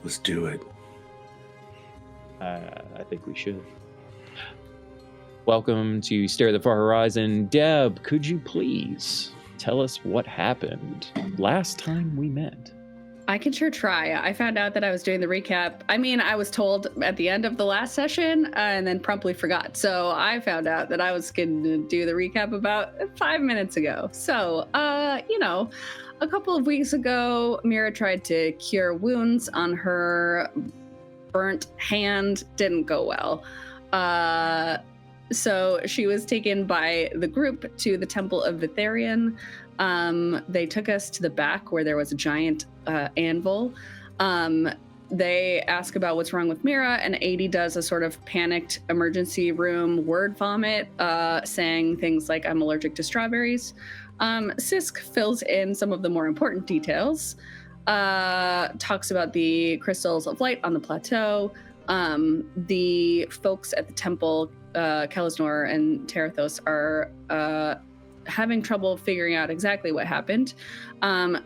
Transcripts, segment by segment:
Let's do it. I think we should. Welcome to Ysterra the Far Horizon. Deb, could you please tell us what happened last time we met? I can sure try. I found out that I was doing the recap. I mean, I was told at the end of the last session and then promptly forgot. So I found out that I was going to do the recap about 5 minutes ago. So, a couple of weeks ago, Mira tried to cure wounds on her burnt hand. Didn't go well. So she was taken by the group to the Temple of Vitharion. They took us to the back where there was a giant anvil. They ask about what's wrong with Mira, and Adi does a sort of panicked emergency room word vomit, saying things like, I'm allergic to strawberries. Sisk fills in some of the more important details, talks about the crystals of light on the plateau, the folks at the temple, Kelisnor and Terathos, are having trouble figuring out exactly what happened.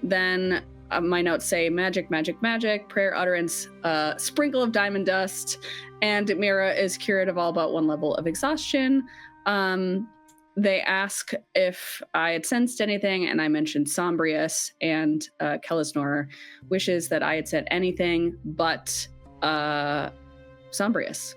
Then my notes say magic, magic, magic, prayer utterance, sprinkle of diamond dust, and Mira is cured of all but 1 level of exhaustion. They ask if I had sensed anything, and I mentioned Sombrius, and Kelisnor wishes that I had said anything but Sombrius.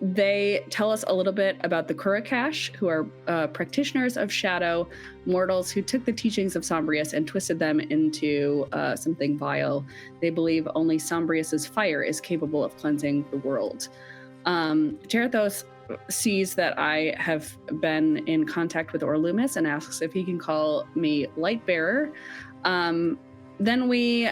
They tell us a little bit about the Kurakash, who are practitioners of shadow, mortals who took the teachings of Sombrius and twisted them into something vile. They believe only Sombrius's fire is capable of cleansing the world. Terathos sees that I have been in contact with Orlumis and asks if he can call me Lightbearer. Then we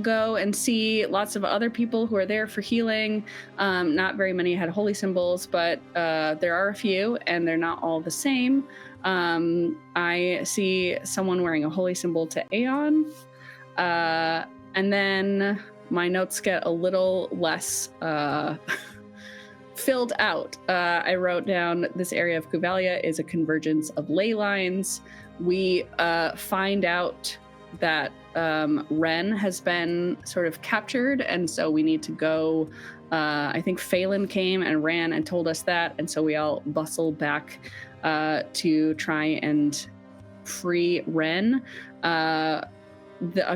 go and see lots of other people who are there for healing. Not very many had holy symbols, but there are a few, and they're not all the same. I see someone wearing a holy symbol to Aeon. And then my notes get a little less filled out. I wrote down this area of Kuvalia is a convergence of ley lines. We find out that Ren has been sort of captured, and so we need to go. I think Phelan came and ran and told us that, and so we all bustle back to try and free Ren. A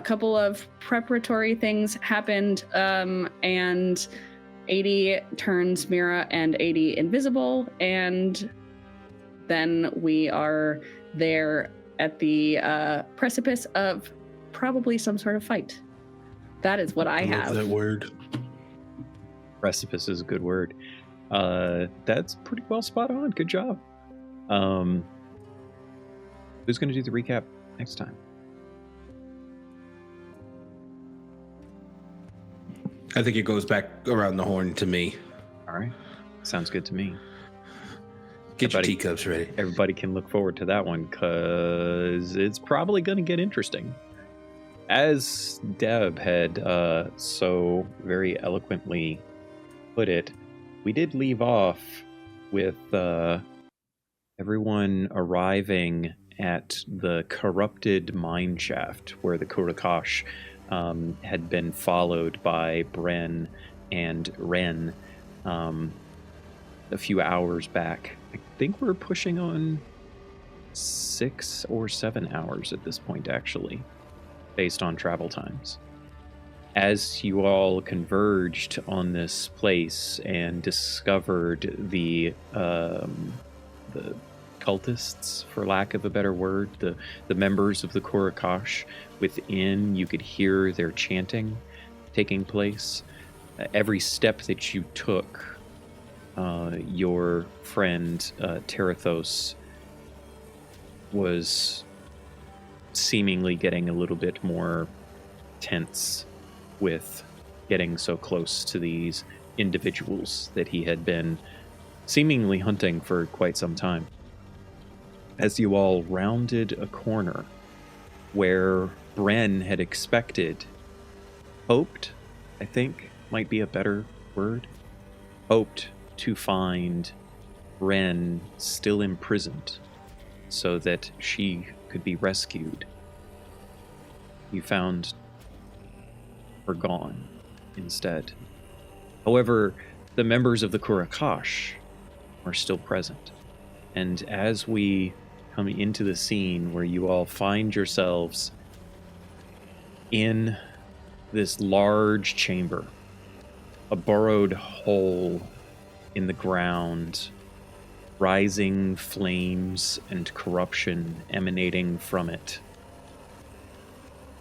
couple of preparatory things happened, and Adi turns Mira and Adi invisible, and then we are there at the precipice of probably some sort of fight. That is what I have. Love that word. Precipice is a good word. That's pretty well spot on. Good job. Who's going to do the recap next time? I think it goes back around the horn to me. All right. Sounds good to me. Get your teacups ready. Everybody can look forward to that one, because it's probably going to get interesting. As Deb had so very eloquently put it, we did leave off with everyone arriving at the corrupted mine shaft where the Kurakash had been followed by Bren and Ren a few hours back. I think we're pushing on 6 or 7 hours at this point, actually, based on travel times. As you all converged on this place and discovered the cultists, for lack of a better word, the members of the Kurakash within, you could hear their chanting taking place. Every step that you took, your friend Terathos was seemingly getting a little bit more tense with getting so close to these individuals that he had been seemingly hunting for quite some time. As you all rounded a corner where Bren had expected, hoped, I think might be a better word, hoped to find Ren still imprisoned so that she could be rescued. You found are gone instead. However, the members of the Kurakash are still present. And as we come into the scene where you all find yourselves in this large chamber, a burrowed hole in the ground, rising flames and corruption emanating from it,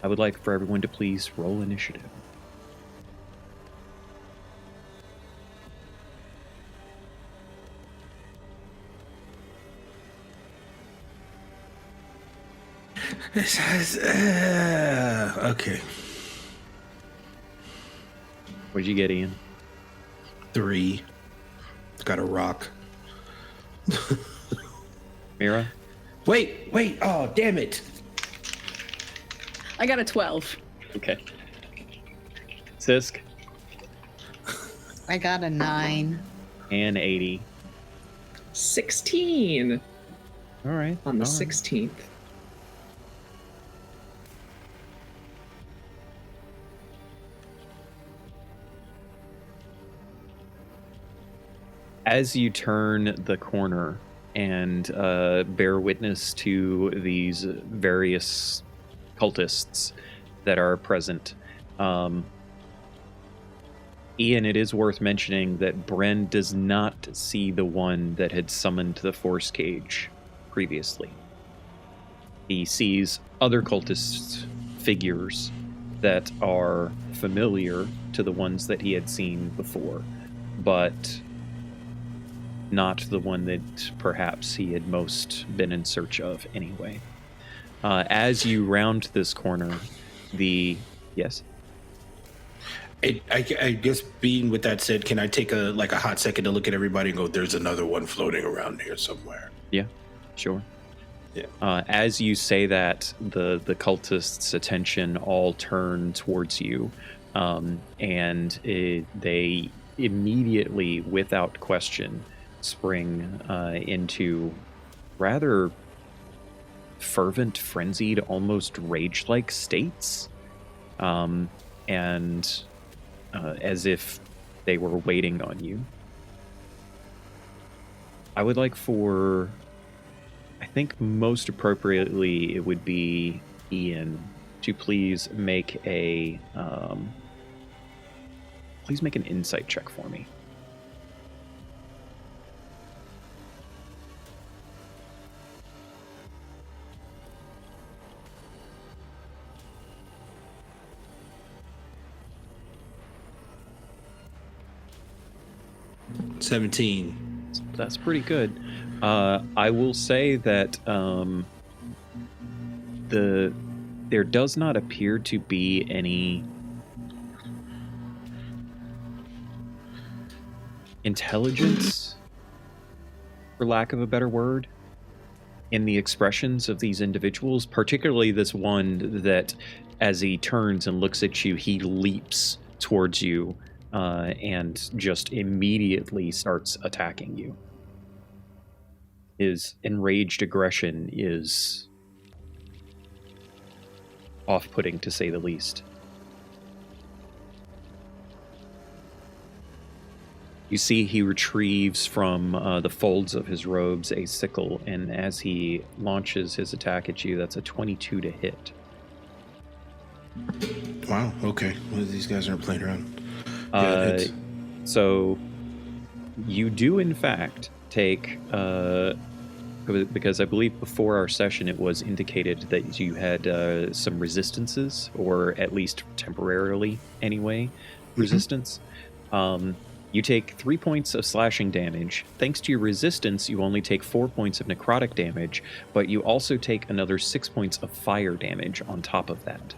I would like for everyone to please roll initiative. Okay. What'd you get, Ian? 3. Got a rock. Mira? Wait. Oh, damn it. I got a 12. Okay. Sisk? I got a 9. And 80. 16 All right. on the all right. 16th. As you turn the corner and bear witness to these various cultists that are present, Ian, it is worth mentioning that Bren does not see the one that had summoned the force cage previously. He sees other cultist figures that are familiar to the ones that he had seen before, but not the one that perhaps he had most been in search of anyway. As you round this corner, yes? I guess being with that said, can I take a hot second to look at everybody and go, there's another one floating around here somewhere? Yeah, sure. Yeah. As you say that, the cultists' attention all turn towards you, and they immediately, without question, spring into rather fervent, frenzied, almost rage-like states, and as if they were waiting on you. I would like for, I think most appropriately, it would be Ian to please make an insight check for me. – 17. That's pretty good. I will say that there does not appear to be any intelligence, for lack of a better word, in the expressions of these individuals, particularly this one that, as he turns and looks at you, he leaps towards you and just immediately starts attacking you. His enraged aggression is off-putting, to say the least. You see he retrieves from the folds of his robes a sickle, and as he launches his attack at you, that's a 22 to hit. Wow, okay. Well, these guys aren't playing around. So you do, in fact, take... because I believe before our session it was indicated that you had some resistances, or at least temporarily anyway, resistance. You take 3 points of slashing damage. Thanks to your resistance, you only take 4 points of necrotic damage, but you also take another 6 points of fire damage on top of that,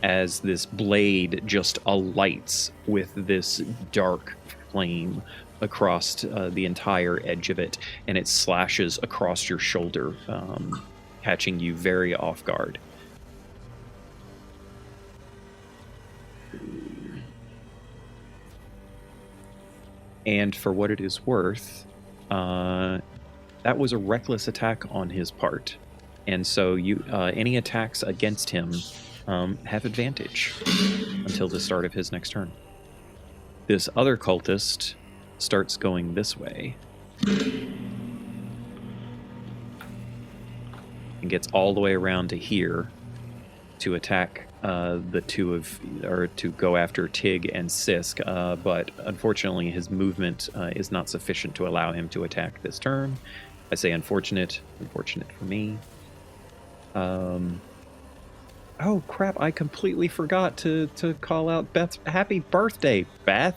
as this blade just alights with this dark flame across the entire edge of it, and it slashes across your shoulder, catching you very off guard. And for what it is worth, that was a reckless attack on his part. And so you any attacks against him have advantage until the start of his next turn. This other cultist starts going this way and gets all the way around to here to attack the two of, or to go after Tig and Sisk, but unfortunately his movement is not sufficient to allow him to attack this turn. I say unfortunate for me. Oh crap, I completely forgot to call out Beth's happy birthday, Beth.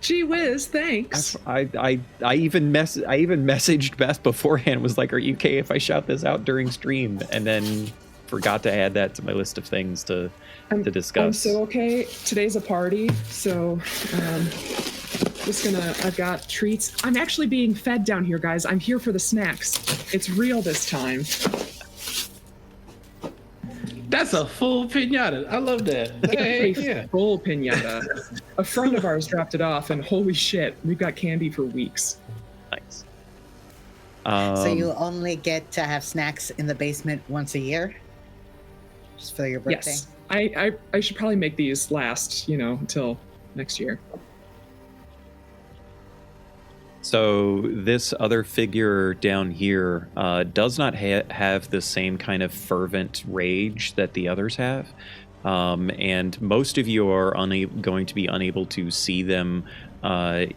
Gee whiz, thanks. I even messaged Beth beforehand, was like, are you okay if I shout this out during stream? And then forgot to add that to my list of things to discuss. I'm so okay. Today's a party, so I've got treats. I'm actually being fed down here, guys. I'm here for the snacks. It's real this time. That's a full pinata. I love that. A full pinata. A friend of ours dropped it off, and holy shit, we've got candy for weeks. Nice. So you only get to have snacks in the basement once a year? Just for your birthday? Yes. I should probably make these last, until next year. So this other figure down here does not have the same kind of fervent rage that the others have. And most of you are going to be unable to see them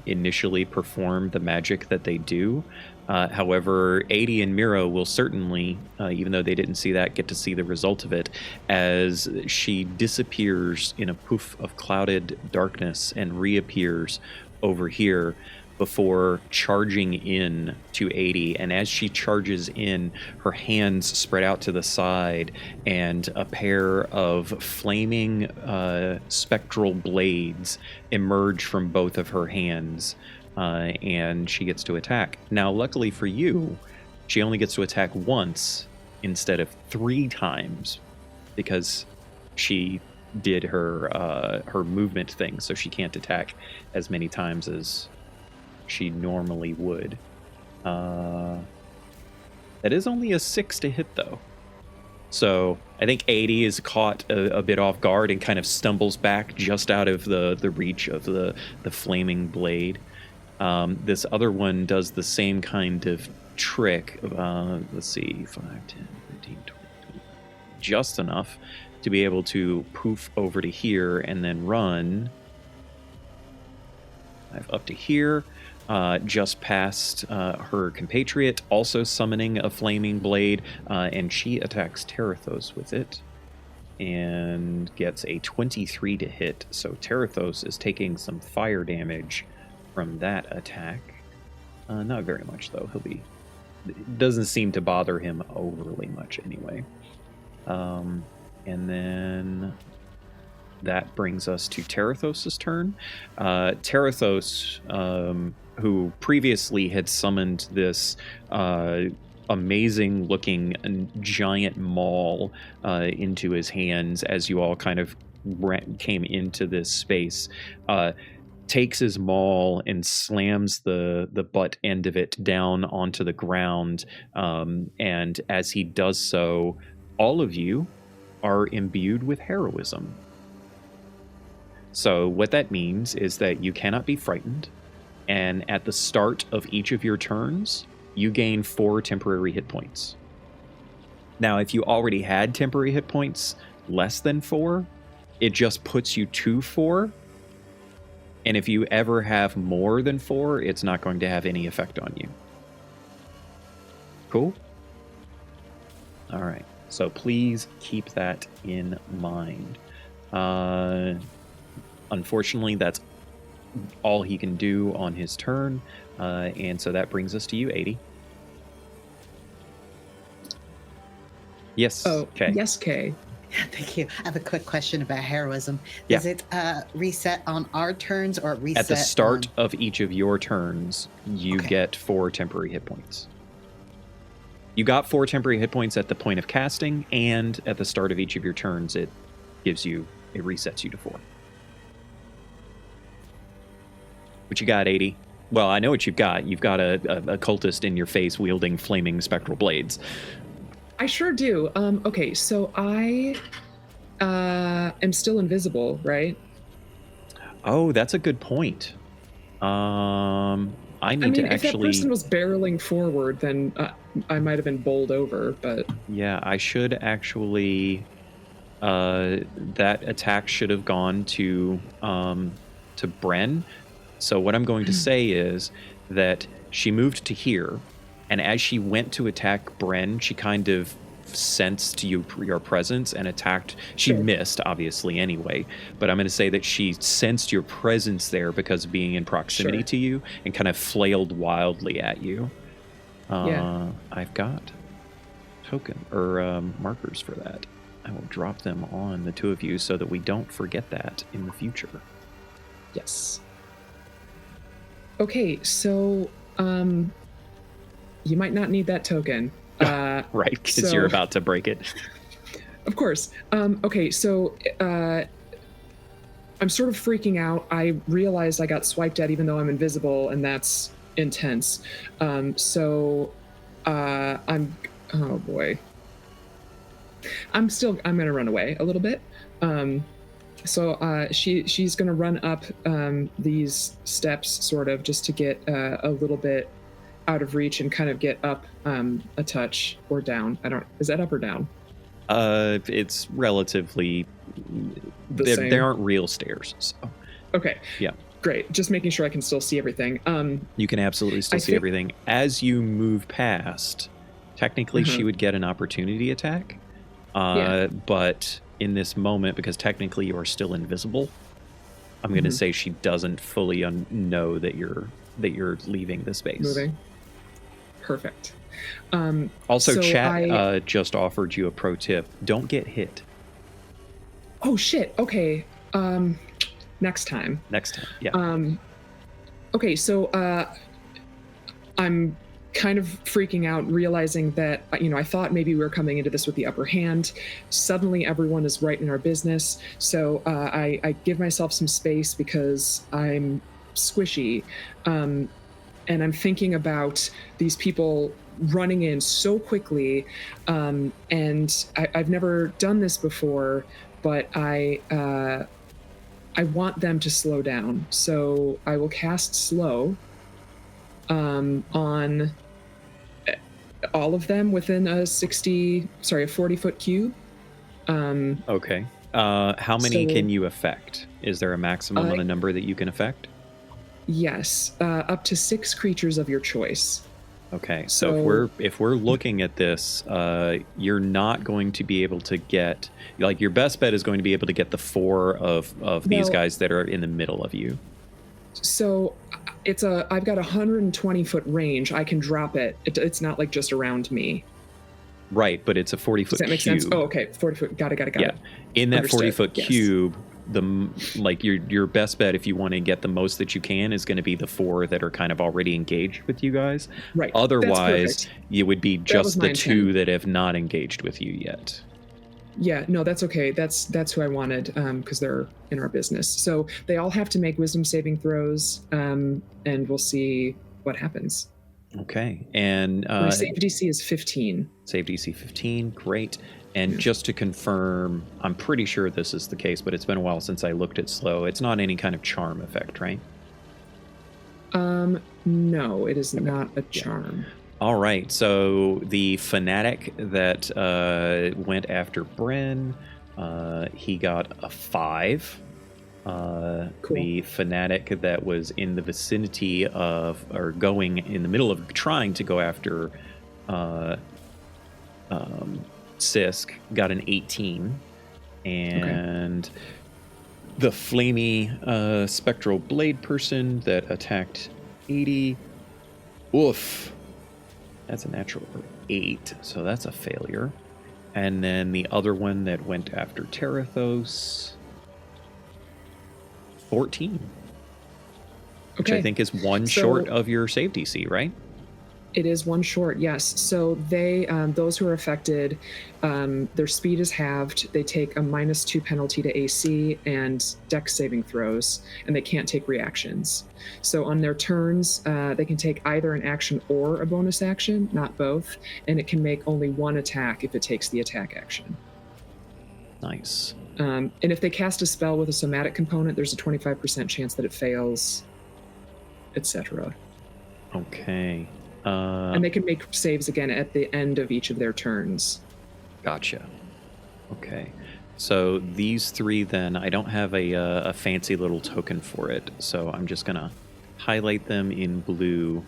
initially perform the magic that they do. However, Adi and Miro will certainly, even though they didn't see that, get to see the result of it as she disappears in a poof of clouded darkness and reappears over here before charging in to 80. And as she charges in, her hands spread out to the side and a pair of flaming spectral blades emerge from both of her hands, and she gets to attack. Now, luckily for you, she only gets to attack once instead of 3 times because she did her movement thing, so she can't attack as many times as she normally would. That is only a 6 to hit, though. So I think 80 is caught a bit off guard and kind of stumbles back just out of the reach of the flaming blade. This other one does the same kind of trick. Let's see, 5, 10, 15, 20, just enough to be able to poof over to here and then run up to here. Just past her compatriot, also summoning a flaming blade, and she attacks Terathos with it and gets a 23 to hit. So Terathos is taking some fire damage from that attack. Not very much, though. It doesn't seem to bother him overly much anyway. And then that brings us to Terathos' turn. Terathos, who previously had summoned this amazing looking giant maul into his hands as you all kind of came into this space, takes his maul and slams the butt end of it down onto the ground, and as he does so, all of you are imbued with heroism. So what that means is that you cannot be frightened, and at the start of each of your turns, you gain 4 temporary hit points. Now, if you already had temporary hit points less than 4, it just puts you to 4. And if you ever have more than 4, it's not going to have any effect on you. Cool? All right. So please keep that in mind. Unfortunately, that's all he can do on his turn, and so that brings us to you, 80. Yes. Oh, Kay. yes, Kay. Thank you. I have a quick question about heroism. Yeah. Is it reset on our turns or reset At the start of each of your turns, you Okay. get 4 temporary hit points. You got 4 temporary hit points at the point of casting, and at the start of each of your turns, it resets you to 4. What you got, 80? Well, I know what you've got. You've got a cultist in your face wielding flaming spectral blades. I sure do. Okay, so I am still invisible, right? Oh, that's a good point. I need to if that actually. person was barreling forward, then I might have been bowled over. But Yeah, I should actually. That attack should have gone to Bren. So what I'm going to say is that she moved to here, and as she went to attack Bren, she kind of sensed your presence and attacked. She Sure. missed, obviously, anyway. But I'm going to say that she sensed your presence there because of being in proximity Sure. to you, and kind of flailed wildly at you. Yeah. I've got token or markers for that. I will drop them on the two of you so that we don't forget that in the future. Yes. Okay, so you might not need that token. Right, because you're about to break it. Of course. Okay, so I'm sort of freaking out. I realized I got swiped at even though I'm invisible, and that's intense. So I'm, oh boy. I'm gonna run away a little bit. So she's gonna run up these steps, sort of, just to get a little bit out of reach and kind of get up a touch or down. Is that up or down? It's relatively. Same? They aren't real stairs. So. Okay. Yeah. Great. Just making sure I can still see everything. You can absolutely still see everything. As you move past, technically she would get an opportunity attack. But in this moment, because technically you are still invisible, I'm going to say she doesn't fully know that you're leaving the space. Moving. Perfect. Also, so chat just offered you a pro tip. Don't get hit. Oh, shit. Okay. Next time. Yeah. Okay, so I'm kind of freaking out, realizing that, I thought maybe we were coming into this with the upper hand. Suddenly everyone is right in our business. So I give myself some space because I'm squishy. And I'm thinking about these people running in so quickly. And I've never done this before, but I want them to slow down. So I will cast slow on all of them within a 40-foot cube. Okay. How many can you affect? Is there a maximum on the number that you can affect? Yes, up to 6 creatures of your choice. Okay, so if we're looking at this, you're not going to be able to get, like, your best bet is going to be able to get the 4 of these guys that are in the middle of you. So I've got a 120-foot range. I can drop it. It's not like just around me. Right, but it's a 40-foot cube. Does that make sense? Oh, okay, 40-foot. Got it. Yeah, in that 40-foot cube, your best bet, if you want to get the most that you can, is going to be the 4 that are kind of already engaged with you guys. Right. Otherwise, you would be just the 2 that have not engaged with you yet. Yeah, no, that's okay. That's who I wanted, because they're in our business. So they all have to make wisdom saving throws, and we'll see what happens. Okay, and my save DC is 15. Save DC 15, great. And just to confirm, I'm pretty sure this is the case, but it's been a while since I looked at slow. It's not any kind of charm effect, right? No, it is not a charm. All right, so the fanatic that went after Bren, he got a 5. Cool. The fanatic that was in the vicinity of, or going in the middle of trying to go after Sisk, got an 18. And the flamey spectral blade person that attacked 80, oof. That's a natural 8, so that's a failure. And then the other one that went after Terathos, 14. Which I think is 1 short of your save DC, right? It is one short, yes. So they, those who are affected, their speed is halved. They take a -2 penalty to AC and Dex saving throws, and they can't take reactions. So on their turns, they can take either an action or a bonus action, not both, and it can make only one attack if it takes the attack action. Nice. And if they cast a spell with a somatic component, there's a 25% chance that it fails, etc. Okay. And they can make saves again at the end of each of their turns. Gotcha. Okay. So these three then, I don't have a fancy little token for it, so I'm just going to highlight them in blue.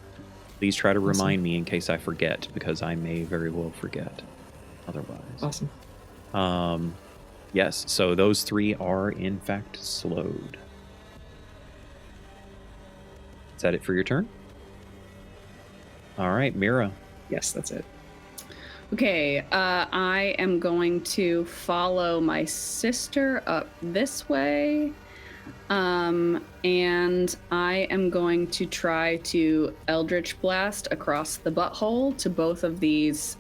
Please try to remind me in case I forget, because I may very well forget otherwise. Awesome. Yes, so those three are in fact slowed. Is that it for your turn? All right, Mira. Yes, that's it. Okay, I am going to follow my sister up this way. And I am going to try to Eldritch Blast across the butthole to both of these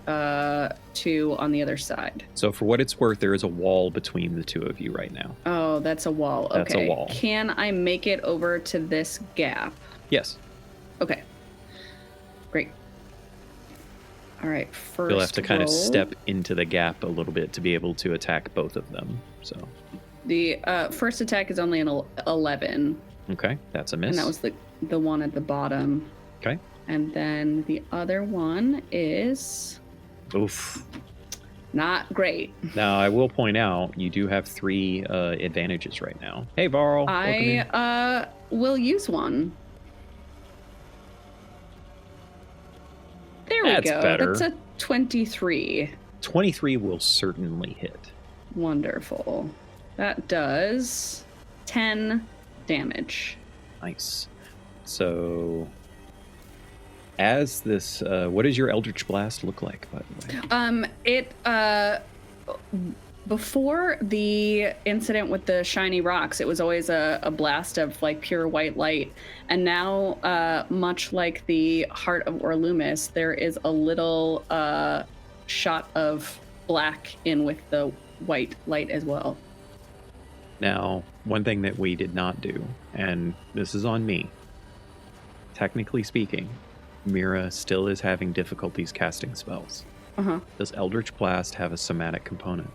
two on the other side. So for what it's worth, there is a wall between the two of you right now. Oh, that's a wall. Okay. That's a wall. Can I make it over to this gap? Yes. Okay. Great. All right, first You'll have to kind of roll. step into the gap a little bit to be able to attack both of them. So The first attack is only an 11. okay, that's a miss. And that was the one at the bottom. Okay. And then the other one is Oof. not great. Now I will point out you do have 3 advantages right now. Hey, Varl. welcome in. I will use one. There we That's go. better. That's a 23. 23 will certainly hit. Wonderful. That does 10 damage. Nice. So, as this, what does your Eldritch Blast look like, by the way? Before the incident with the shiny rocks, it was always a blast of like pure white light. And now, much like the Heart of Orlumis, there is a little shot of black in with the white light as well. Now, one thing that we did not do, and this is on me, technically speaking, Mira still is having difficulties casting spells. Uh-huh. Does Eldritch Blast have a somatic component?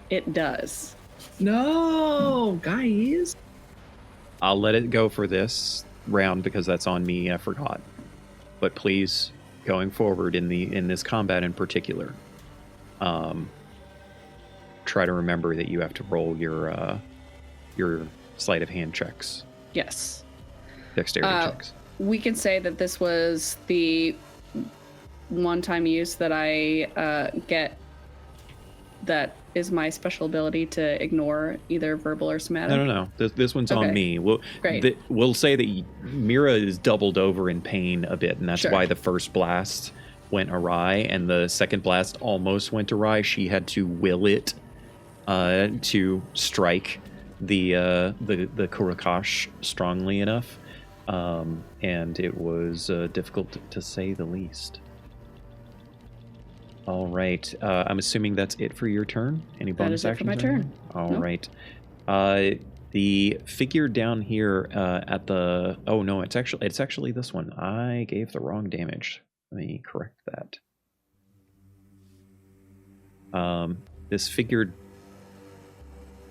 It does. No, guys. I'll let it go for this round because that's on me. I forgot. But please, going forward in this combat in particular, try to remember that you have to roll your sleight of hand checks, Yes. dexterity checks. We can say that this was the one-time use that I get that is my special ability to ignore either verbal or somatic. No. This one's Okay. on me. Great. We'll say that Mira is doubled over in pain a bit, and that's Sure. why the first blast went awry, and the second blast almost went awry. She had to will it to strike the Kurakash strongly enough, and it was difficult to say the least. All right. I'm assuming that's it for your turn. Any bonus That is it for actions? my or turn. anything? All Nope. right. The figure down here at the it's actually this one. I gave the wrong damage. Let me correct that. This figure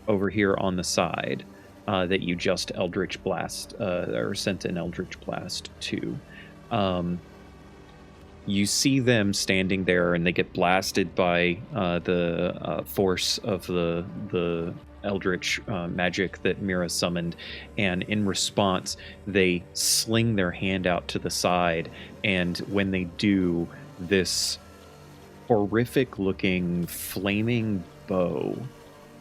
over here on the side that you just Eldritch Blast or sent an Eldritch Blast to. You see them standing there, and they get blasted by the force of the eldritch magic that Mira summoned, and in response, they sling their hand out to the side, and when they do, this horrific-looking flaming bow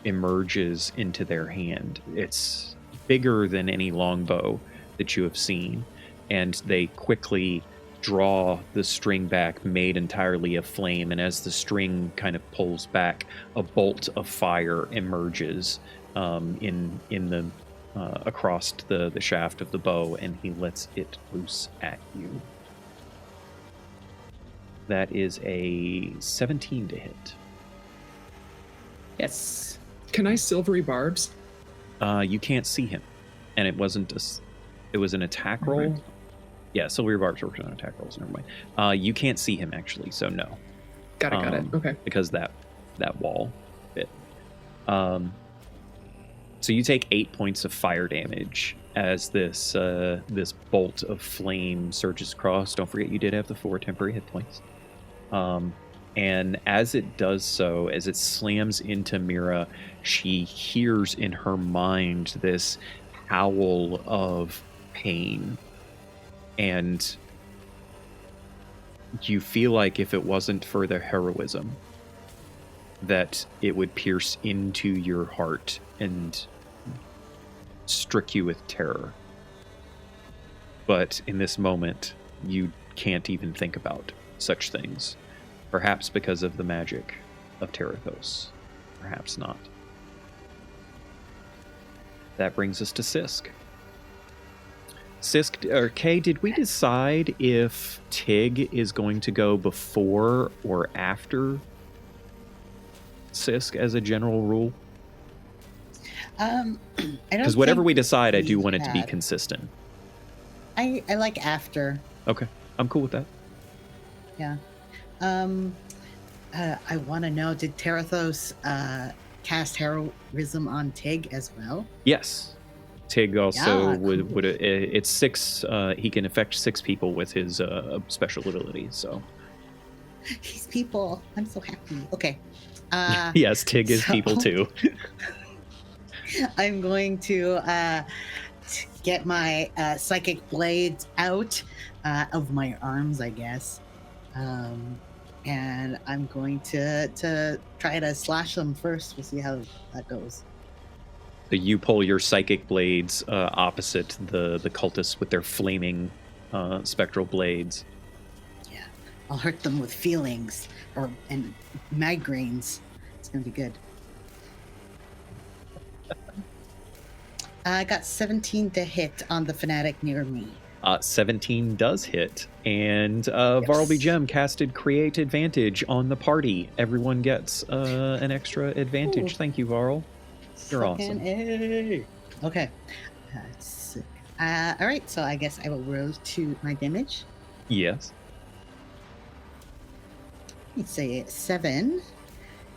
emerges into their hand. It's bigger than any longbow that you have seen, and they quickly draw the string back, made entirely of flame, and as the string kind of pulls back, a bolt of fire emerges in the across the shaft of the bow, and he lets it loose at you. That is a 17 to hit. Yes. Can I silvery barbs? You can't see him, and it wasn't it was an attack roll. Right. Yeah, silvery barbs works on attack rolls. Never mind. You can't see him actually, so no. Got it. Okay. Because that wall bit. So you take 8 points of fire damage as this bolt of flame surges across. Don't forget you did have the 4 temporary hit points. And as it does so, as it slams into Mira, she hears in her mind this howl of pain. And you feel like if it wasn't for their heroism, that it would pierce into your heart and strike you with terror. But in this moment, you can't even think about such things. Perhaps because of the magic of Terathos. Perhaps not. That brings us to Sisk. Sisk, or Kay, did we decide if Tig is going to go before or after Sisk as a general rule? Because whatever we decide, I do want it to be consistent. I like after. Okay, I'm cool with that. Yeah. I want to know, did Terathos cast heroism on Tig as well? Yes. Tig also Yeah, would cool. it's 6, he can affect 6 people with his special ability, so. These people, I'm so happy. Okay. Yes, Tig is people too. I'm going to get my psychic blades out of my arms, I guess. And I'm going to try to slash them first. We'll see how that goes. So you pull your psychic blades opposite the cultists with their flaming spectral blades. Yeah, I'll hurt them with feelings and migraines. It's gonna be good. I got 17 to hit on the fanatic near me. 17 does hit, and Varlby Gem casted Create Advantage on the party. Everyone gets an extra advantage. Ooh. Thank you, Varl. You're awesome. A. Okay. Sick. All right, so I guess I will roll to my damage. Yes. Let's say 7,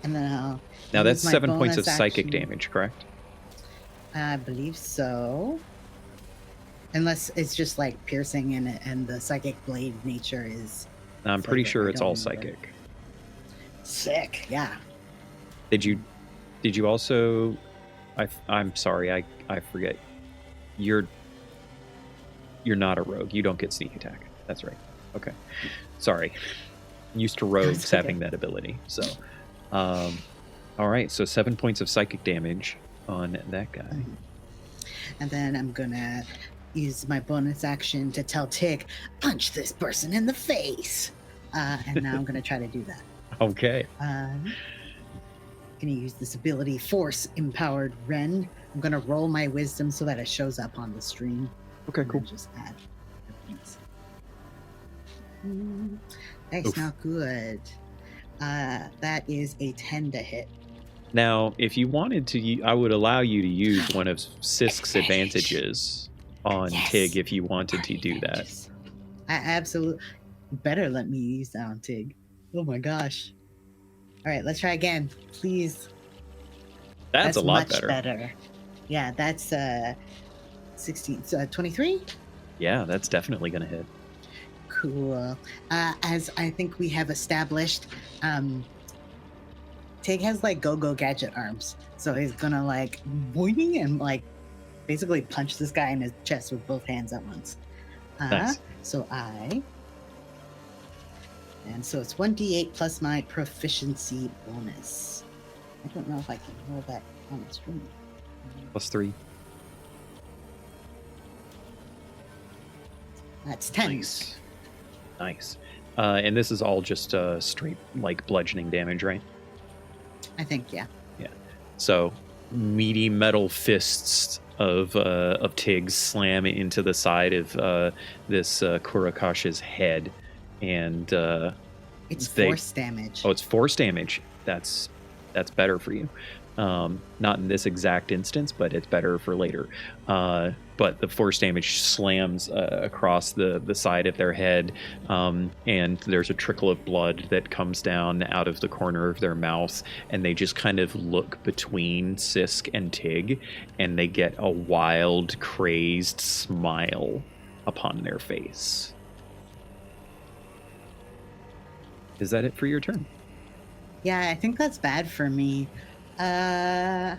and then I'll. Now that's use my 7 points of bonus psychic action. damage, correct? I believe so. Unless it's just like piercing and the psychic blade nature is. I'm pretty psychic. sure I it's don't all remember. psychic. Sick, yeah. Did you also? I'm sorry, I forget. You're not a rogue. You don't get sneak attack. That's right. Okay. Sorry. I'm used to rogues That's okay. having that ability. So, all right. So 7 points of psychic damage on that guy. And then I'm gonna use my bonus action to tell Tig, punch this person in the face. And now I'm gonna try to do that. Okay. Gonna use this ability, Force Empowered Rend. I'm gonna roll my wisdom so that it shows up on the stream. Okay. And Cool. then just add the points. That's Oof. not good. That is a 10 to hit. Now, if you wanted to, I would allow you to use one of Sisk's advantages on Yes. Tig if you wanted to do that. Advantages. I absolutely better let me use that on Tig. Oh my gosh. All right, let's try again, please. That's a lot much better. Yeah, that's 16, 23. Yeah, that's definitely going to hit. Cool. As I think we have established, Tig has like go-go gadget arms, so he's gonna like boing and like basically punch this guy in his chest with both hands at once. Nice. So it's 1d8 plus my proficiency bonus. I don't know if I can roll that on the stream. +3. That's 10. Nice. And this is all just straight like bludgeoning damage, right? I think, yeah. So meaty metal fists of Tig slam into the side of this Kurakash's head, and It's force damage. Oh, it's force damage. That's better for you. Not in this exact instance, but it's better for later. But the force damage slams across the side of their head, and there's a trickle of blood that comes down out of the corner of their mouth, and they just kind of look between Sisk and Tig, and they get a wild, crazed smile upon their face. Is that it for your turn? Yeah, I think that's bad for me. Yeah,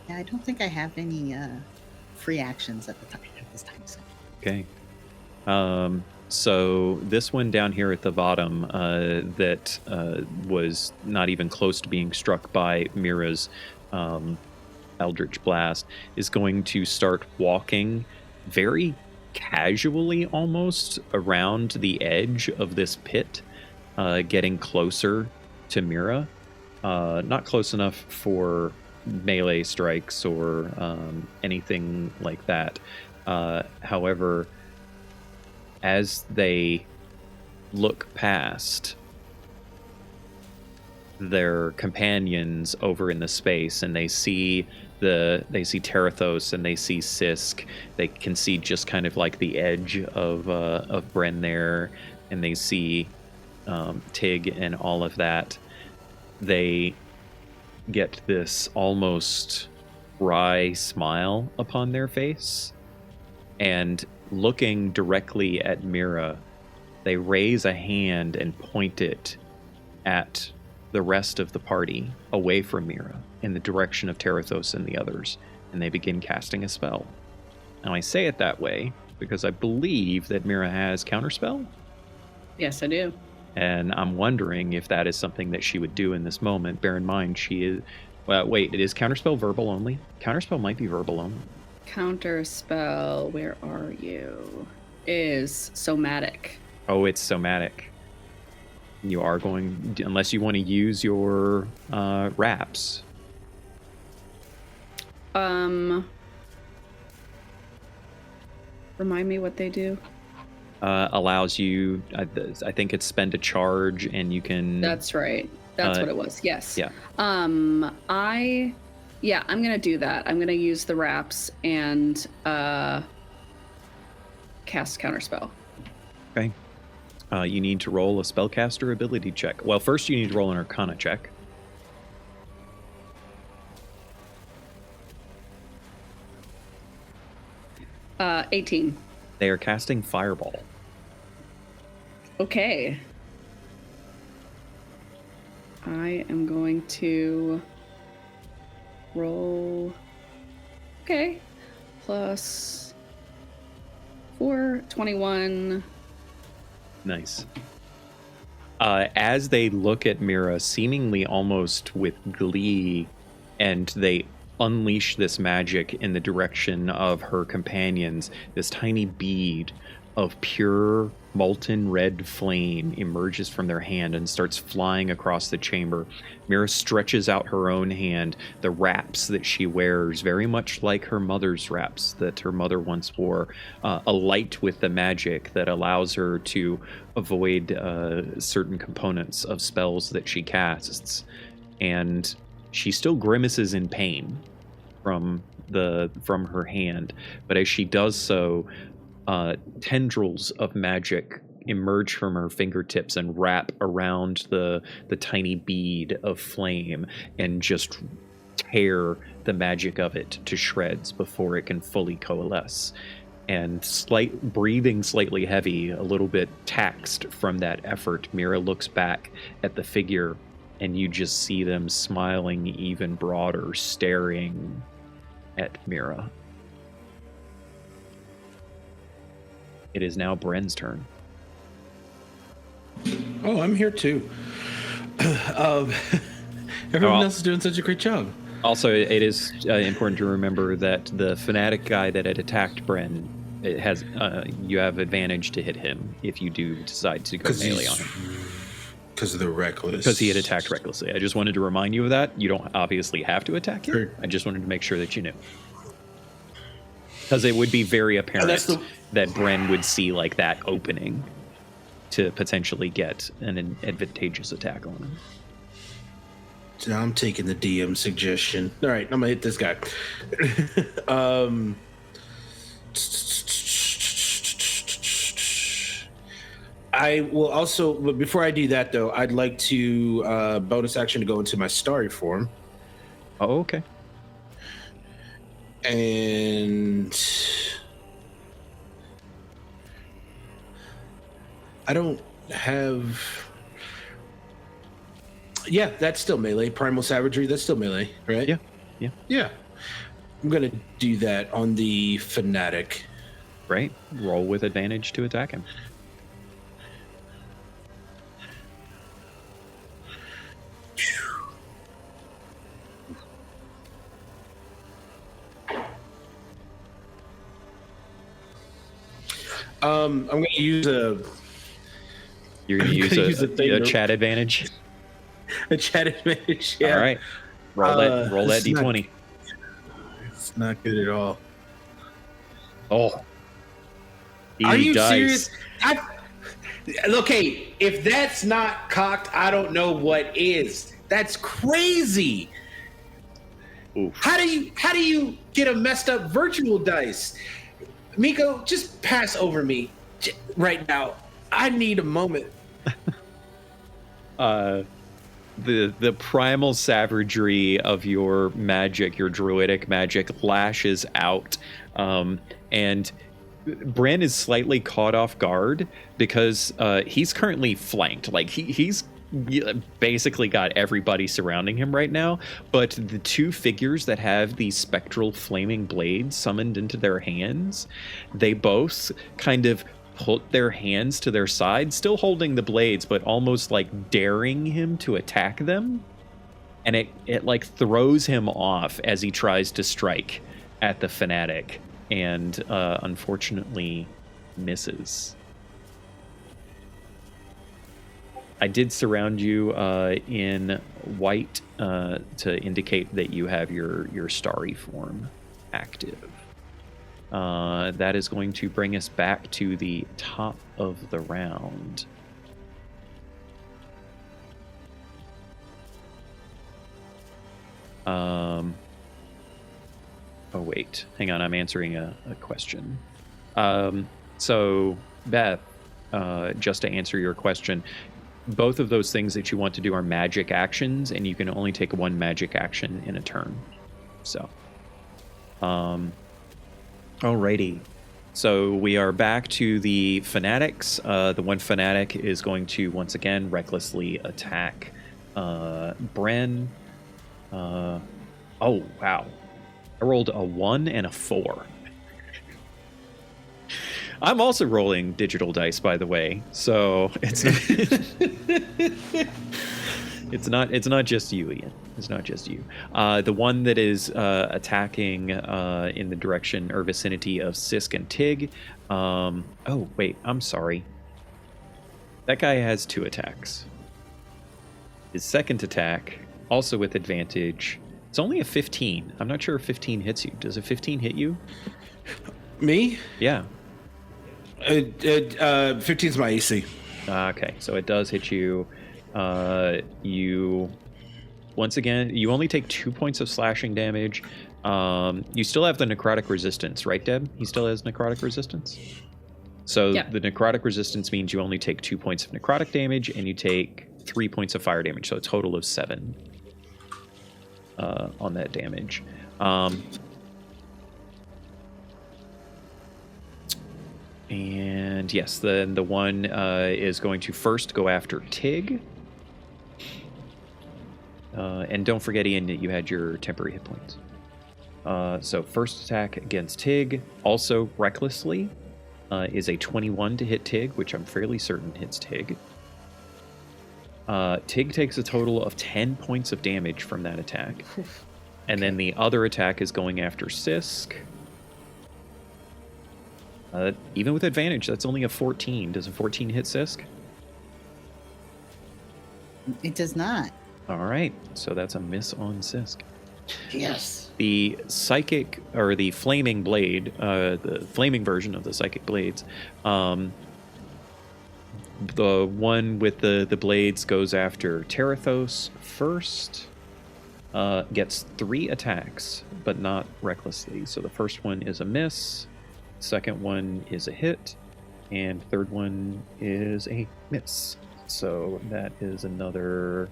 I don't think I have any free actions at this time. So. Okay. So this one down here at the bottom that was not even close to being struck by Mira's Eldritch Blast is going to start walking very casually almost around the edge of this pit, getting closer to Mira. Not close enough for melee strikes or anything like that. However, as they look past their companions over in the space, and they see Terathos and they see Sisk, they can see just kind of like the edge of Bren there, and they see Tig and all of that. They get this almost wry smile upon their face, and looking directly at Mira, they raise a hand and point it at the rest of the party away from Mira in the direction of Terathos and the others, and they begin casting a spell. Now I say it that way because I believe that Mira has Counterspell. Yes, I do. And I'm wondering if that is something that she would do in this moment. Bear in mind, she is... Well, wait, it is Counterspell verbal only? Counterspell might be verbal only. Counterspell, where are you? Is somatic. Oh, it's somatic. You are going... Unless you want to use your wraps. Remind me what they do. Allows you, I think it's spend a charge, and you can... That's right. That's what it was. Yes. Yeah. I'm gonna do that. I'm gonna use the wraps and cast Counterspell. Okay. You need to roll a spellcaster ability check. Well, first you need to roll an Arcana check. Uh, 18. They are casting Fireball. Okay. I am going to roll. Okay. Plus 4, 21. Nice. As they look at Mira, seemingly almost with glee, and they unleash this magic in the direction of her companions, this tiny bead of pure molten red flame emerges from their hand and starts flying across the chamber. Mira stretches out her own hand, the wraps that she wears, very much like her mother's wraps that her mother once wore, alight with the magic that allows her to avoid certain components of spells that she casts. And she still grimaces in pain from her hand, but as she does so, tendrils of magic emerge from her fingertips and wrap around the tiny bead of flame and just tear the magic of it to shreds before it can fully coalesce. And breathing slightly heavy, a little bit taxed from that effort, Mira looks back at the figure, and you just see them smiling even broader, staring at Mira. It is now Bren's turn. Oh, I'm here too. Everyone else is doing such a great job. Also, it is important to remember that the fanatic guy that had attacked Bren, it has you have advantage to hit him if you do decide to go melee on him. Because of the reckless. Because he had attacked recklessly. I just wanted to remind you of that. You don't obviously have to attack him. Sure. I just wanted to make sure that you knew. Because it would be very apparent that Bren would see like that opening. to potentially get an advantageous attack on him. So now I'm taking the DM suggestion. All right, I'm gonna hit this guy. I will also, but before I do that though, I'd like to bonus action to go into my starry form. Oh, okay. And I don't have. Yeah, that's still melee. Primal Savagery, that's still melee, right? Yeah. I'm gonna do that on the Fanatic. Right. Roll with advantage to attack him. I'm gonna use a. You're going to use a chat advantage. A chat advantage. Yeah. All right. Roll that d20. It's not good at all. Oh. Are you dice. serious? Okay, if that's not cocked, I don't know what is. That's crazy. Oof. How do you get a messed up virtual dice? Miko, just pass over me right now. I need a moment. The primal savagery of your magic, your druidic magic, lashes out, and Bran is slightly caught off guard because he's currently flanked. Like he's basically got everybody surrounding him right now, but the two figures that have these spectral flaming blades summoned into their hands, they both kind of put their hands to their side, still holding the blades, but almost like daring him to attack them. And it like throws him off as he tries to strike at the Fanatic, and unfortunately misses. I did surround you in white to indicate that you have your starry form active. That is going to bring us back to the top of the round. Oh, wait. Hang on. I'm answering a question. So, Beth, just to answer your question, both of those things that you want to do are magic actions, and you can only take one magic action in a turn. So, alrighty. So we are back to the Fanatics. The one Fanatic is going to once again recklessly attack Bren. Oh, wow. I rolled a 1 and a 4. I'm also rolling digital dice, by the way. So it's it's not just you, Ian. It's not just you. The one that is attacking in the direction or vicinity of Sisk and Tig. Oh, wait. I'm sorry. That guy has 2 attacks. His second attack, also with advantage, it's only a 15. I'm not sure if 15 hits you. Does a 15 hit you? Me? Yeah. 15's my AC. Okay, so it does hit you. You once again, you only take 2 points of slashing damage. You still have the necrotic resistance, right, Deb? He still has necrotic resistance. So Yep. The necrotic resistance means you only take 2 points of necrotic damage, and you take 3 points of fire damage. So a total of 7 on that damage. And yes, then the one is going to first go after Tig. And don't forget, Ian, that you had your temporary hit points. So first attack against Tig, also recklessly, is a 21 to hit Tig, which I'm fairly certain hits Tig. Tig takes a total of 10 points of damage from that attack. And then the other attack is going after Sisk. Even with advantage, that's only a 14. Does a 14 hit Sisk? It does not. All right, so that's a miss on Sisk. Yes. The psychic, or the flaming blade, the flaming version of the psychic blades, the one with the blades goes after Terathos first. Gets 3 attacks, but not recklessly. So the first one is a miss, second one is a hit, and third one is a miss. So that is another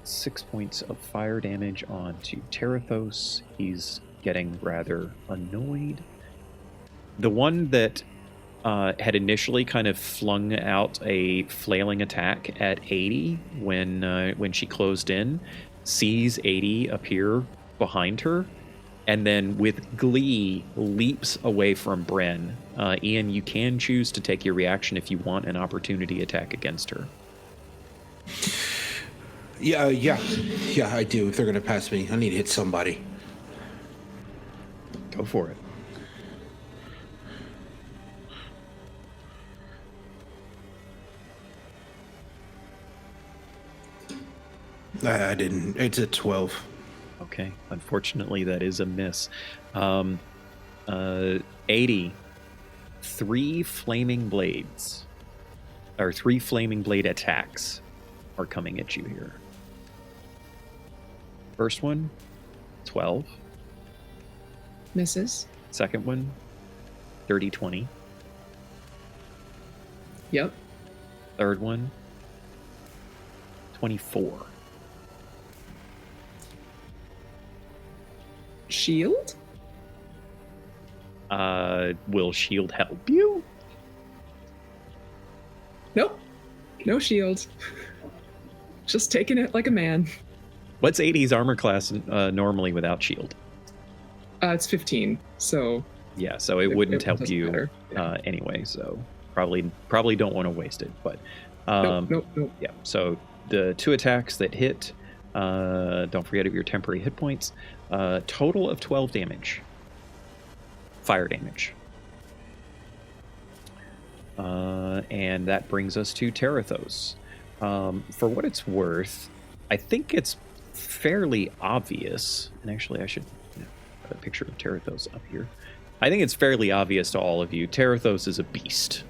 6 points of fire damage onto Terathos. He's getting rather annoyed. The one that had initially kind of flung out a flailing attack at 80 when she closed in, sees 80 appear behind her, and then with glee leaps away from Bryn. Ian, you can choose to take your reaction if you want an opportunity attack against her. Yeah, I do. If they're gonna pass me, I need to hit somebody. Go for it. I didn't. It's a 12. Okay, unfortunately that is a miss. 80. 3 flaming blades, or 3 flaming blade attacks are coming at you here. First one, 12. Misses. Second one, 30-20. Yep. Third one, 24. Shield? Will shield help you? Nope. No shield. Just taking it like a man. What's 80's armor class normally without shield? It's 15, so... Yeah, so it wouldn't help doesn't you matter. anyway, so probably don't want to waste it. But Nope. yeah, so the 2 attacks that hit, don't forget your temporary hit points, total of 12 damage. Fire damage. And that brings us to Terathos. For what it's worth, I think it's fairly obvious, and actually I should put a picture of Terathos up here. I think it's fairly obvious to all of you. Terathos is a beast.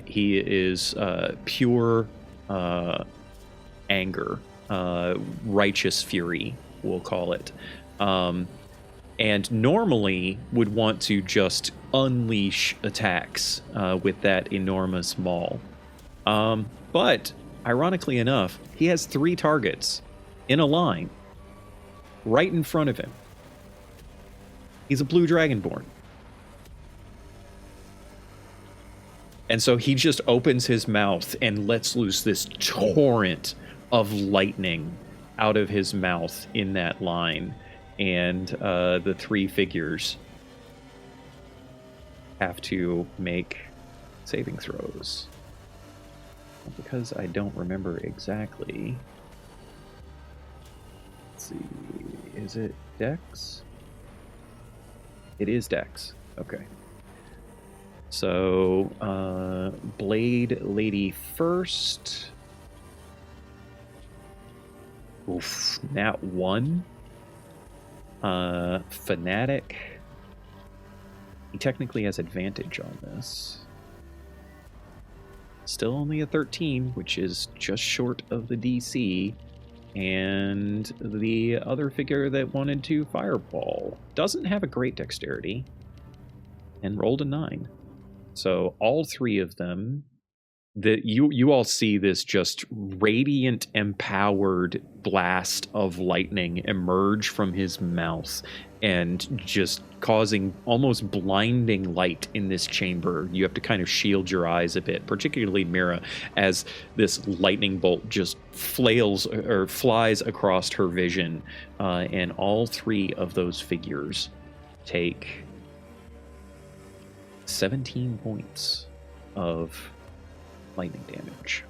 He is pure anger, righteous fury, we'll call it. And normally would want to just unleash attacks with that enormous maul. But ironically enough, he has 3 targets in a line right in front of him. He's a blue dragonborn. And so he just opens his mouth and lets loose this torrent of lightning out of his mouth in that line. And the 3 figures have to make saving throws. Because I don't remember exactly. Let's see. Is it Dex? It is Dex. Okay. So, Blade Lady first. Oof, nat 1. Fanatic. He technically has advantage on this. Still only a 13, which is just short of the DC. And the other figure that wanted to fireball doesn't have a great dexterity and rolled a 9. So all 3 of them, you all see this just radiant, empowered blast of lightning emerge from his mouth and just causing almost blinding light in this chamber. You have to kind of shield your eyes a bit, particularly Mira, as this lightning bolt just flails or flies across her vision. And all 3 of those figures take 17 points of lightning damage.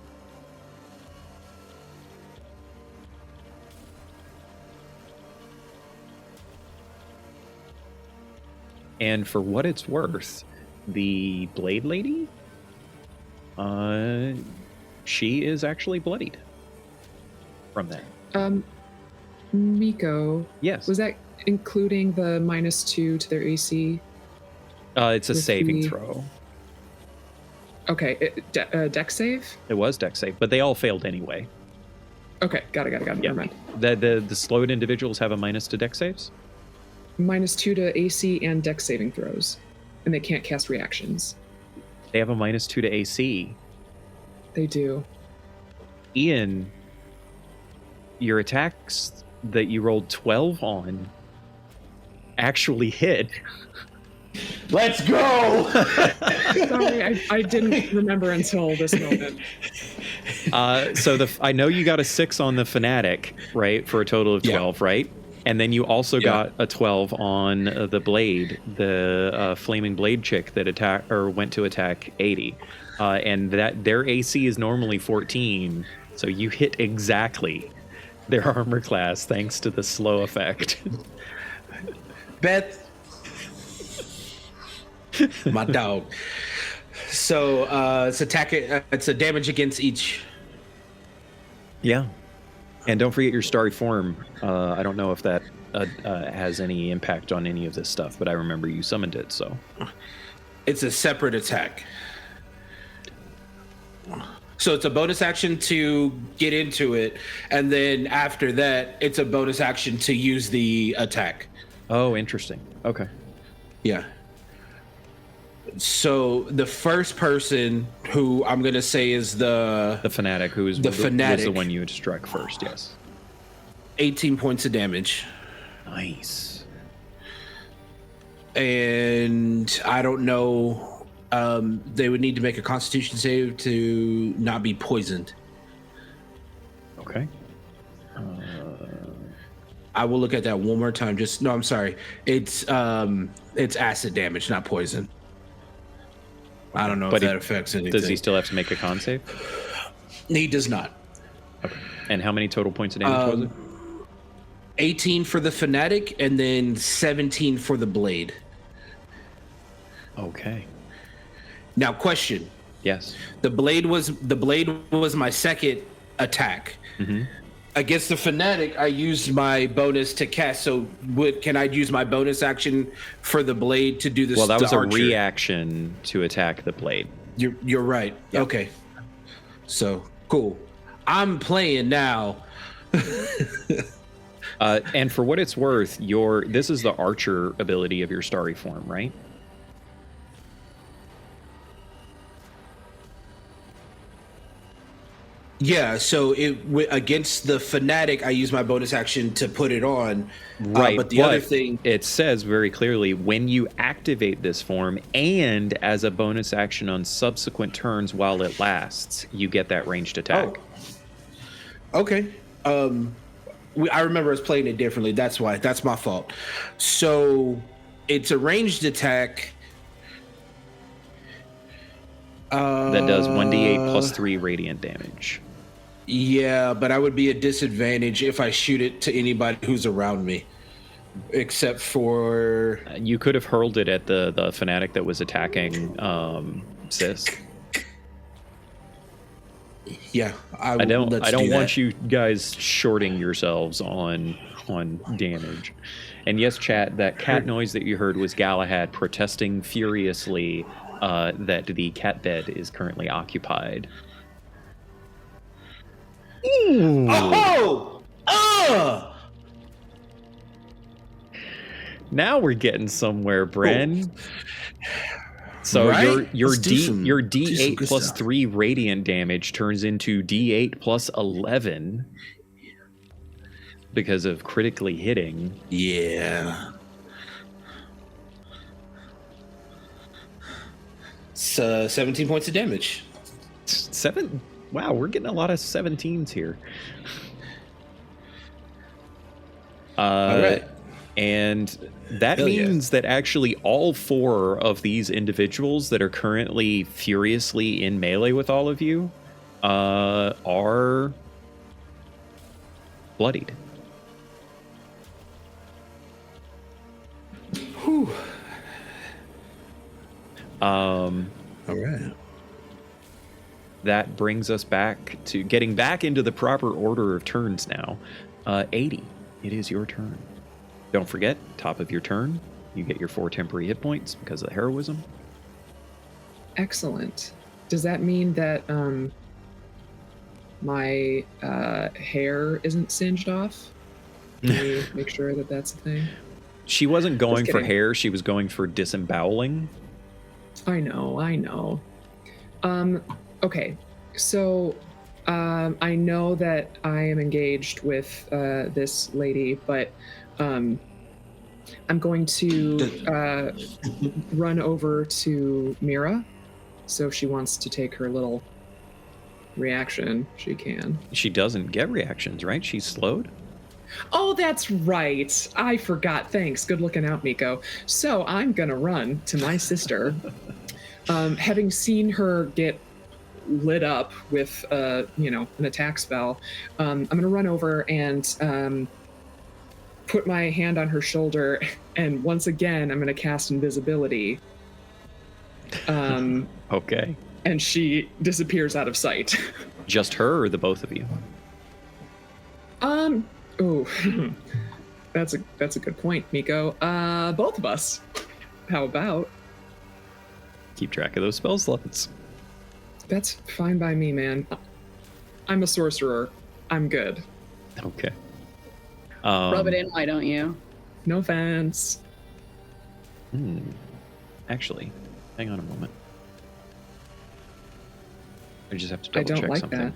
And for what it's worth, the Blade Lady, she is actually bloodied from that. Miko. Yes. Was that including the -2 to their AC? It's a with saving the- throw. Okay, deck save? It was deck save, but they all failed anyway. Okay, got it. Yeah. Never mind. The slowed individuals have a minus to deck saves? -2 to AC and deck saving throws. And they can't cast reactions. They have a -2 to AC. They do. Ian, your attacks that you rolled 12 on actually hit. Let's go. Sorry, I didn't remember until this moment. So I know you got a 6 on the Fanatic, right? For a total of 12, right? And then you also got a 12 on the Blade, the Flaming Blade chick that went to attack 80. And that their AC is normally 14, so you hit exactly their armor class thanks to the slow effect. Beth, my dog. So it's a damage against each. Yeah. And don't forget your starry form. I don't know if that has any impact on any of this stuff, but I remember you summoned it, so. It's a separate attack. So it's a bonus action to get into it, and then after that, it's a bonus action to use the attack. Oh, interesting. Okay. Yeah. So the first person who I'm gonna say is the Fanatic, who was Fanatic. Was the one you had struck first. Yes. 18 points of damage, Nice. and I don't know. They would need to make a Constitution save to not be poisoned. Okay. I will look at that one more time. I'm sorry. It's acid damage, not poison. I don't know if that affects anything. Does he still have to make a con save? He does not. Okay. And how many total points of damage was it? 18 for the Fanatic, and then 17 for the Blade. Okay. Now, question. Yes. The blade was my second attack. Mm-hmm. Against the Fanatic, I used my bonus to cast. So can I use my bonus action for the Blade to do this? Well, that was a archer? reaction to attack the Blade. You're right. Yep. Okay. So cool. I'm playing now. And for what it's worth, this is the archer ability of your starry form, right? Yeah, so against the Fanatic, I use my bonus action to put it on. Right, but the other thing... It says very clearly, when you activate this form and as a bonus action on subsequent turns while it lasts, you get that ranged attack. Oh. Okay. I remember us playing it differently. That's why. That's my fault. So it's a ranged attack. That does 1d8 plus 3 radiant damage. Yeah, but I would be at disadvantage if I shoot it to anybody who's around me, except for... You could have hurled it at the Fanatic that was attacking Sis. Yeah, I don't want you guys shorting yourselves on damage. And yes, chat, that cat noise that you heard was Galahad protesting furiously that the cat bed is currently occupied. Ooh. Oh! Now we're getting somewhere, Bren. Ooh. So right? your D8 plus stuff. 3 radiant damage turns into D8 plus 11 because of critically hitting. Yeah. So 17 points of damage. 7. Wow, we're getting a lot of 17s here. All right. And that means that actually all 4 of these individuals that are currently furiously in melee with all of you are bloodied. Whew. All right. That brings us back to getting back into the proper order of turns now. 80, it is your turn. Don't forget, top of your turn, you get your 4 temporary hit points because of the heroism. Excellent. Does that mean that my hair isn't singed off? Can we make sure that that's a thing? She wasn't going for kidding. hair. She was going for disemboweling. I know. Okay, so I know that I am engaged with this lady, but I'm going to run over to Mira. So if she wants to take her little reaction, she can. She doesn't get reactions, right? She's slowed. Oh, that's right. I forgot. Thanks. Good looking out, Miko. So I'm going to run to my sister. Having seen her get lit up with, an attack spell, I'm going to run over and put my hand on her shoulder. And once again, I'm going to cast invisibility. Okay. And she disappears out of sight. Just her or the both of you? Oh, that's a good point, Miko. Both of us. How about? Keep track of those spell slots. That's fine by me, man. I'm a sorcerer. I'm good. Okay. Rub it in, why don't you? No offense. Actually, hang on a moment. I just have to double I don't check like something. that.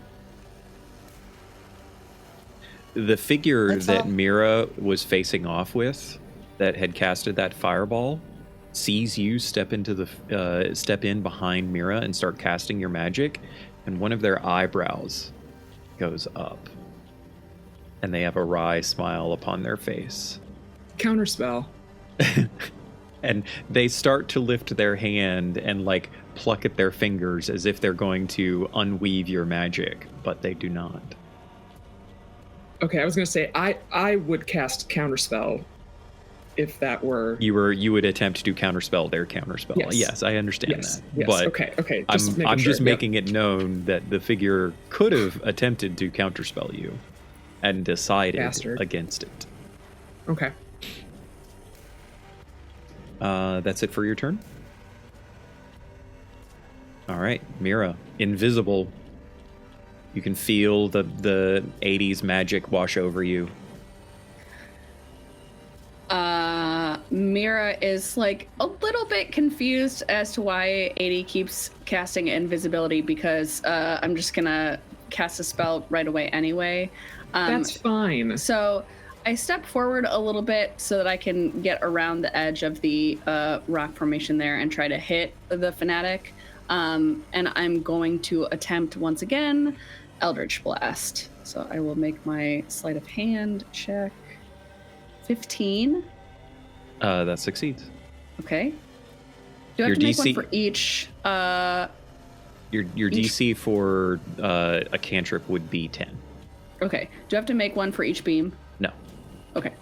The figure That's that all. Mira was facing off with, that had casted that fireball, sees you step in behind Mira and start casting your magic, and one of their eyebrows goes up, and they have a wry smile upon their face. Counterspell. And they start to lift their hand and like pluck at their fingers as if they're going to unweave your magic, but they do not. Okay, I was gonna say I would cast counterspell if that were You would attempt to counterspell their counterspell. Yes. Yes, I understand yes. that. Yes. But Okay. I'm just sure. making it known that the figure could have attempted to counterspell you and decided Bastard. against it. Yep. Okay. That's it for your turn? All right, Mira, invisible. You can feel the 80s magic wash over you. Mira is like a little bit confused as to why 80 keeps casting invisibility, because I'm just gonna cast a spell right away anyway. That's fine. So I step forward a little bit so that I can get around the edge of the rock formation there and try to hit the fanatic. And I'm going to attempt once again Eldritch Blast. So I will make my sleight of hand check. 15. That succeeds. Okay. Do I have Your to make DC one for each? Your DC for a cantrip would be 10. Okay. Do I have to make one for each beam? No. Okay.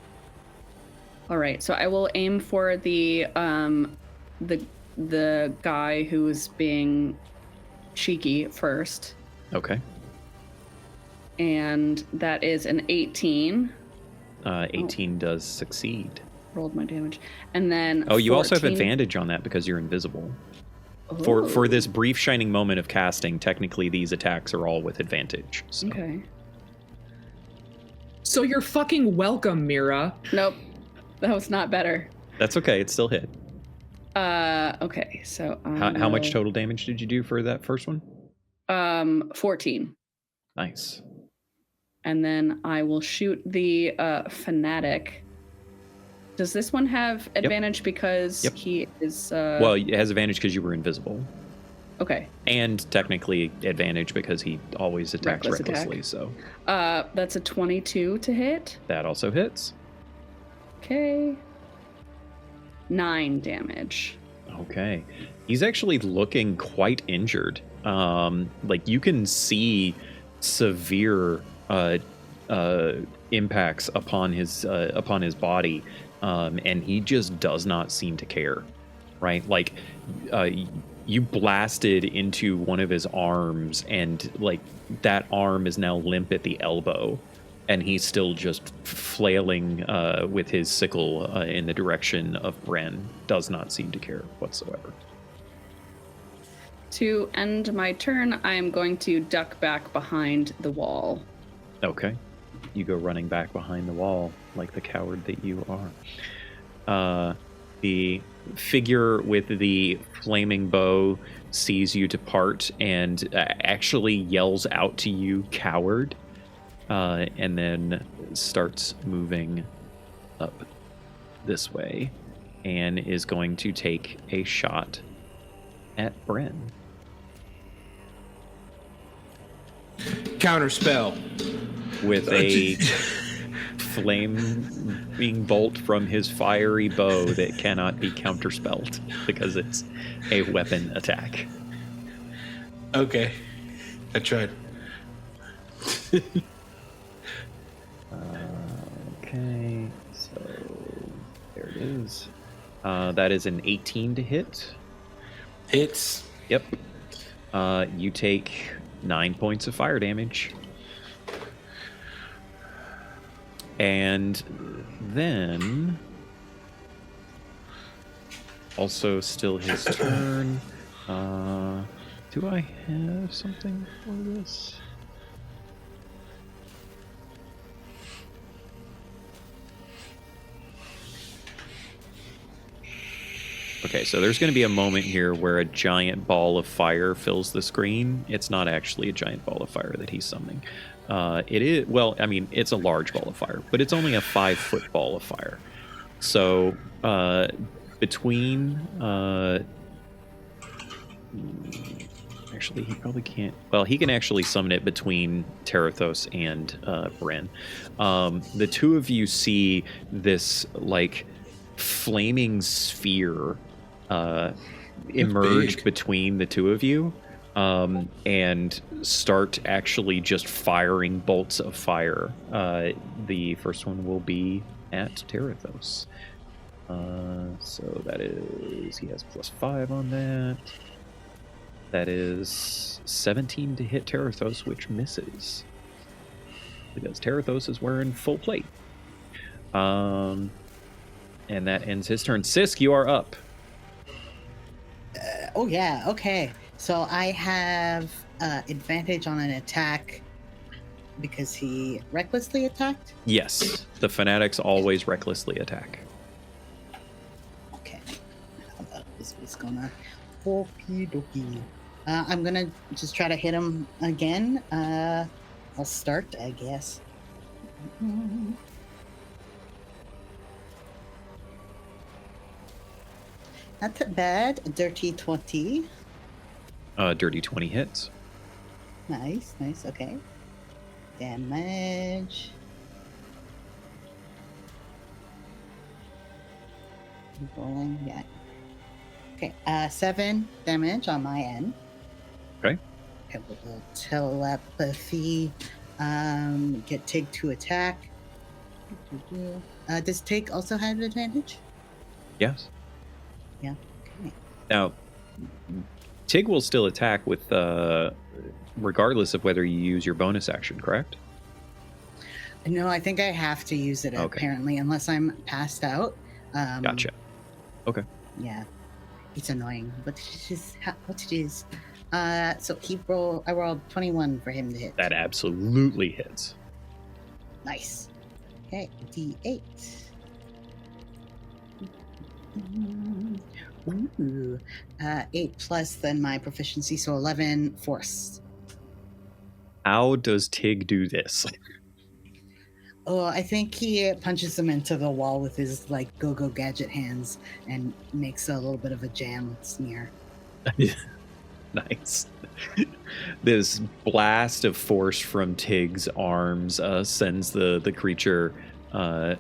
All right. So I will aim for the guy who's being cheeky first, Okay. and that is an 18. 18 does succeed. Rolled my damage, and then Oh, you also have 14. advantage on that because you're invisible. For this brief shining moment of casting, technically these attacks are all with advantage. So. Okay. So you're fucking welcome, Mira. Nope. That was not better. That's okay. It's still hit. Okay. So How much total damage did you do for that first one? 14. Nice. And then I will shoot the fanatic. Does this one have advantage because Yep. he is? Well, it has advantage because you were invisible, Okay. and technically advantage because he always attacks Reckless attack. recklessly. So That's a 22 to hit. that also hits. Okay. 9 damage. Okay. He's actually looking quite injured. Like you can see severe impacts upon his body, and he just does not seem to care. Right? Like you blasted into one of his arms, and like that arm is now limp at the elbow, and he's still just flailing with his sickle in the direction of Bren. Does not seem to care whatsoever. To end my turn, I am going to duck back behind the wall. Okay. You go running back behind the wall like the coward that you are. The figure with the flaming bow sees you depart and actually yells out to you, coward, and then starts moving up this way and is going to take a shot at Bren. Counterspell. With a flaming bolt from his fiery bow that cannot be counterspelled because it's a weapon attack. Okay. I tried. Okay, so there it is. That is an 18 to hit. Hits. Yep. You take 9 points of fire damage. And then, also still his turn. Do I have something for this? Okay, so there's going to be a moment here where a giant ball of fire fills the screen. It's not actually a giant ball of fire that he's summoning. It is, well, I mean, it's a large ball of fire, but it's only a 5-foot ball of fire. So between, actually, he probably can't. Well, he can actually summon it between Terathos and Bren. The two of you see this like flaming sphere emerge between the two of you. And start actually just firing bolts of fire. The first one will be at Terathos. So that is, he has +5 on that. That is 17 to hit Terathos, which misses. Because Terathos is wearing full plate. And that ends his turn. Sisk, you are up. Oh yeah, okay. So I have advantage on an attack because he recklessly attacked? Yes, the fanatics always recklessly attack. Okay. How about this was gonna... Okie dokie. I'm gonna just try to hit him again. I'll start, I guess. Not too bad. A dirty 20. Dirty 20 hits. Nice, nice. Okay. Damage. Rolling, yeah. Okay, 7 damage on my end. Okay. Okay, we'll telepathy. Get Tig to attack. Does Tig also have advantage? Yes. Yeah. Okay. Now, Tig will still attack with, regardless of whether you use your bonus action, correct? No, I think I have to use it apparently, unless I'm passed out. Gotcha. Okay. Yeah, it's annoying, but it's just what it is. So I rolled 21 for him to hit. That absolutely hits. Nice. Okay, D8. Ooh. 8 plus than my proficiency, so 11 force. How does Tig do this? Oh, I think he punches him into the wall with his like go-go gadget hands and makes a little bit of a jam smear. Nice. This blast of force from Tig's arms sends the creature to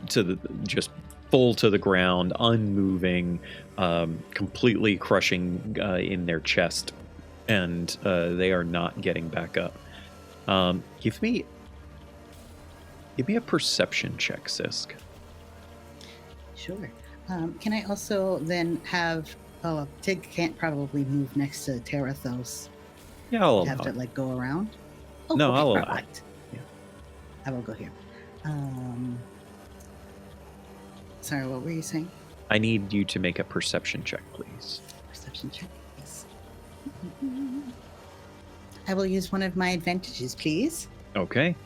the just full to the ground, unmoving, completely crushing in their chest, and they are not getting back up. Give me a perception check, Sisk. Sure. Can I also then have... Oh, Tig can't probably move next to Terathos. Yeah, I'll have allow to it. go around? Oh, No, okay, I'll allow it. perfect. Yeah. I will go here. Sorry, what were you saying? I need you to make a perception check, please. Perception check, yes. I will use one of my advantages, please. Okay.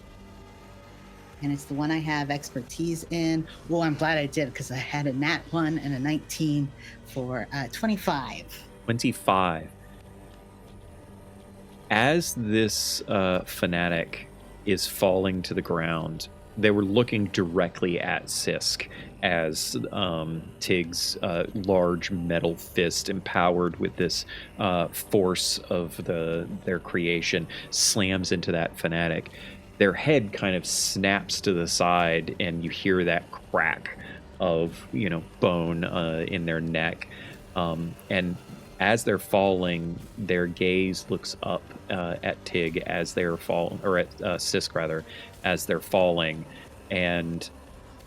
And it's the one I have expertise in. Well, I'm glad I did because I had a nat 1 and a 19 for 25. 25. As this fanatic is falling to the ground, they were looking directly at Sisk as Tig's large metal fist, empowered with this force of their creation, slams into that fanatic. Their head kind of snaps to the side, and you hear that crack of bone in their neck. And as they're falling, their gaze looks up at Tig as they're falling, or at Sisk rather, as they're falling. And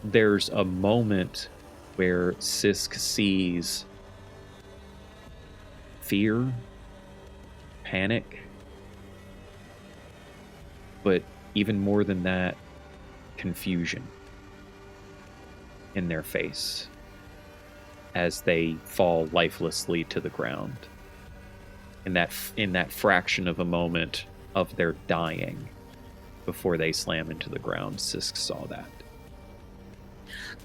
there's a moment where Sisk sees fear, panic, but even more than that, confusion in their face as they fall lifelessly to the ground. In that fraction of a moment of their dying before they slam into the ground, Sisk saw that.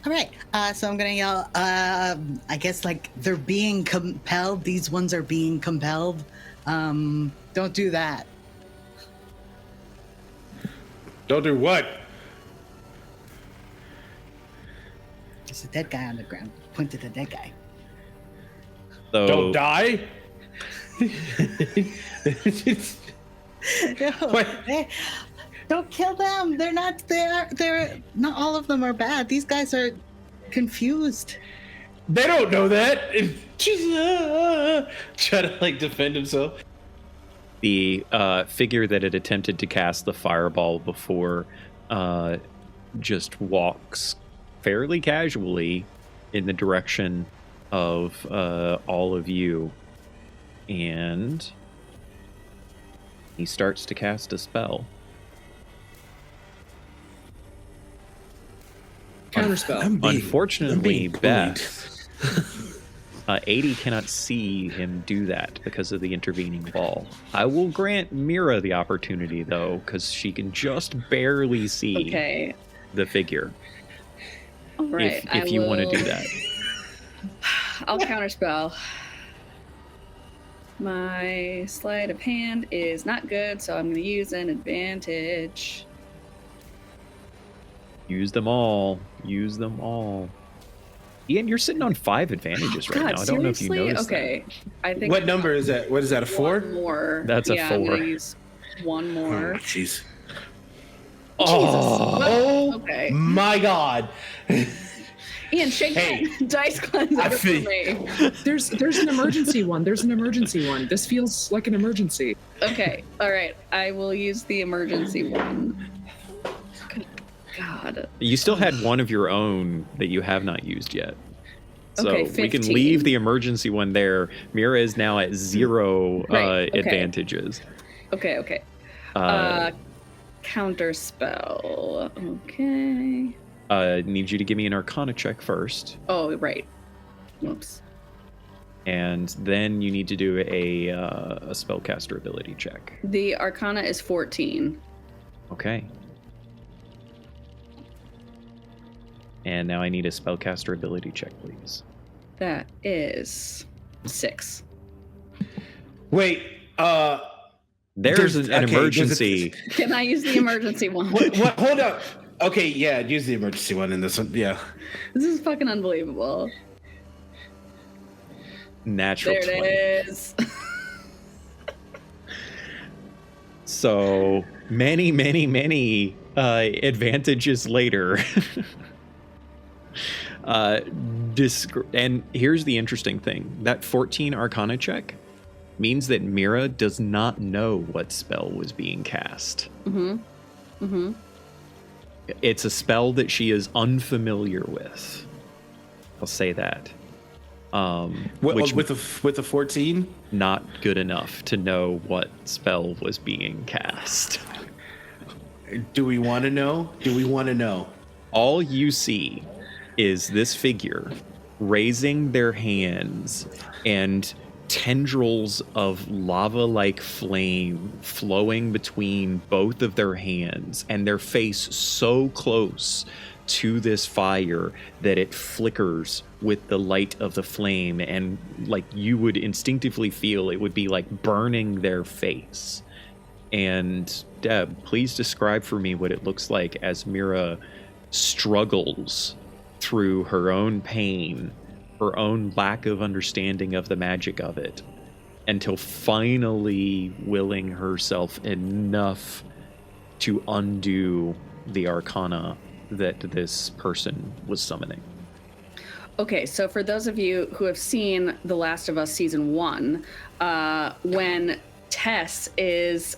All right. So I'm going to yell, I guess, like, they're being compelled. These ones are being compelled. Don't do that. Don't do what? There's a dead guy on the ground. Point to the dead guy. So, Don't die? No, What? don't kill them. They're not all of them are bad. These guys are confused. They don't know that. Jesus. Try to like defend himself. the figure that had attempted to cast the fireball before just walks fairly casually in the direction of all of you, and he starts to cast a spell. Counterspell. Unfortunately, Beth, 80 cannot see him do that because of the intervening ball. I will grant Mira the opportunity, though, because she can just barely see the figure. All right, if you want to do that. I'll counterspell. My sleight of hand is not good, so I'm going to use an advantage. Use them all. Use them all. Ian, you're sitting on 5 advantages right now. I don't know if you noticed that. I think. What number is that? What is that? A 4? One more. That's a 4. I'm going to use one more. Oh, jeez. Oh, okay. My God. Ian, shake that dice cleanser for me. There's an emergency one. There's an emergency one. This feels like an emergency. Okay. All right. I will use the emergency one. Good God. You still had one of your own that you have not used yet. So Okay, we can 15. leave the emergency one there. Mira is now at 0 advantages. Okay. Counterspell. Okay. Need you to give me an Arcana check first. Oh, right. Whoops. And then you need to do a spellcaster ability check. The Arcana is 14. Okay. And now I need a spellcaster ability check, please. That is 6. Wait. There's an emergency. Can I use the emergency one? What? Hold up. Okay, yeah, use the emergency one in this one. Yeah. This is fucking unbelievable. Natural There 20. it is. So many advantages later. And here's the interesting thing. That 14 Arcana check means that Mira does not know what spell was being cast. It's a spell that she is unfamiliar with. I'll say that. Which with a 14? Not good enough to know what spell was being cast. Do we want to know? All you see is this figure raising their hands, and tendrils of lava-like flame flowing between both of their hands, and their face so close to this fire that it flickers with the light of the flame, and like you would instinctively feel it would be like burning their face. And Deb, please describe for me what it looks like as Mira struggles through her own pain, her own lack of understanding of the magic of it, until finally willing herself enough to undo the arcana that this person was summoning. Okay, so for those of you who have seen The Last of Us Season 1, when Tess is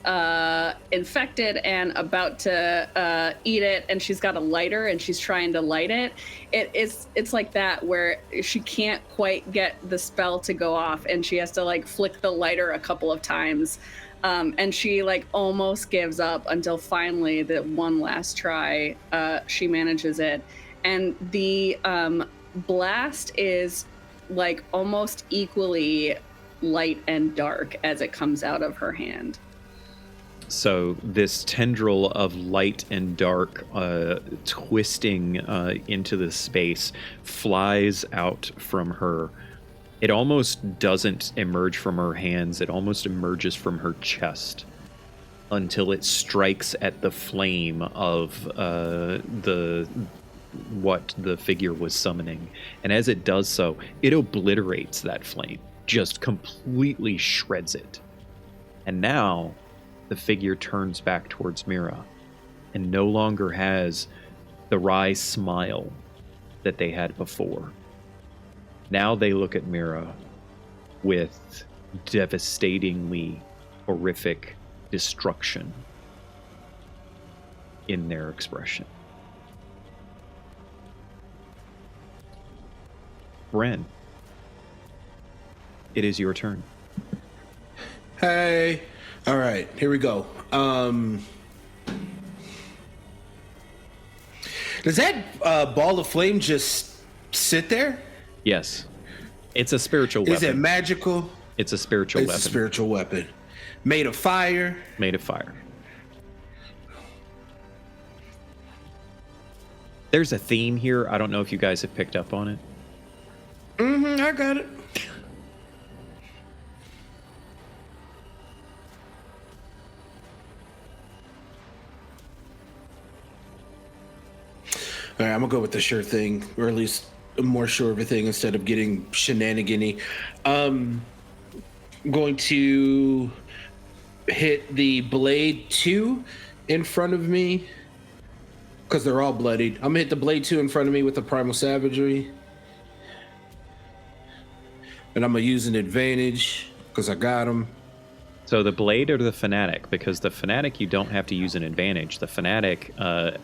infected and about to eat it, and she's got a lighter and she's trying to light it, it's like that, where she can't quite get the spell to go off, and she has to like flick the lighter a couple of times, and she like almost gives up until finally the one last try she manages it. And the blast is like almost equally light and dark as it comes out of her hand. So this tendril of light and dark twisting into the space flies out from her. It almost doesn't emerge from her hands. It almost emerges from her chest until it strikes at the flame of what the figure was summoning. And as it does so, it obliterates that flame, just completely shreds it. And now the figure turns back towards Mira and no longer has the wry smile that they had before. Now they look at Mira with devastatingly horrific destruction in their expression. Bren, it is your turn. Hey. All right, here we go. Does that ball of flame just sit there? Yes. It's a spiritual weapon. Is it magical? It's a spiritual weapon. It's a spiritual weapon. Made of fire? Made of fire. There's a theme here. I don't know if you guys have picked up on it. I got it. All right, I'm gonna go with the sure thing, or at least a more sure of a thing instead of getting shenanigan-y. I'm going to hit the blade 2 in front of me because they're all bloodied. I'm gonna hit the blade 2 in front of me with the primal savagery, and I'm gonna use an advantage because I got him. So the blade or the fanatic? Because the fanatic, you don't have to use an advantage. The fanatic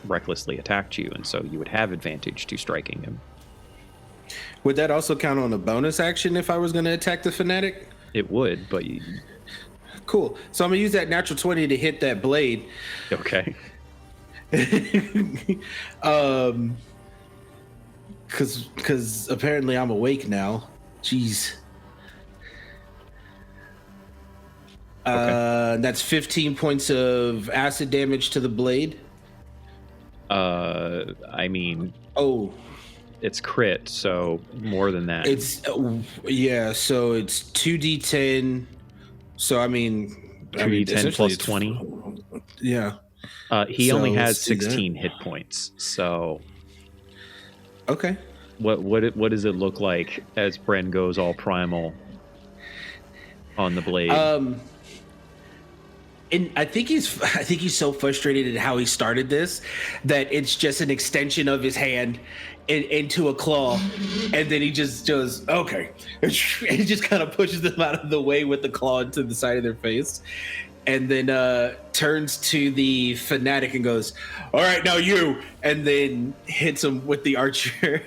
recklessly attacked you, and so you would have advantage to striking him. Would that also count on a bonus action if I was going to attack the fanatic? It would, but you... Cool. So I'm going to use that natural 20 to hit that blade. Okay. Because apparently I'm awake now. Jeez. Okay. That's 15 points of acid damage to the blade. I mean... Oh. It's crit, so more than that. It's... yeah, so it's 2d10. So, I mean... 2d10 plus 20? Yeah. He only has 16 hit points, so... Okay. What does it look like as Bren goes all primal on the blade? And I think he's so frustrated at how he started this that it's just an extension of his hand into a claw, and then he just goes, okay. He just kind of pushes them out of the way with the claw into the side of their face, and then turns to the fanatic and goes, all right, now you, and then hits him with the archer.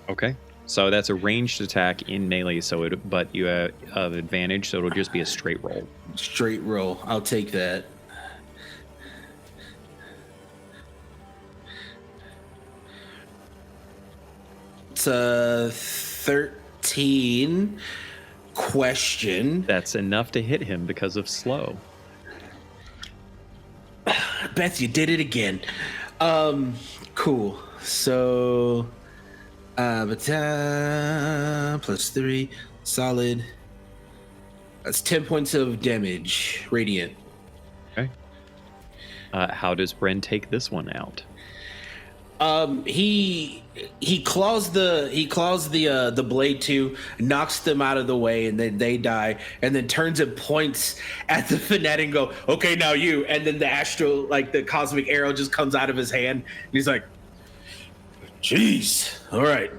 Okay. So that's a ranged attack in melee, but you have advantage, so it'll just be a straight roll. Straight roll. I'll take that. It's 13. question. That's enough to hit him because of slow. Beth, you did it again. Cool. So, +3, solid. That's 10 points of damage, radiant. Okay. How does Bren take this one out? He claws the blade too, knocks them out of the way, and then they die, and then turns and points at the fanatic and go, okay, now you. And then the astral, like the cosmic arrow, just comes out of his hand, and he's like, jeez, all right.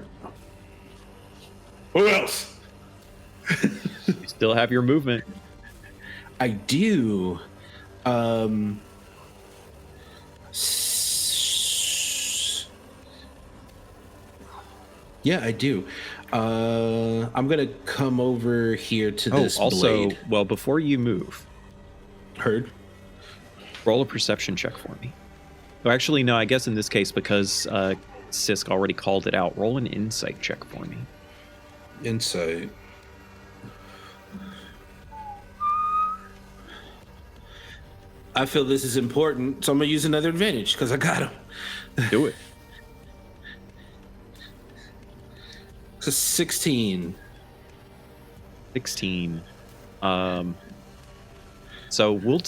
Who else? You still have your movement. I do. Yeah, I do. I'm gonna come over here to this also, blade. well, before you move, Heard. roll a perception check for me. Oh, actually, no, I guess in this case, because Sisk already called it out, roll an insight check for me. Insight. I feel this is important, so I'm gonna use another advantage because I got him. Do it. So 16. 16. So we'll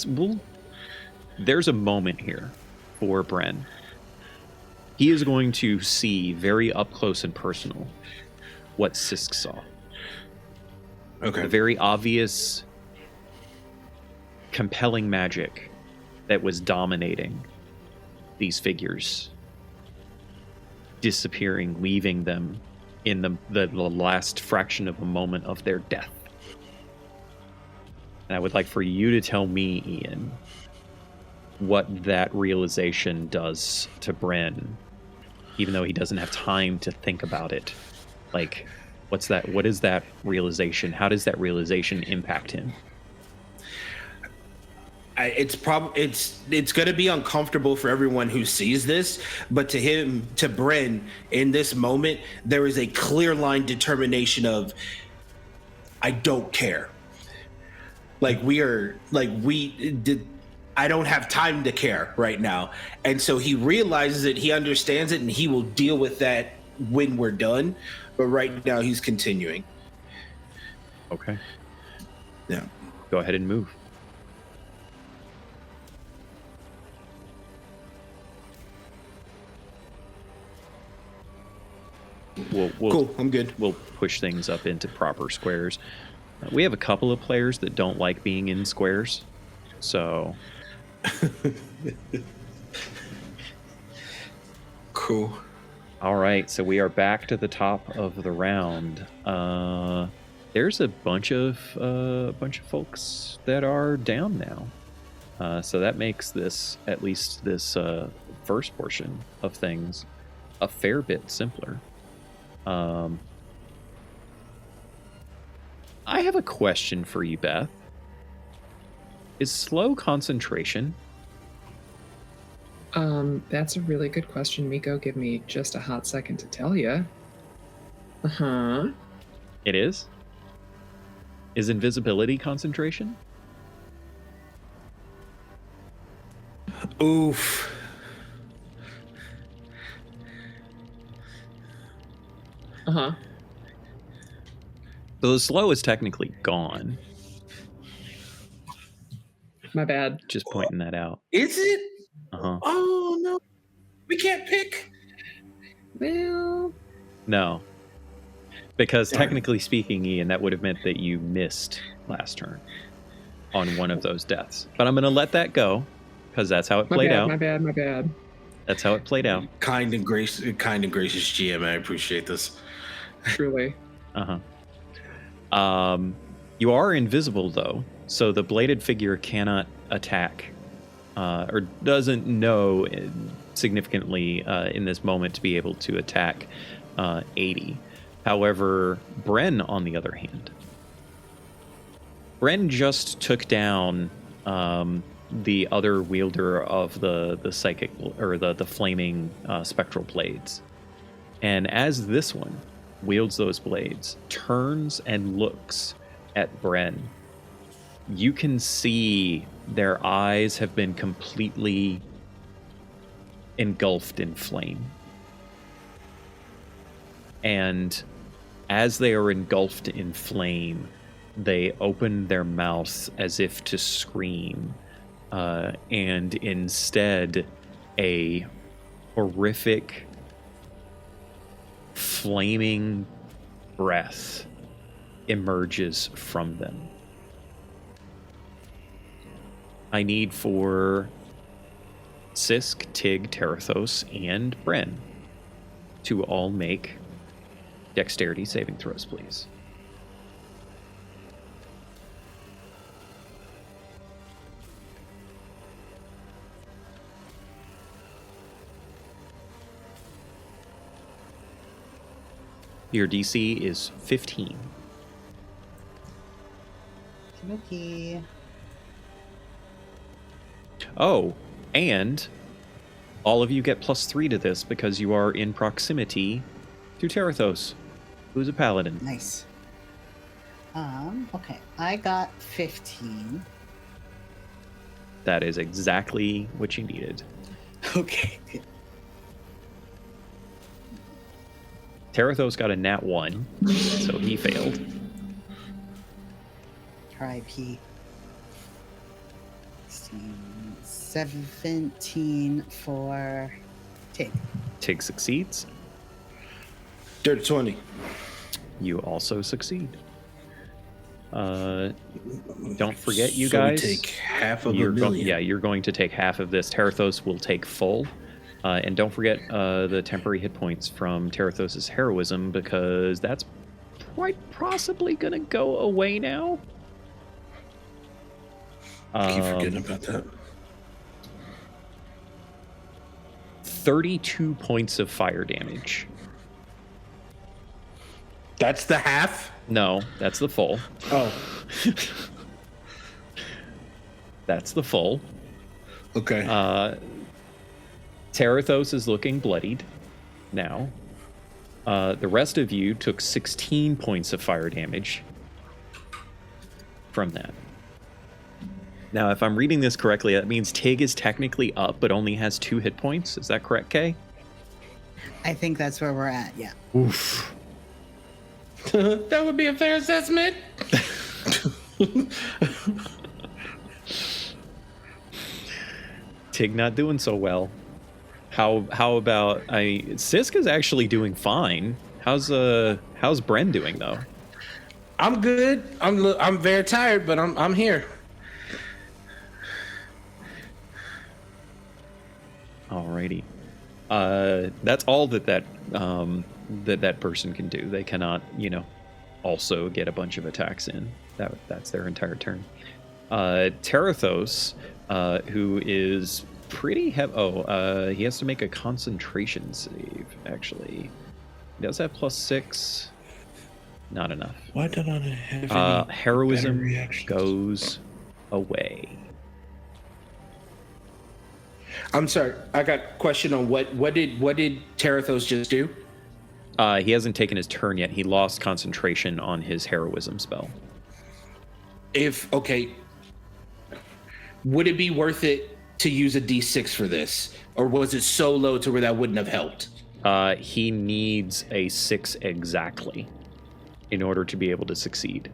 there's a moment here for Bren. He is going to see very up close and personal what Sisk saw. Okay. A very obvious, compelling magic that was dominating these figures, disappearing, leaving them in the last fraction of a moment of their death. And I would like for you to tell me, Ian, what that realization does to Bren, even though he doesn't have time to think about it. Like, what is that realization? How does that realization impact him? It's going to be uncomfortable for everyone who sees this, but to Bren, in this moment, there is a clear line determination of, I don't care. I don't have time to care right now. And so he realizes it, he understands it, and he will deal with that when we're done. But right now he's continuing. Okay. Yeah. Go ahead and move. We'll cool, I'm good. We'll push things up into proper squares. We have a couple of players that don't like being in squares, so... Cool. All right, so we are back to the top of the round. There's a bunch of folks that are down now, so that makes this, at least this first portion of things, a fair bit simpler. I have a question for you, Beth. Is slow concentration? That's a really good question, Miko. Give me just a hot second to tell you. Uh-huh. It is? Is invisibility concentration? Oof. Uh-huh. So the slow is technically gone. My bad. Just pointing that out. Is it? Uh-huh. Oh, no. We can't pick? Well... No. Because technically speaking, Ian, that would have meant that you missed last turn on one of those deaths. But I'm going to let that go, because that's how it played out. My bad. That's how it played out. Kind and gracious GM. I appreciate this. Truly. Uh-huh. You are invisible, though, so the bladed figure cannot attack, or doesn't know significantly in this moment to be able to attack 80. However, Bren, on the other hand, Bren just took down the other wielder of the psychic, or the flaming spectral blades. And as this one wields those blades, turns and looks at Bren. You can see their eyes have been completely engulfed in flame. And as they are engulfed in flame, they open their mouths as if to scream. And instead, a horrific, flaming breath emerges from them. I need for Sisk, Tig, Terathos, and Bren to all make dexterity saving throws, please. Your DC is 15. Okay. Oh, and all of you get +3 to this because you are in proximity to Terathos, who's a paladin. Nice. Okay. I got 15. That is exactly what you needed. Okay. Terathos got a nat 1, so he failed. RIP. 17 for Tig. Tig succeeds. Dirt 20. You also succeed. Don't forget, you So guys. we take half of a You're million. you're going to take half of this. Terathos will take full. And don't forget the temporary hit points from Terathos' heroism, because that's quite possibly going to go away now. Keep forgetting about that. 32 points of fire damage. That's the half? No, that's the full. Oh, That's the full. okay. Terathos is looking bloodied now. The rest of you took 16 points of fire damage from that. Now, if I'm reading this correctly, that means Tig is technically up, but only has 2 hit points. Is that correct, Kay? I think that's where we're at, yeah. Oof. That would be a fair assessment. Tig not doing so well. How about Sisk is actually doing fine. How's Bren doing though? I'm good. I'm very tired, but I'm here. Alrighty. That's all that person can do. They cannot, also get a bunch of attacks in. That's their entire turn. Terathos, who is pretty heavy. He has to make a concentration save, actually. He does have +6. Not enough. Why don't I have any heroism better reactions? goes away. I'm sorry. I got a question on what did Terathos just do? He hasn't taken his turn yet. He lost concentration on his heroism spell. Would it be worth it to use a D6 for this, or was it so low to where that wouldn't have helped? He needs a 6 exactly in order to be able to succeed.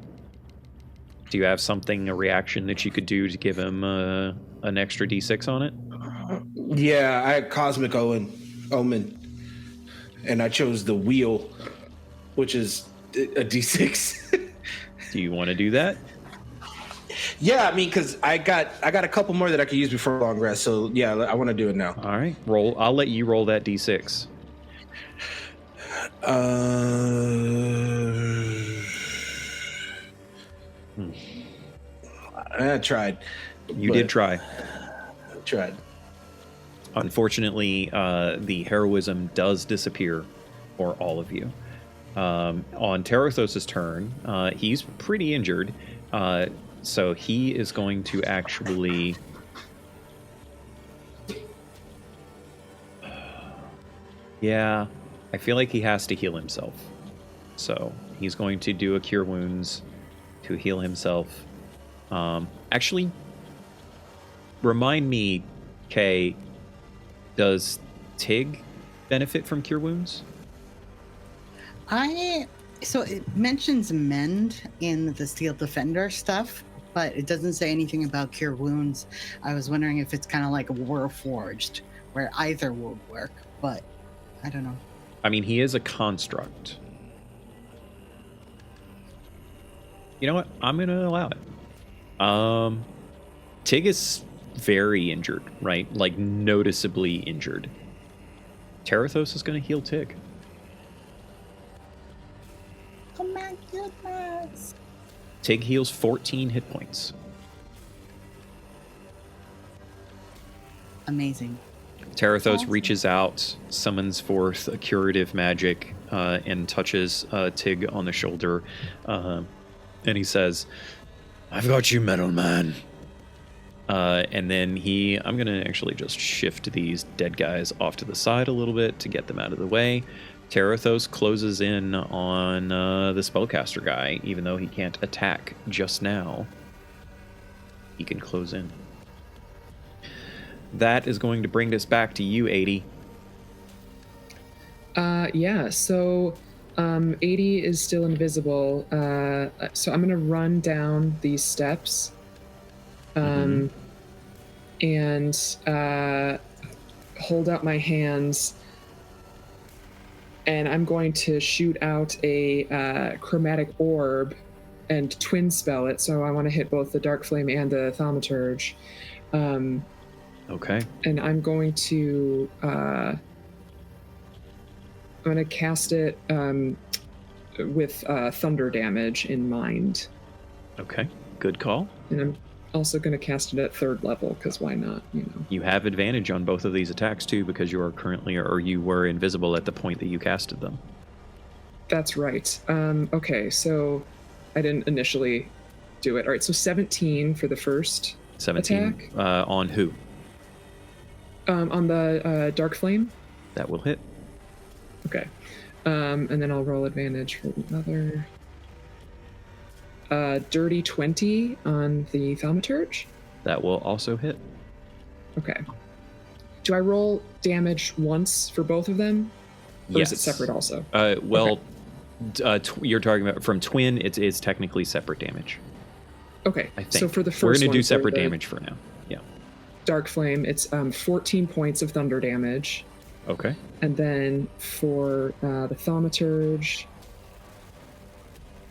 Do you have a reaction that you could do to give him an extra D6 on it? Yeah, I had Cosmic Omen, and I chose the wheel, which is a D6. Do you want to do that? Yeah, I mean, because I got a couple more that I could use before long rest. So yeah, I want to do it now. All right, roll. I'll let you roll that D6. I tried. You did try. I tried. Unfortunately, the heroism does disappear for all of you. On Terathos' turn, he's pretty injured, so he is going to actually... Yeah, I feel like he has to heal himself. So he's going to do a Cure Wounds to heal himself. Actually, remind me, Kay, does Tig benefit from Cure Wounds? So it mentions mend in the Steel Defender stuff, but it doesn't say anything about Cure Wounds. I was wondering if it's kind of like Warforged, where either would work, but I don't know. I mean, he is a construct. You know what? I'm going to allow it. Tig is very injured, right? Like, noticeably injured. Terathos is going to heal Tig. Oh my goodness. Tig heals 14 hit points. Amazing. Terathos Awesome. reaches out, summons forth a curative magic, and touches Tig on the shoulder. And he says, "I've got you, metal man." And then I'm going to actually just shift these dead guys off to the side a little bit to get them out of the way. Terathos closes in on the spellcaster guy, even though he can't attack just now. He can close in. That is going to bring us back to you, 80. Yeah, so 80 is still invisible. So I'm going to run down these steps and hold out my hands. And I'm going to shoot out a chromatic orb and twin spell it. So I want to hit both the Dark Flame and the Thaumaturge. Okay. And I'm going to cast it with thunder damage in mind. Okay. Good call. And I'm also going to cast it at 3rd level, because why not? You have advantage on both of these attacks too, because you are you were invisible at the point that you casted them. That's right. Okay, so I didn't initially do it. All right, so 17 for the first 17 attack. On who? On the Dark Flame. That will hit. Okay. And then I'll roll advantage for the other. Dirty 20 on the Thaumaturge. That will also hit. Okay. Do I roll damage once for both of them? Or Yes. is it separate also? Well, you're talking about from twin. It's technically separate damage. Okay. I think. So for the first we're going to do one, separate for the damage for now. Yeah. Dark Flame, it's 14 points of thunder damage. Okay. And then for the Thaumaturge,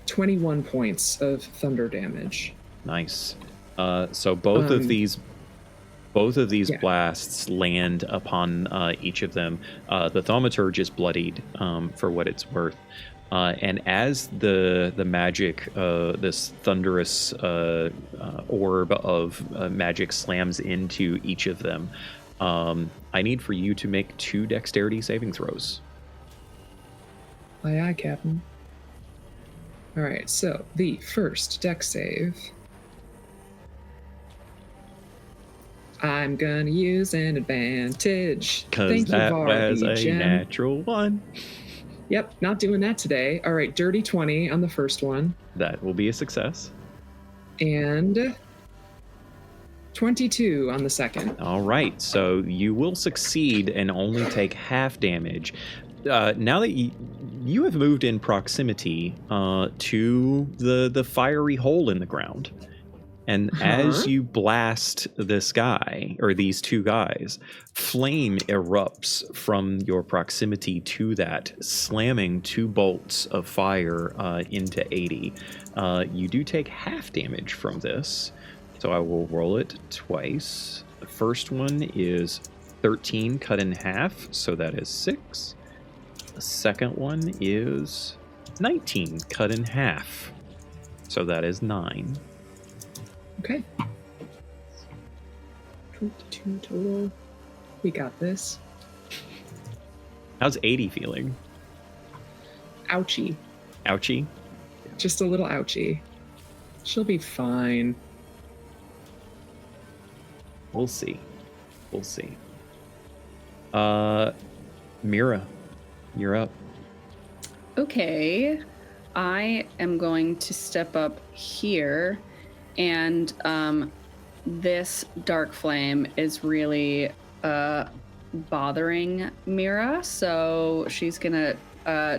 21 points of thunder damage. Nice. So both of these yeah. blasts land upon each of them. The Thaumaturge is bloodied, for what it's worth. And as the magic, this thunderous orb of magic slams into each of them, I need for you to make 2 dexterity saving throws. Aye, aye, Captain. All right, so the first dex save. I'm gonna use an advantage. Because Thank that you, was a Gem. natural 1. Yep, not doing that today. All right, dirty 20 on the first one. That will be a success. And 22 on the second. All right, so you will succeed and only take half damage. Now that you have moved in proximity to the fiery hole in the ground, and as you blast this guy, or these 2 guys, flame erupts from your proximity to that, slamming 2 bolts of fire into 80. You do take half damage from this, so I will roll it twice. The first one is 13 cut in half, so that is 6. The second one is 19 cut in half, so that is 9. Okay. 22 total. We got this. How's 80 feeling? Ouchie. Ouchie? Just a little ouchie. She'll be fine. We'll see. We'll see. Mira, you're up. Okay. I am going to step up here, and this dark flame is really bothering Mira, so she's gonna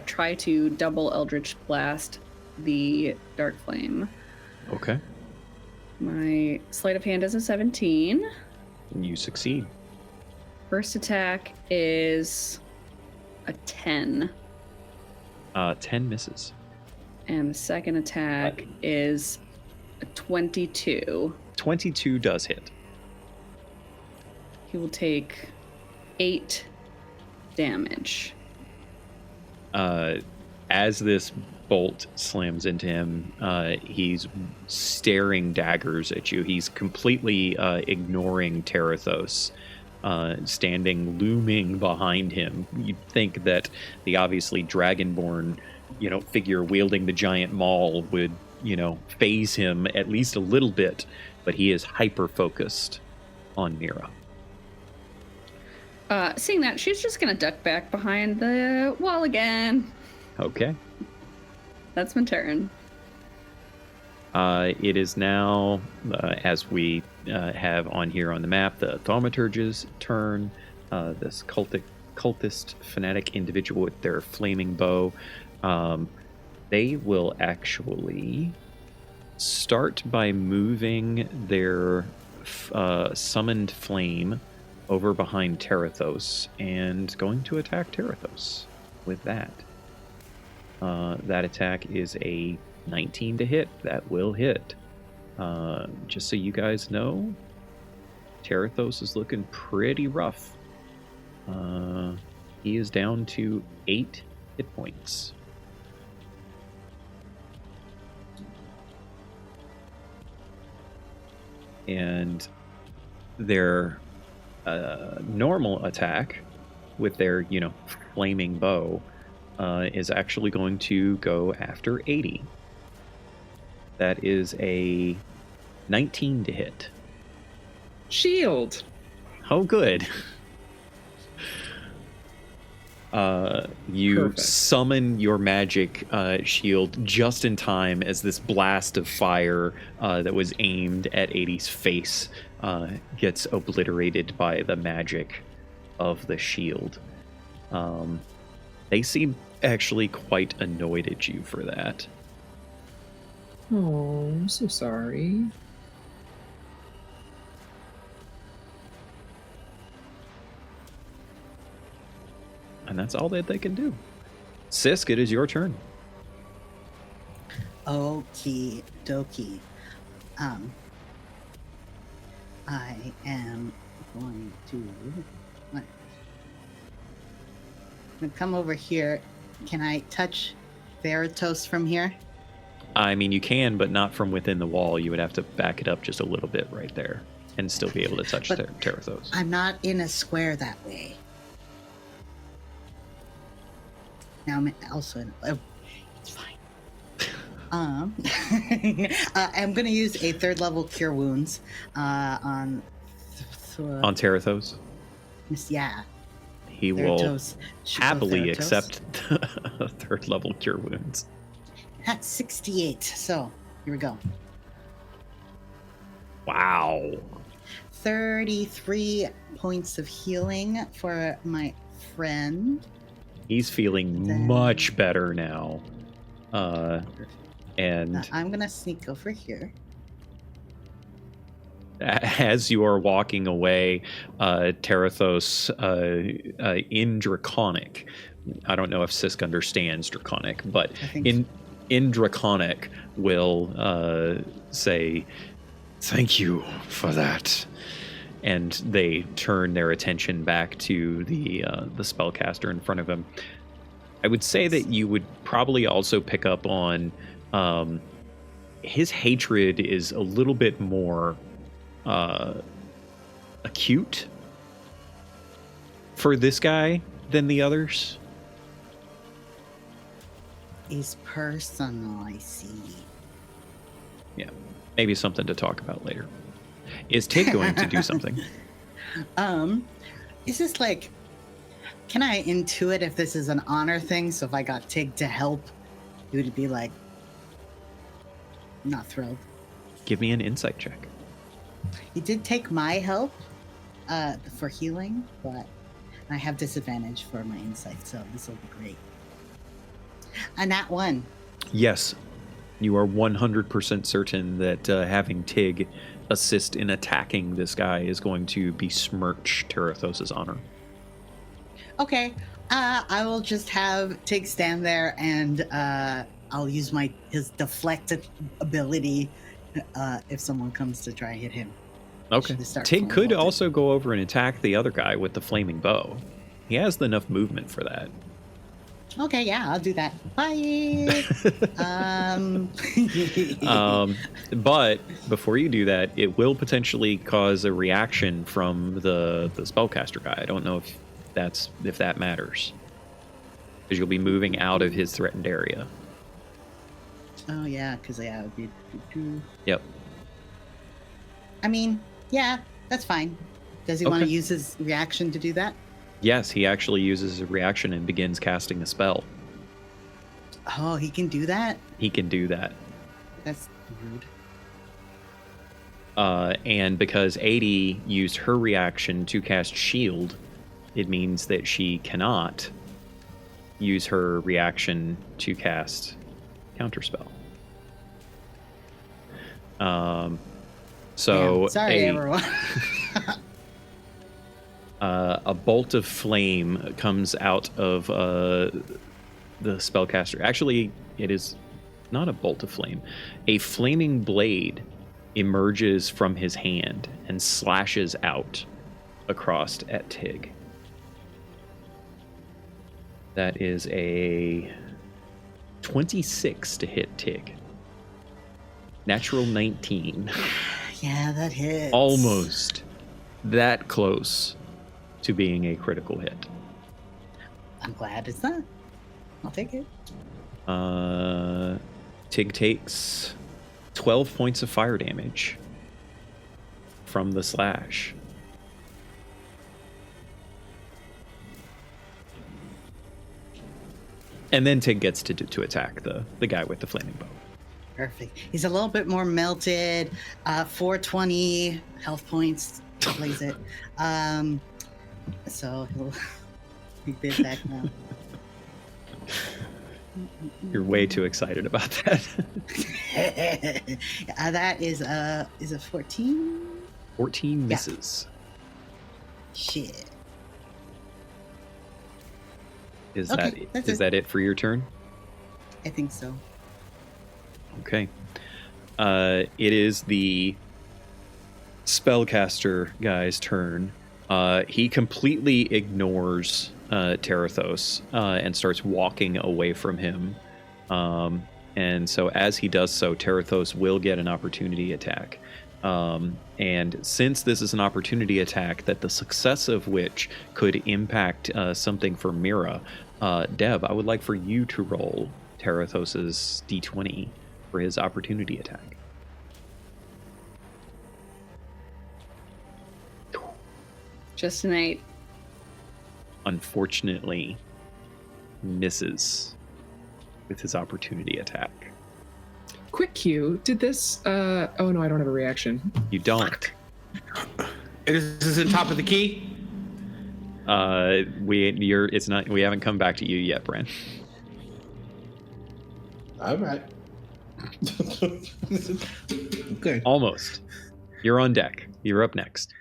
try to double Eldritch Blast the dark flame. Okay. My sleight of hand is a 17. You succeed. First attack is a 10. 10 misses. And the second attack is a 22. 22 does hit. He will take 8 damage. As this bolt slams into him, he's staring daggers at you. He's completely ignoring Terathos, looming behind him. You'd think that the obviously dragonborn, figure wielding the giant maul would, phase him at least a little bit, but he is hyper-focused on Mira. Seeing that, she's just going to duck back behind the wall again. Okay. That's my turn. It is now, as we have on here on the map, the thaumaturge's turn. This cultist fanatic individual with their flaming bow. They will actually start by moving their summoned flame over behind Terathos and going to attack Terathos with that. That attack is a 19 to hit. That will hit. Just so you guys know, Terathos is looking pretty rough. He is down to 8 hit points. And their normal attack with their, flaming bow is actually going to go after 80. That is a 19 to hit. Shield. Oh, good. You Perfect. summon your magic shield just in time as this blast of fire that was aimed at 80's face gets obliterated by the magic of the shield. They seem actually quite annoyed at you for that. Oh, I'm so sorry. And that's all that they can do. Sisk, it is your turn. Okie dokie. I am going to I'm gonna come over here. Can I touch Theratos from here? I mean, you can, but not from within the wall. You would have to back it up just a little bit right there and still be able to touch But Terathos. I'm not in a square that way. Now I'm also in. Oh, it's fine. I'm gonna use a 3rd level Cure Wounds on. On Terathos, Yeah. he will Theratos. happily Theratos. accept 3rd level Cure Wounds. That's 68. So here we go. Wow. 33 points of healing for my friend. He's feeling Then- much better now. And I'm gonna sneak over here. as you are walking away, Terathos in Draconic, I don't know if Sisk understands Draconic, but I think in Draconic will say, "Thank you for that," and they turn their attention back to the spellcaster in front of him. I would say that you would probably also pick up on his hatred is a little bit more acute for this guy than the others. is personal, I see. Yeah, maybe something to talk about later. Is Tig going to do something? Is this can I intuit if this is an honor thing? So if I got Tig to help he would be like not thrilled. Give me an insight check. He did take my help for healing, but I have disadvantage for my insight, so this will be great. And that one. Yes, you are 100% certain that having Tig assist in attacking this guy is going to besmirch Terathos' honor. Okay, I will just have Tig stand there, and I'll use his deflect ability if someone comes to try and hit him. Okay. Tig could also go over and attack the other guy with the flaming bow. He has enough movement for that. Okay, yeah, I'll do that. Bye. But before you do that, it will potentially cause a reaction from the spellcaster guy. I don't know if that matters, because you'll be moving out of his threatened area. Oh yeah, because it would be. Yep. I mean, yeah, that's fine. Does he want to use his reaction to do that? Yes, he actually uses a reaction and begins casting a spell. Oh, he can do that? He can do that. That's rude. And because 80 used her reaction to cast shield, it means that she cannot use her reaction to cast counterspell. Sorry, everyone. A bolt of flame comes out of the spellcaster. Actually, it is not a bolt of flame. A flaming blade emerges from his hand and slashes out across at Tig. That is a 26 to hit Tig. Natural 19. Yeah, that hits. Almost that close to being a critical hit. I'm glad it's not. I'll take it. Tig takes 12 points of fire damage from the slash. And then Tig gets to attack the guy with the flaming bow. Perfect. He's a little bit more melted. 420 health points. Plays it. So he'll be bit back now. You're way too excited about that. That is a 14? 14 misses. Shit. Is Okay, that it for your turn? I think so. Okay. It is the spellcaster guy's turn. He completely ignores Terathos and starts walking away from him. And so as he does so, Terathos will get an opportunity attack. And since this is an opportunity attack that the success of which could impact something for Mira, Deb, I would like for you to roll Terathos's d20 for his opportunity attack. Just an 8. Unfortunately, misses with his opportunity attack. Quick cue. Did this? Oh no, I don't have a reaction. You don't. This is on top of the key. It's not. We haven't come back to you yet, Bran. All right. Okay. Almost. You're on deck. You're up next.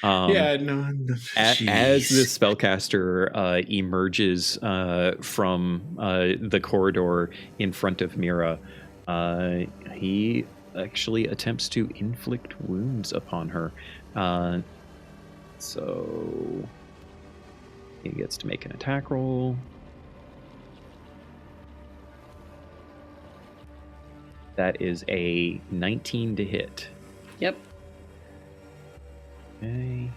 Yeah, no. As the spellcaster emerges from the corridor in front of Mira, he actually attempts to inflict wounds upon her. So he gets to make an attack roll. That is a 19 to hit. Yep. Okay.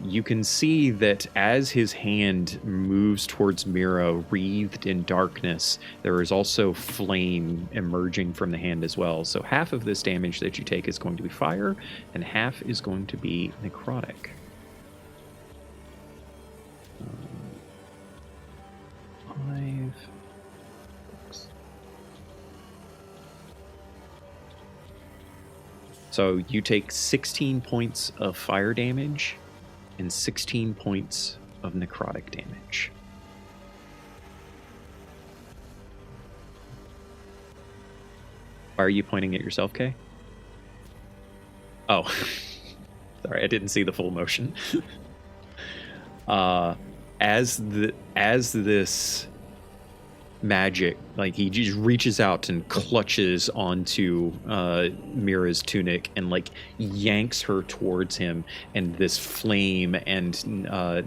You can see that as his hand moves towards Mira, wreathed in darkness, there is also flame emerging from the hand as well. So half of this damage that you take is going to be fire, and half is going to be necrotic. 5, So you take 16 points of fire damage and 16 points of necrotic damage. Why are you pointing at yourself, Kay? Oh, sorry, I didn't see the full motion. As this magic, like, he just reaches out and clutches onto Mira's tunic and like yanks her towards him, and this flame and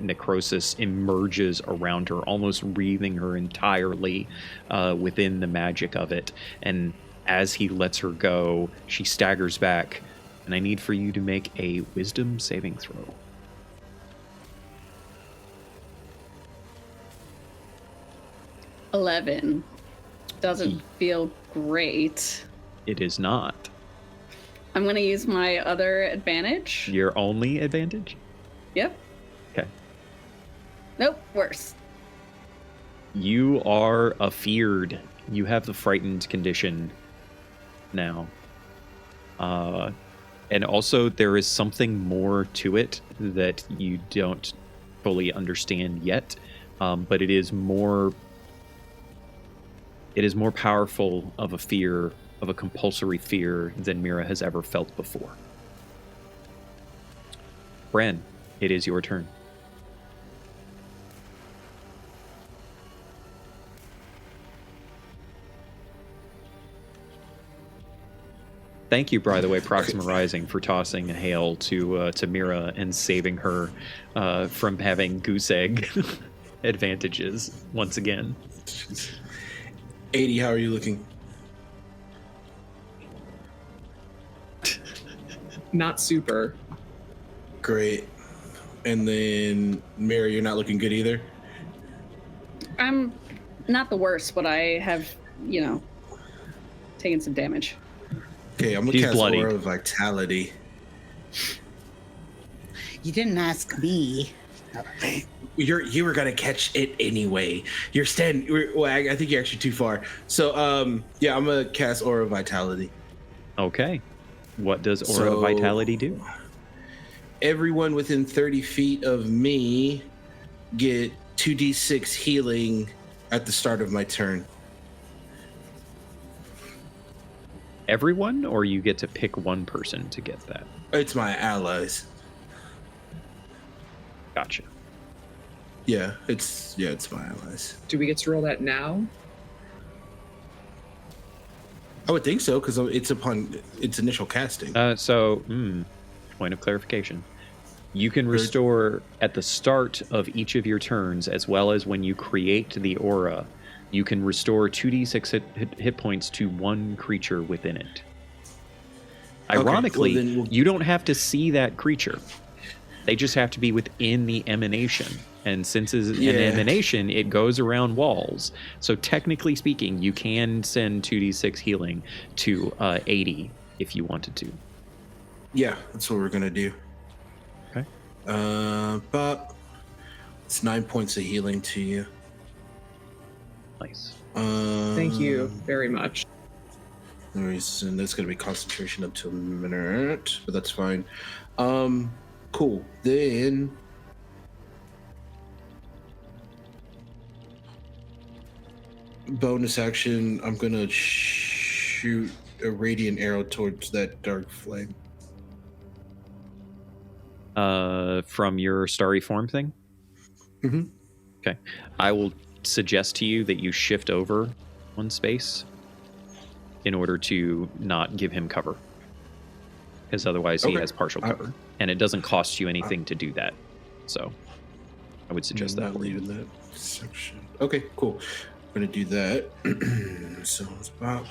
necrosis emerges around her, almost wreathing her entirely within the magic of it. And as he lets her go, she staggers back, and I need for you to make a wisdom saving throw. 11. Doesn't feel great. It is not. I'm going to use my other advantage. Your only advantage? Yep. Okay. Nope, worse. You are afeared. You have the frightened condition now. And also there is something more to it that you don't fully understand yet, but it is more powerful of a fear, of a compulsory fear, than Mira has ever felt before. Bren, it is your turn. Thank you, by the way, Proxima Rising, for tossing a hail to Mira and saving her from having goose egg advantages once again. 80, how are you looking? Not super. Great. And then, Mary, you're not looking good either? I'm not the worst, but I have, taken some damage. Okay, I'm gonna He's cast bloodied. Aura of Vitality. You didn't ask me. You were gonna catch it anyway. You're standing. Well, I think you're actually too far. So, yeah, I'm gonna cast Aura of Vitality. Okay. What does Aura of Vitality do? Everyone within 30 feet of me get 2d6 healing at the start of my turn. Everyone, or you get to pick one person to get that? It's my allies. Gotcha. Yeah, it's my allies. Do we get to roll that now? I would think so, because it's upon its initial casting. Point of clarification. You can restore at the start of each of your turns, as well as when you create the aura. You can restore 2d6 hit points to one creature within it. Ironically, well, then you don't have to see that creature. They just have to be within the emanation. And since it's an emanation, it goes around walls. So technically speaking, you can send 2d6 healing to 80 if you wanted to. Yeah, that's what we're gonna do. Okay. But it's 9 points of healing to you. Nice. Thank you very much. And that's gonna be concentration up to a minute, but that's fine. Cool. Then bonus action, I'm gonna shoot a radiant arrow towards that dark flame. From your starry form thing? Mm-hmm. Okay. I will suggest to you that you shift over one space in order to not give him cover. Because otherwise he has partial cover. And it doesn't cost you anything to do that. So I would suggest that. Not leaving that section. Okay, cool. I'm gonna do that. So it's bop.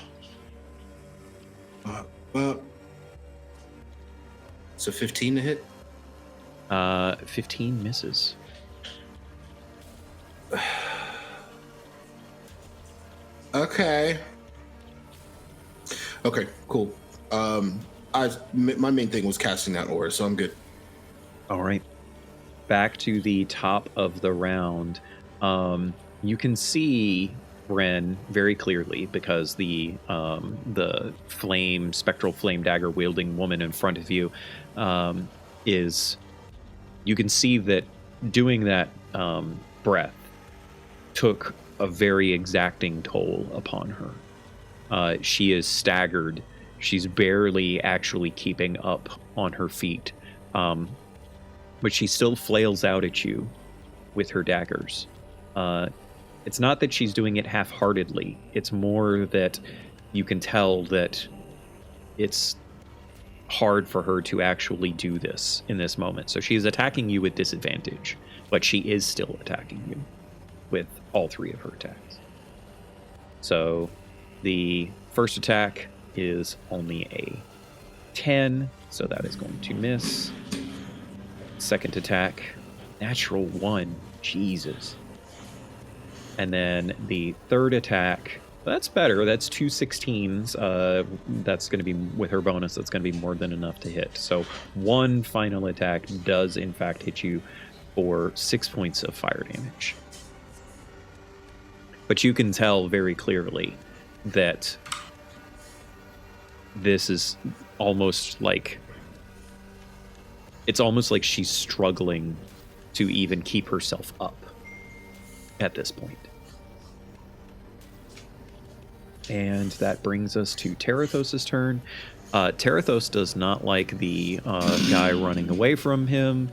So 15 to hit. 15 misses. Okay, cool. My main thing was casting that aura, so I'm good. All right. Back to the top of the round. You can see Ren very clearly because the spectral flame dagger wielding woman in front of you is. You can see that doing that breath took a very exacting toll upon her. She is staggered. She's barely actually keeping up on her feet. But she still flails out at you with her daggers. It's not that she's doing it half-heartedly. It's more that you can tell that it's hard for her to actually do this in this moment. So she is attacking you with disadvantage, but she is still attacking you with all 3 of her attacks. So the first attack is only a 10, so that is going to miss. Second attack, natural 1. Jesus. And then the third attack, that's better. That's 2 16s. That's going to be, with her bonus, that's going to be more than enough to hit. So one final attack does, in fact, hit you for 6 points of fire damage. But you can tell very clearly that this is almost like... It's almost like she's struggling to even keep herself up at this point. And that brings us to Terathos' turn. Terathos does not like the guy running away from him.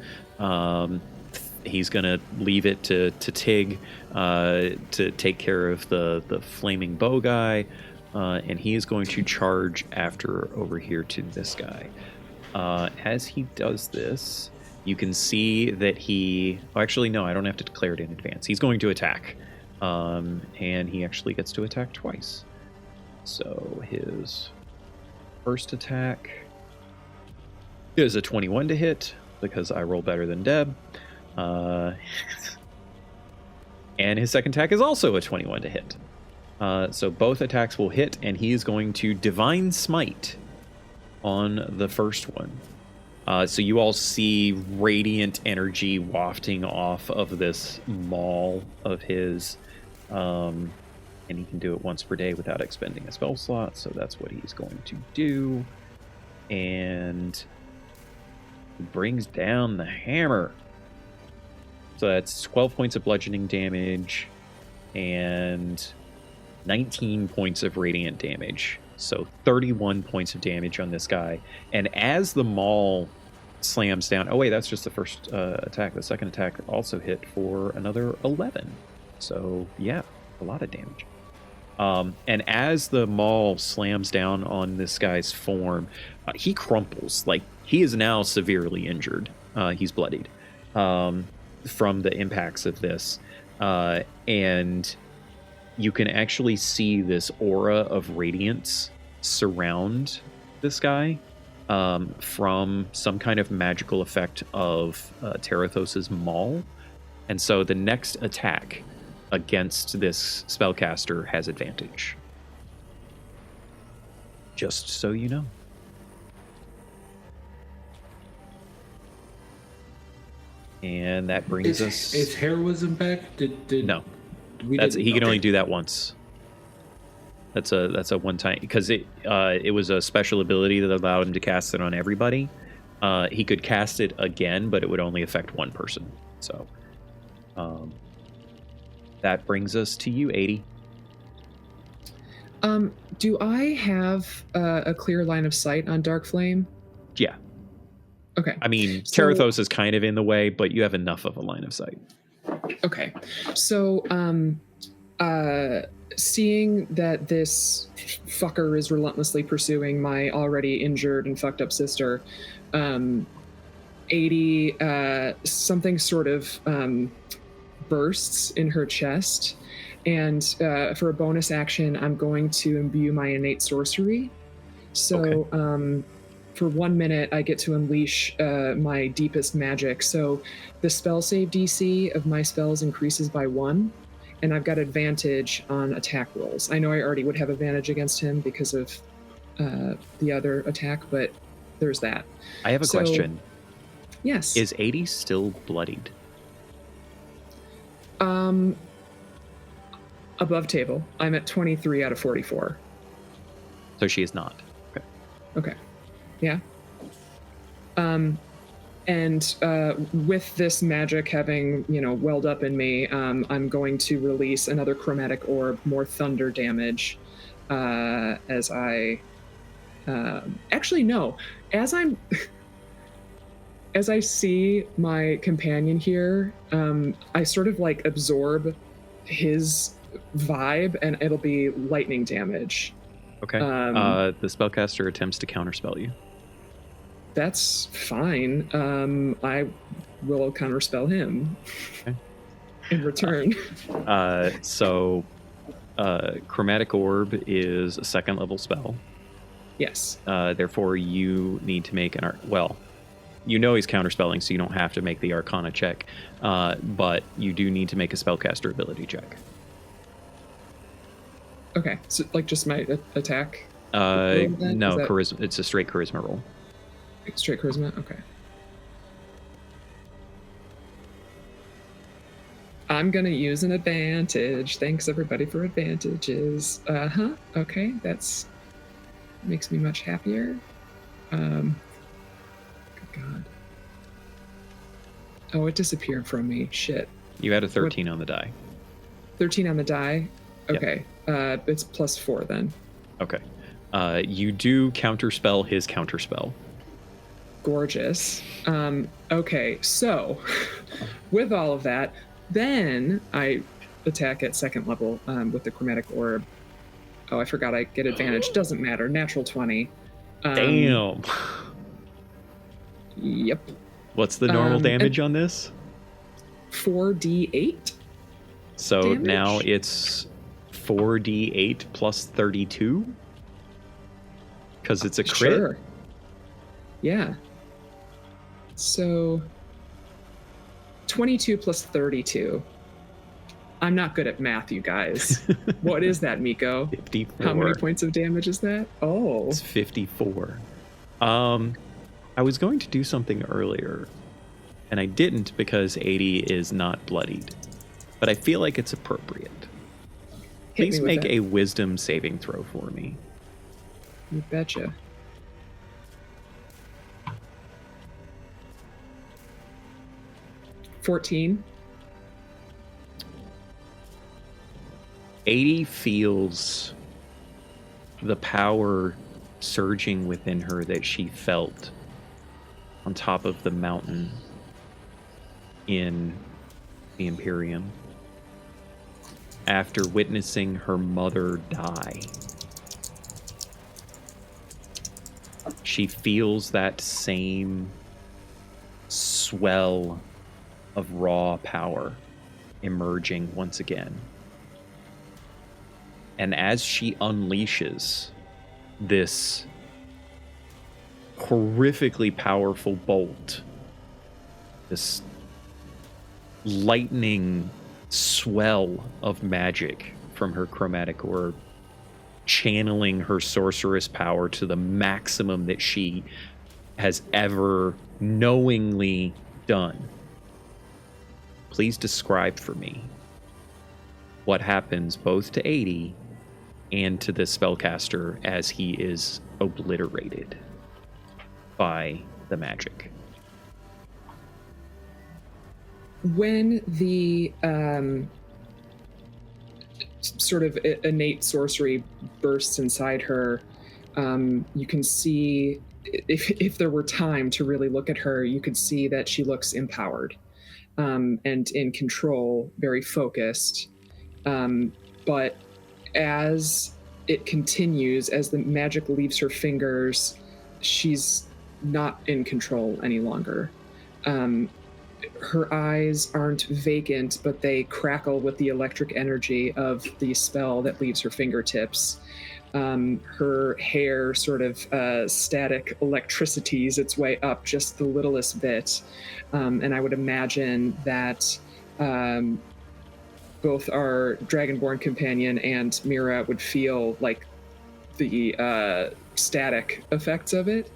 He's going to leave it to Tig to take care of the flaming bow guy. And he is going to charge after over here to this guy. As he does this, you can see that he... Oh, actually, no, I don't have to declare it in advance. He's going to attack. And he actually gets to attack twice. So his first attack is a 21 to hit, because I roll better than Deb. And his second attack is also a 21 to hit. So both attacks will hit, and he is going to Divine Smite on the first one. So you all see radiant energy wafting off of this maul of his. And he can do it once per day without expending a spell slot, so that's what he's going to do. And he brings down the hammer. So that's 12 points of bludgeoning damage and 19 points of radiant damage. So 31 points of damage on this guy. And as the maul slams down... Oh, wait, that's just the first attack. The second attack also hit for another 11. So, yeah, a lot of damage. And as the maul slams down on this guy's form, he crumples. Like, he is now severely injured. He's bloodied from the impacts of this. And you can actually see this aura of radiance surround this guy from some kind of magical effect of Terathos' maul. And so the next attack against this spellcaster has advantage. Just so you know. And that brings us... Is heroism back? No. He can only do that once. That's a one-time... Because it was a special ability that allowed him to cast it on everybody. He could cast it again, but it would only affect one person. So... that brings us to you, 80. Do I have a clear line of sight on Dark Flame? Yeah. Okay. I mean, Terathos is kind of in the way, but you have enough of a line of sight. Okay. So, seeing that this fucker is relentlessly pursuing my already injured and fucked up sister, 80, something sort of bursts in her chest, and for a bonus action, I'm going to imbue my innate sorcery. So, okay. For 1 minute, I get to unleash my deepest magic. So the spell save DC of my spells increases by 1, and I've got advantage on attack rolls. I know I already would have advantage against him because of the other attack, but there's that. I have a question. Yes. Is 80 still bloodied? Above table. I'm at 23 out of 44. So she is not. Okay. Okay. Yeah. And with this magic having, welled up in me, I'm going to release another chromatic orb, more thunder damage, as I... actually, no. As I see my companion here, I sort of like absorb his vibe, and it'll be lightning damage. Okay. The spellcaster attempts to counterspell you. That's fine. I will counterspell him in return. So Chromatic Orb is a second level spell. Yes. Therefore, you need to make an well. You know he's counterspelling, so you don't have to make the Arcana check. But you do need to make a spellcaster ability check. Okay, so like just my attack? No, charisma. It's a straight charisma roll. Straight charisma? Okay. I'm gonna use an advantage. Thanks everybody for advantages. Okay, that's makes me much happier. Good God. Oh, it disappeared from me. Shit. You had a 13 on the die. 13 on the die? Okay. Yep. It's +4 then. Okay. You do counterspell his counterspell. Gorgeous. Okay, so with all of that, then I attack at second level with the chromatic orb. Oh, I forgot I get advantage. Doesn't matter. Natural 20. Damn. Yep. What's the normal damage on this? 4d8. So damage? Now it's 4d8 plus 32? Because it's a crit? Sure. Yeah. So 22 plus 32. I'm not good at math, you guys. What is that, Miko? 54. How many points of damage is that? Oh. It's 54. I was going to do something earlier, and I didn't because 80 is not bloodied. But I feel like it's appropriate. Please make a wisdom saving throw for me. You betcha. $14. 80 feels the power surging within her that she felt on top of the mountain in the Imperium after witnessing her mother die. She feels that same swell of raw power emerging once again. And as she unleashes this horrifically powerful bolt, this lightning swell of magic from her chromatic orb, channeling her sorceress power to the maximum that she has ever knowingly done. Please describe for me what happens both to 80 and to the spellcaster as he is obliterated by the magic. When the sort of innate sorcery bursts inside her, you can see, if there were time to really look at her, you could see that she looks empowered and in control, very focused. But as it continues, as the magic leaves her fingers, she's not in control any longer. Her eyes aren't vacant, but they crackle with the electric energy of the spell that leaves her fingertips. Her hair sort of static electricities its way up just the littlest bit. And I would imagine that both our Dragonborn companion and Mira would feel like the static effects of it.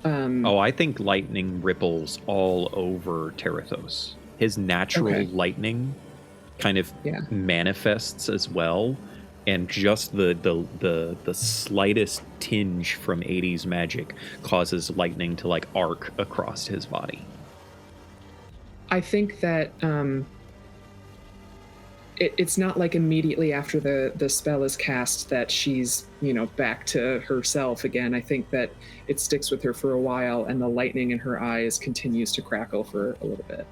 I think lightning ripples all over Terathos. His natural lightning kind of manifests as well, and just the slightest tinge from 80's magic causes lightning to like arc across his body. I think that it's not like immediately after the spell is cast that she's, back to herself again. I think that it sticks with her for a while, and the lightning in her eyes continues to crackle for a little bit.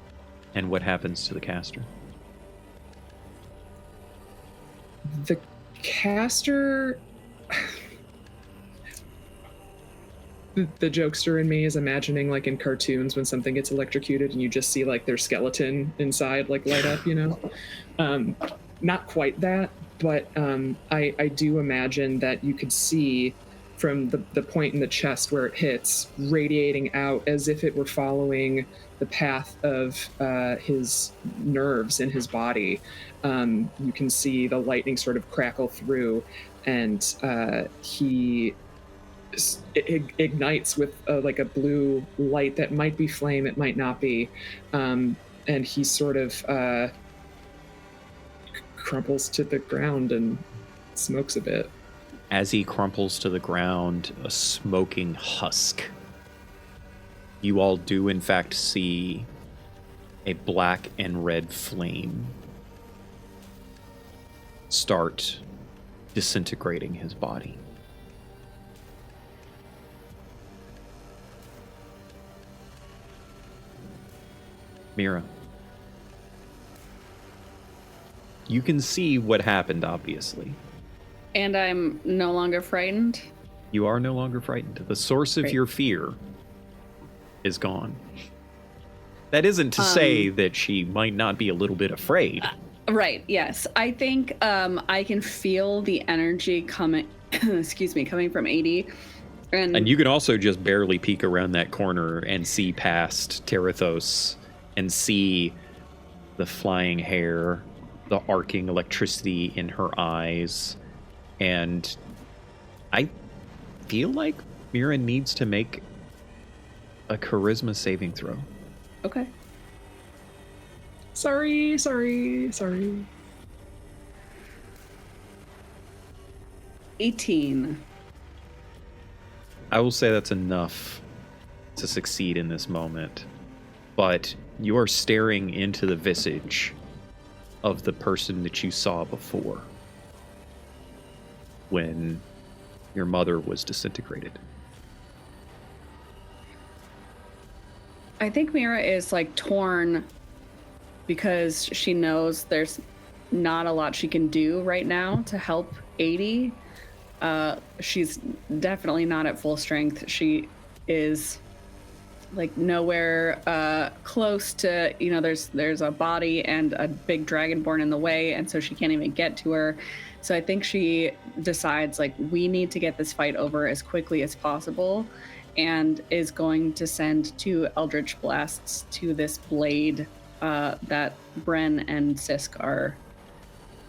And what happens to the caster? The caster... The jokester in me is imagining like in cartoons when something gets electrocuted and you just see like their skeleton inside like light up, Not quite that, but I do imagine that you could see from the point in the chest where it hits radiating out as if it were following the path of his nerves in his body. You can see the lightning sort of crackle through, and he ignites with like a blue light that might be flame, it might not be, and he sort of crumples to the ground and smokes a bit. As he crumples to the ground, a smoking husk, you all do in fact see a black and red flame start disintegrating his body. Mira, you can see what happened, obviously. And I'm no longer frightened? You are no longer frightened. The source of Great. your fear is gone. That isn't to say that she might not be a little bit afraid. Right, yes. I think I can feel the energy coming, coming from 80. And you can also just barely peek around that corner and see past Terathos and see the flying hair, the arcing electricity in her eyes. And I feel like Mira needs to make a charisma saving throw. Okay. Sorry. 18. I will say that's enough to succeed in this moment. But you are staring into the visage of the person that you saw before when your mother was disintegrated. I think Mira is like torn because she knows there's not a lot she can do right now to help 80. She's definitely not at full strength. She is like nowhere close to, there's a body and a big dragonborn in the way, and so she can't even get to her. So I think she decides like we need to get this fight over as quickly as possible, and is going to send 2 Eldritch Blasts to this blade that Bren and Sisk are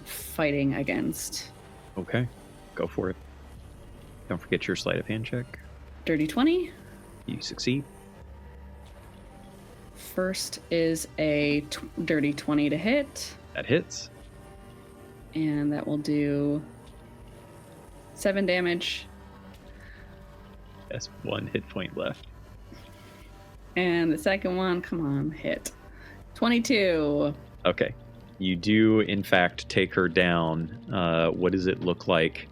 fighting against. Okay, go for it. Don't forget your sleight of hand check. Dirty 20. You succeed. First is a dirty 20 to hit. That hits. And that will do 7 damage. That's 1 hit point left. And the second one, come on, hit. 22. Okay. You do, in fact, take her down. What does it look like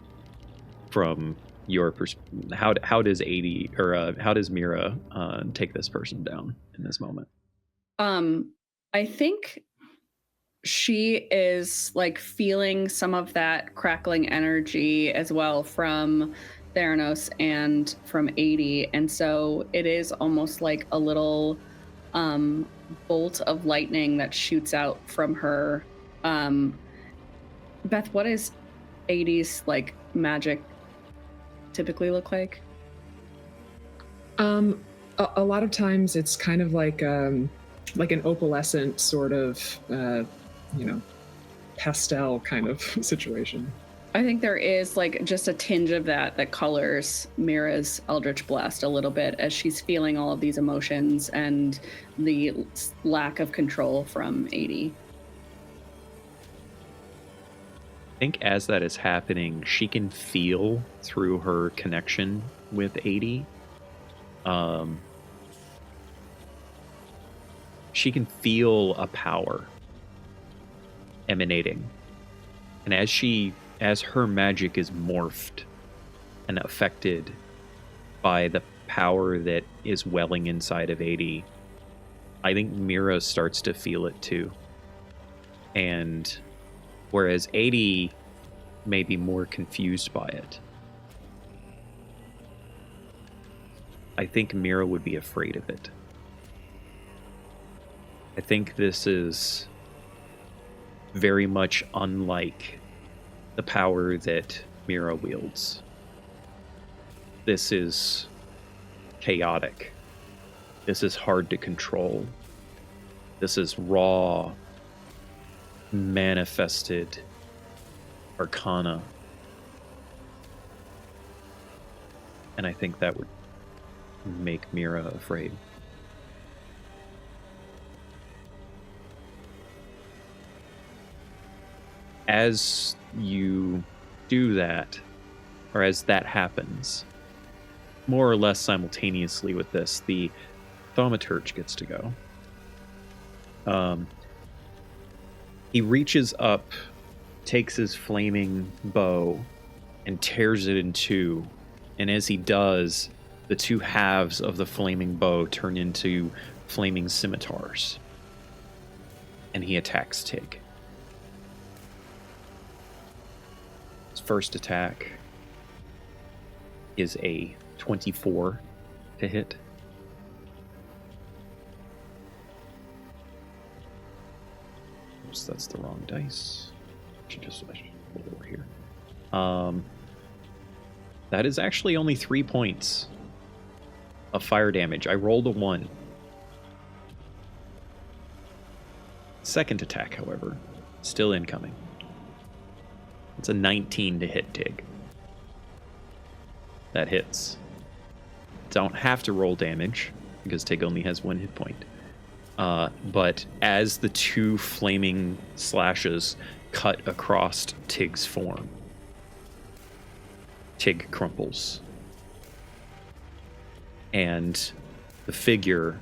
from your perspective? How does 80 or how does Mira take this person down in this moment? I think she is like feeling some of that crackling energy as well from Theranos and from 80, and so it is almost like a little bolt of lightning that shoots out from her. Beth, what is 80's like magic typically look like? A lot of times it's kind of like an opalescent sort of pastel kind of situation. I think there is like just a tinge of that colors Mira's Eldritch Blast a little bit as she's feeling all of these emotions and the lack of control from 80. I think as that is happening, she can feel through her connection with 80. She can feel a power emanating. And as her magic is morphed and affected by the power that is welling inside of 80, I think Mira starts to feel it too. And whereas 80 may be more confused by it, I think Mira would be afraid of it. I think this is very much unlike the power that Mira wields. This is chaotic. This is hard to control. This is raw, manifested arcana. And I think that would make Mira afraid. As you do that, or as that happens, more or less simultaneously with this, the thaumaturge gets to go. He reaches up, takes his flaming bow, and tears it in two. And as he does, the two halves of the flaming bow turn into flaming scimitars. And he attacks Tig. His first attack is a 24 to hit. Oops, that's the wrong dice. I should roll over here. That is actually only 3 points of fire damage. I rolled a 1. Second attack, however, still incoming. It's a 19 to hit Tig. That hits. Don't have to roll damage because Tig only has 1 hit point. But as the two flaming slashes cut across Tig's form, Tig crumples. And the figure,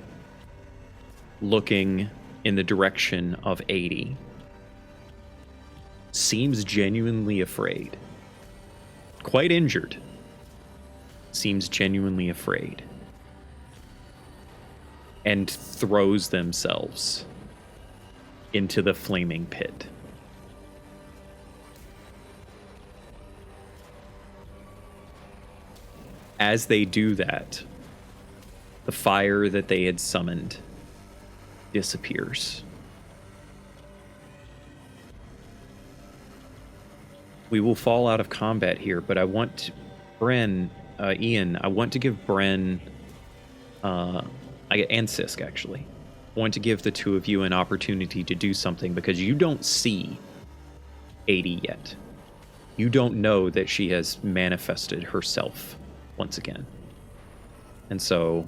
looking in the direction of 80, seems genuinely afraid. Quite injured. Seems genuinely afraid. And throws themselves into the flaming pit. As they do that, the fire that they had summoned disappears. We will fall out of combat here, but I want Ian, I want to give Bren, and Sisk actually, I want to give the two of you an opportunity to do something because you don't see 80 yet. You don't know that she has manifested herself once again. And so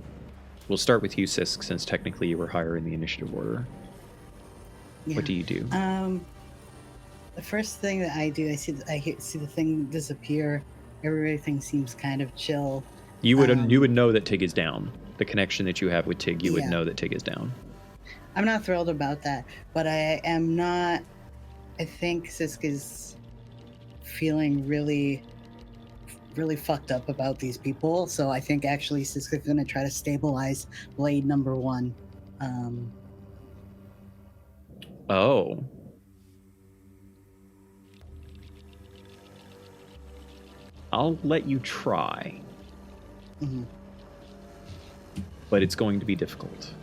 we'll start with you, Sisk, since technically you were higher in the initiative order. Yeah. What do you do? The first thing that I do, I see the thing disappear. Everything seems kind of chill. You would know that Tig is down. The connection that you have with Tig, you would know that Tig is down. I'm not thrilled about that, but I am not. I think Sisk is feeling really, really fucked up about these people. So I think actually Sisk is going to try to stabilize blade number 1. Oh. I'll let you try. Mm-hmm. But it's going to be difficult.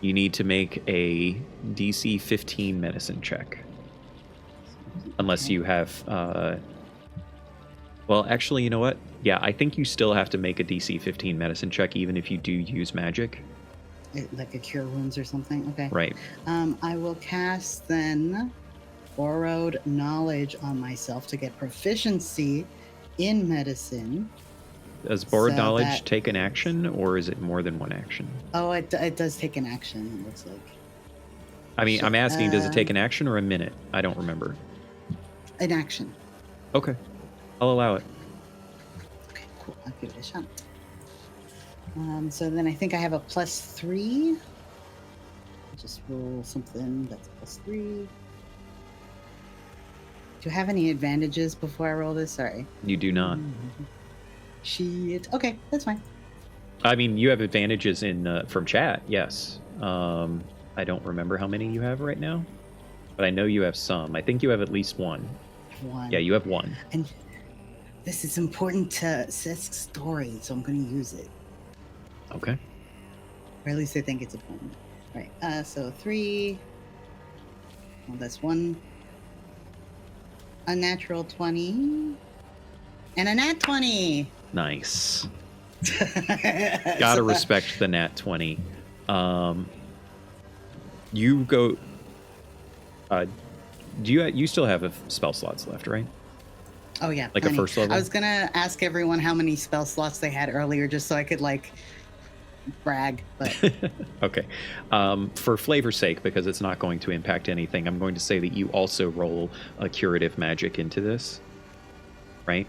You need to make a DC 15 medicine check. Unless you have... well, actually, you know what? Yeah, I think you still have to make a DC 15 medicine check even if you do use magic. Like a cure wounds or something? Okay. Right. I will cast then borrowed knowledge on myself to get proficiency in medicine. Does borrowed knowledge take an action, or is it more than one action? Oh, it does take an action, it looks like. I mean, I'm asking, does it take an action or a minute? I don't remember. an action. Okay. I'll allow it. Okay, cool. I'll give it a shot. So then I think I have a +3. I'll just roll something that's +3. Do I have any advantages before I roll this? Sorry. You do not. Shit. Okay, that's fine. I mean, you have advantages in from chat, yes. I don't remember how many you have right now, but I know you have some. I think you have at least one. One. Yeah, you have one. And this is important to Sisk's story, so I'm going to use it. Okay. Or at least I think it's important. All right, so 3. Well, that's 1. A natural 20. And a nat 20! Nice. Gotta respect the nat 20. You go... you still have spell slots left, right? Oh, yeah. Like plenty. a first level? I was going to ask everyone how many spell slots they had earlier just so I could, brag, but... Okay. For flavor's sake, because it's not going to impact anything, I'm going to say that you also roll a curative magic into this, right?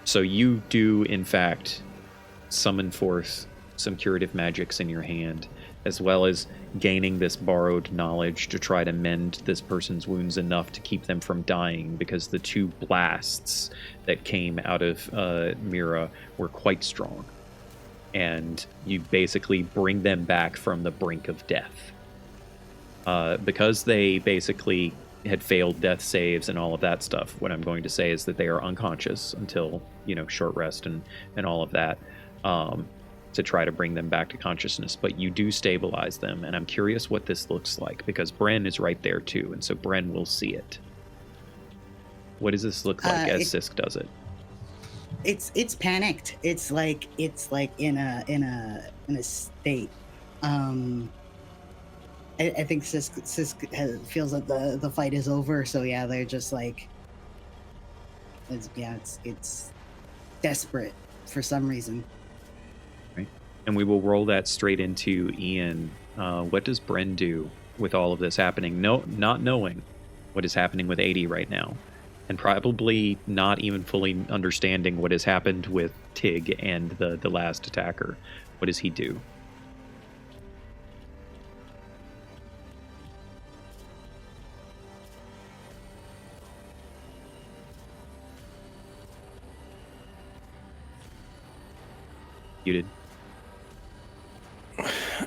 So you do, in fact, summon forth some curative magics in your hand, as well as gaining this borrowed knowledge to try to mend this person's wounds enough to keep them from dying, because the 2 blasts that came out of Mira were quite strong. And you basically bring them back from the brink of death. Because they basically had failed death saves and all of that stuff, what I'm going to say is that they are unconscious until, short rest and all of that, to try to bring them back to consciousness. But you do stabilize them, and I'm curious what this looks like, because Bren is right there too, and so Bren will see it. What does this look like as Sisk does it? It's panicked. It's like in a state. I think Sisk feels that the fight is over. So yeah, they're just it's desperate for some reason. Right, and we will roll that straight into Ian. What does Bren do with all of this happening? Not knowing what is happening with 80 right now. And probably not even fully understanding what has happened with Tig and the last attacker. What does he do? You did.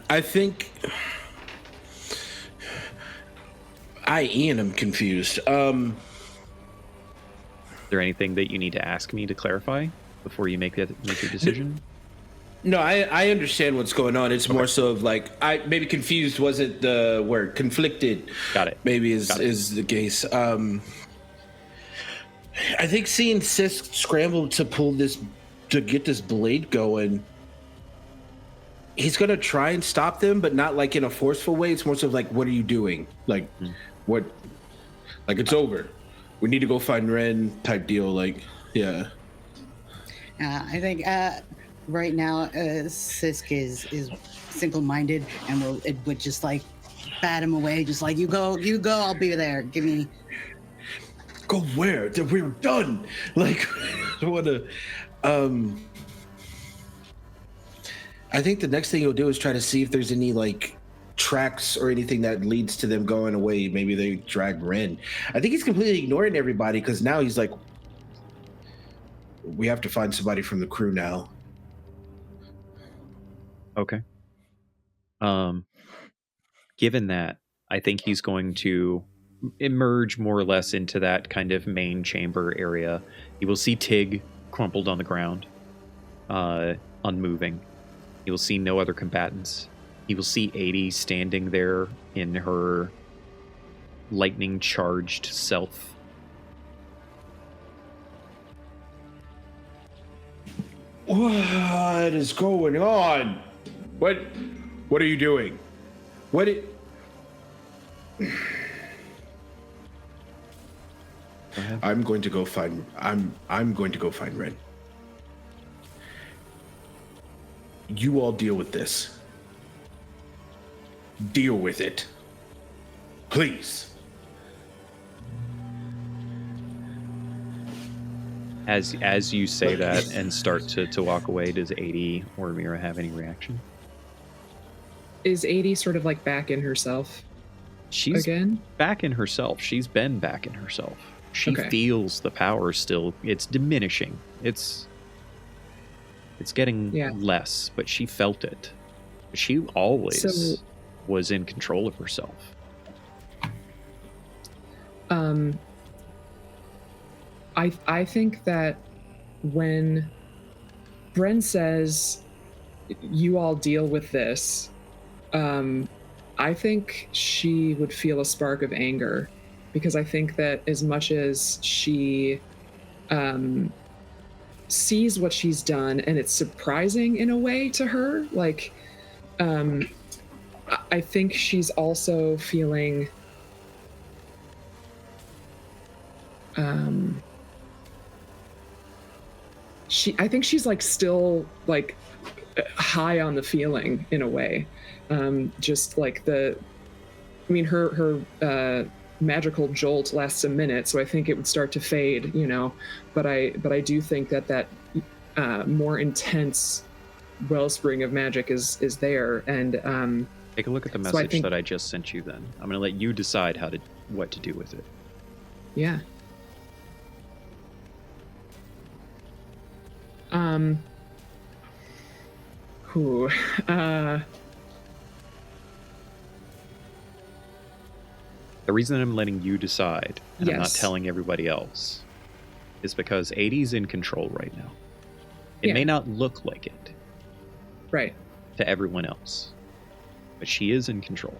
I think Ian, I'm confused. Is there anything that you need to ask me to clarify before you make your decision? No, I understand what's going on. It's more so of I maybe confused wasn't the word. Conflicted. Got it. Maybe is the case. I think seeing Sisk scramble to get this blade going, he's gonna try and stop them, but not in a forceful way. It's more so of what are you doing? What? It's over. We need to go find Ren type deal. Yeah. I think right now Sisk is single-minded and would just bat him away, just you go, I'll be there. Give me. Go where? We're done. I want to. I think the next thing he'll do is try to see if there's any tracks or anything that leads to them going away. Maybe they drag Ren. I think he's completely ignoring everybody because now he's we have to find somebody from the crew now. Okay. Given that, I think he's going to emerge more or less into that kind of main chamber area. You will see Tig crumpled on the ground, unmoving. You will see no other combatants. You will see 80 standing there in her lightning-charged self. What is going on? What are you doing? I'm going to go find Ren. You all deal with this. Deal with it. Please. As you say that and start to walk away, does 80 or Mira have any reaction? Is 80 sort of like back in herself She's again? back in herself. She's been back in herself. She Okay. feels the power still. It's diminishing. It's getting less, but she felt it. She always was in control of herself. I think that when Bren says, you all deal with this, I think she would feel a spark of anger, because I think that as much as she sees what she's done and it's surprising in a way to her, like, I think she's also feeling I think she's like still like high on the feeling in a way. Just like her magical jolt lasts a minute, so I think it would start to fade, but I do think that more intense wellspring of magic is there. And take a look at the message that I just sent you. Then I'm going to let you decide what to do with it. Yeah. The reason I'm letting you decide, and I'm not Yes. telling everybody else, is because 80's in control right now. It may not look like it, Right. to everyone else, but she is in control.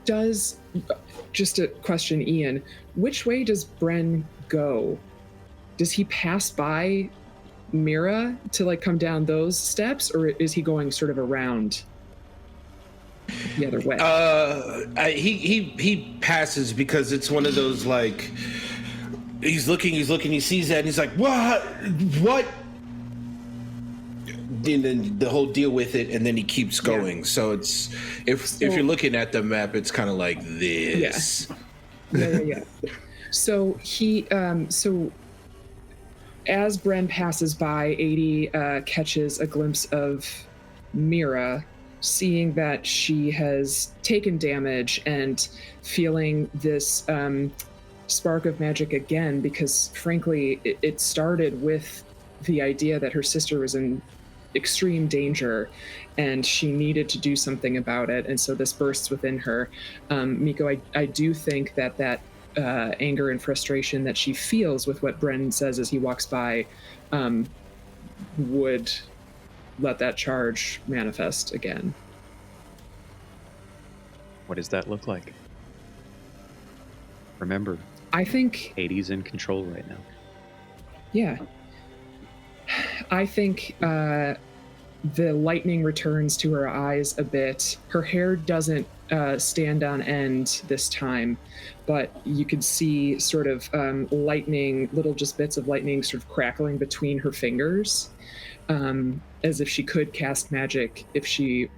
Just a question, Ian, which way does Bren go? Does he pass by Mira to like come down those steps, or is he going sort of around the other way? He passes, because it's one of those, like, he's looking, he sees that, and he's like, what? And then the whole deal with it, and then he keeps going. Yeah. So it's if you're looking at the map, it's kind of like this. Yeah. So he as Bren passes by, 80 catches a glimpse of Mira, seeing that she has taken damage and feeling this spark of magic again, because frankly, it started with the idea that her sister was in extreme danger and she needed to do something about it. And so this bursts within her. Miko, I do think that anger and frustration that she feels with what Bren says as he walks by would let that charge manifest again. What does that look like? Remember, I think 80's in control right now. Yeah. I think the lightning returns to her eyes a bit. Her hair doesn't stand on end this time, but you could see sort of lightning, little just bits of lightning sort of crackling between her fingers, as if she could cast magic if she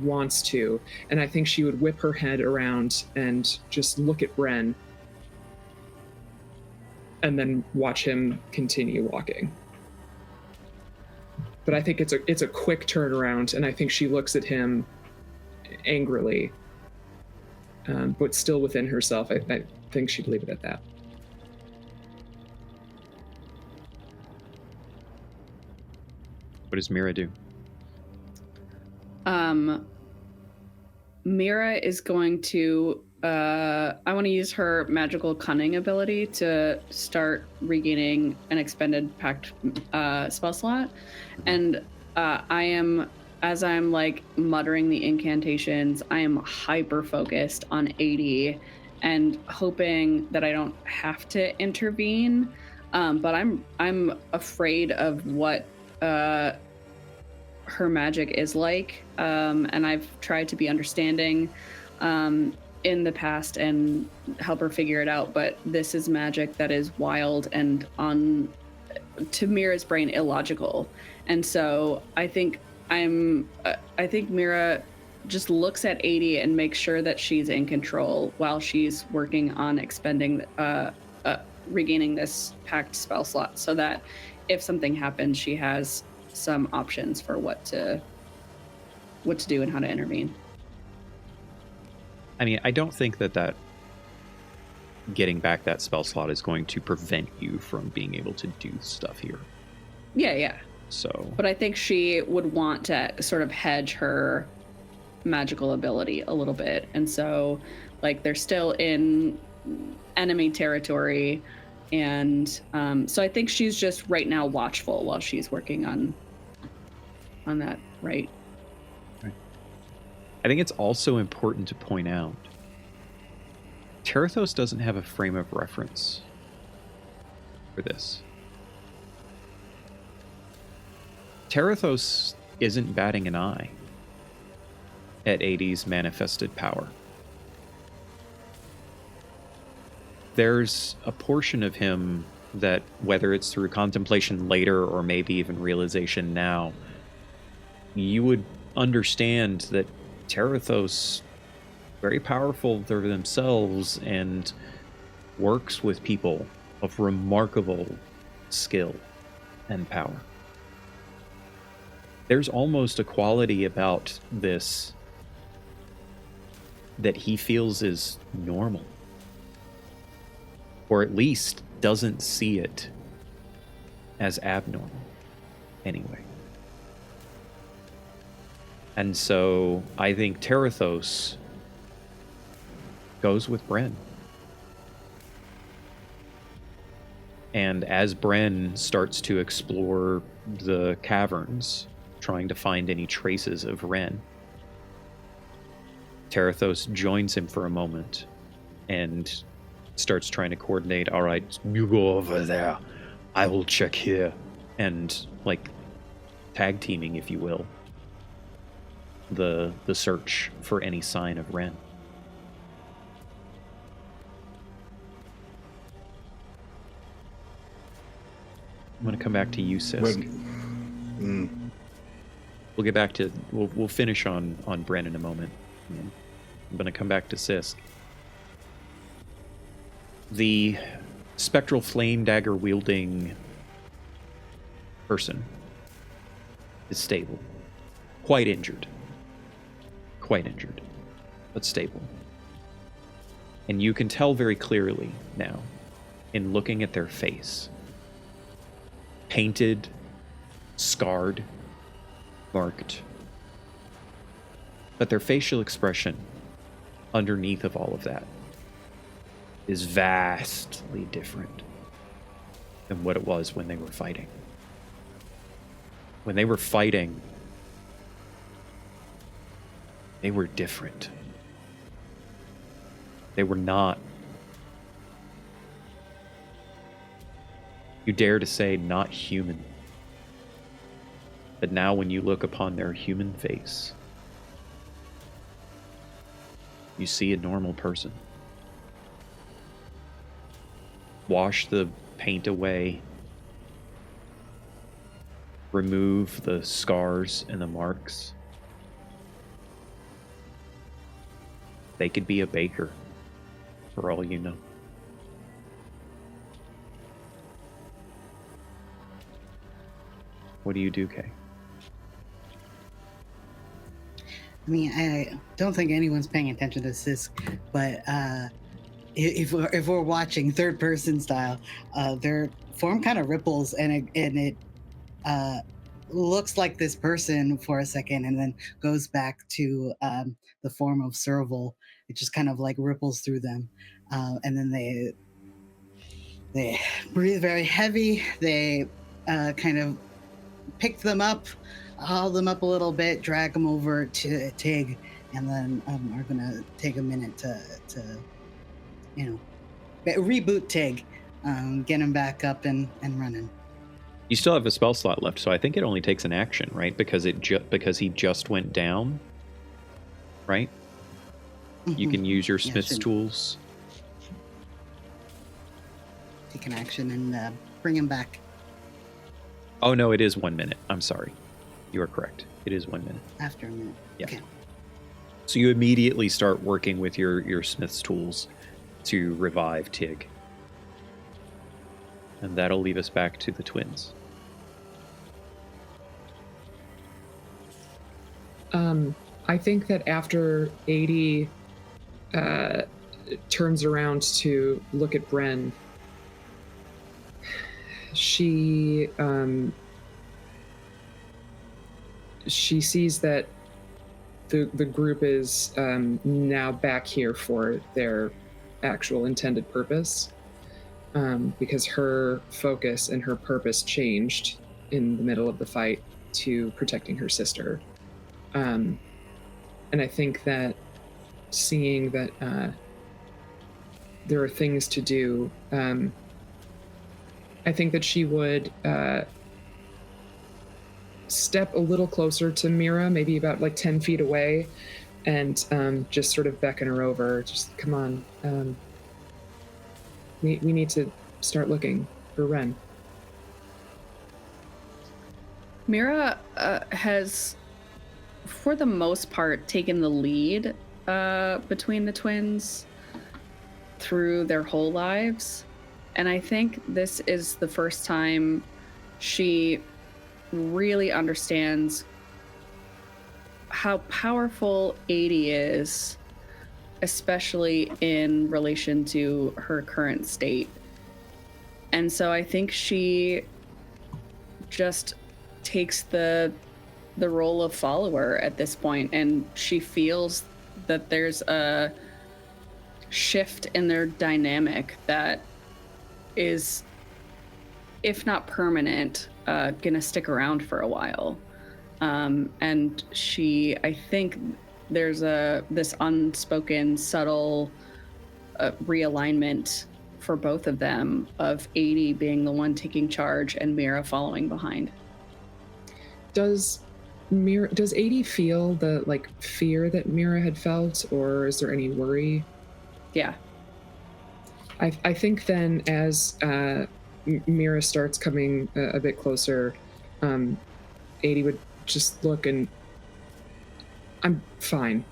wants to. And I think she would whip her head around and just look at Bren and then watch him continue walking. But I think it's a quick turnaround, and I think she looks at him angrily, but still within herself. I think she'd leave it at that. What does Mira do? Mira is going to I want to use her magical cunning ability to start regaining an expended pact spell slot. And as I'm like muttering the incantations, I am hyper focused on 80 and hoping that I don't have to intervene. But I'm afraid of what her magic is like. And I've tried to be understanding in the past and help her figure it out, but this is magic that is wild and to Mira's brain illogical. And so I think Mira just looks at 80 and makes sure that she's in control while she's working on expending regaining this packed spell slot so that if something happens, she has some options for what to do and how to intervene. I mean, I don't think that getting back that spell slot is going to prevent you from being able to do stuff here. Yeah. So, but I think she would want to sort of hedge her magical ability a little bit. And so, like, they're still in enemy territory. And so I think she's just right now watchful while she's working on that, right? I think it's also important to point out Terathos doesn't have a frame of reference for this. Terathos isn't batting an eye at AD's manifested power. There's a portion of him that, whether it's through contemplation later or maybe even realization now, you would understand that Terathos, very powerful through themselves and works with people of remarkable skill and power. There's almost a quality about this that he feels is normal, or at least doesn't see it as abnormal anyway. And so I think Terathos goes with Bren. And as Bren starts to explore the caverns, trying to find any traces of Ren, Terathos joins him for a moment and starts trying to coordinate. All right, you go over there, I will check here, and like tag teaming, if you will, the search for any sign of Ren. I'm gonna come back to you, Sisk. We'll get back to we'll finish on Bren in a moment. I'm gonna come back to Sisk. The spectral flame dagger wielding person is stable. Quite injured, but stable. And you can tell very clearly now, in looking at their face, painted, scarred, marked, but their facial expression underneath of all of that is vastly different than what it was when they were fighting. When they were fighting, they were different. They were not, you dare to say, not human. But now when you look upon their human face, you see a normal person. Wash the paint away. Remove the scars and the marks. They could be a baker, for all you know. What do you do, Kay? I mean, I don't think anyone's paying attention to this, but if we're watching third person style, their form kind of ripples and it looks like this person for a second, and then goes back to the form of Serval. It just kind of like ripples through them, and then they breathe very heavy. They kind of pick them up, haul them up a little bit, drag them over to Tig, and then are gonna take a minute to reboot Tig, get him back up and running. You still have a spell slot left, so I think it only takes an action, right? Because he just went down, right? Mm-hmm. You can use your Smith's tools. Take an action and bring him back. Oh no, it is 1 minute. I'm sorry. You are correct. It is 1 minute. After a minute. Yeah. Okay. So you immediately start working with your Smith's tools to revive Tig. And that'll leave us back to the twins. I think that after 80 turns around to look at Bren, she sees that the group is now back here for their actual intended purpose, because her focus and her purpose changed in the middle of the fight to protecting her sister. And I think that seeing that there are things to do, I think that she would step a little closer to Mira, maybe about like 10 feet away, and just sort of beckon her over. Just come on. We need to start looking for Ren. Mira has, for the most part, taken the lead between the twins through their whole lives. And I think this is the first time she really understands how powerful 80 is, especially in relation to her current state. And so I think she just takes the role of follower at this point, and she feels that there's a shift in their dynamic that is, if not permanent, gonna stick around for a while. And I think there's this unspoken, subtle realignment for both of them, of 80 being the one taking charge and Mira following behind. Does 80 feel the fear that Mira had felt, or is there any worry? Yeah. I think then as Mira starts coming a bit closer, 80 would just look and, I'm fine,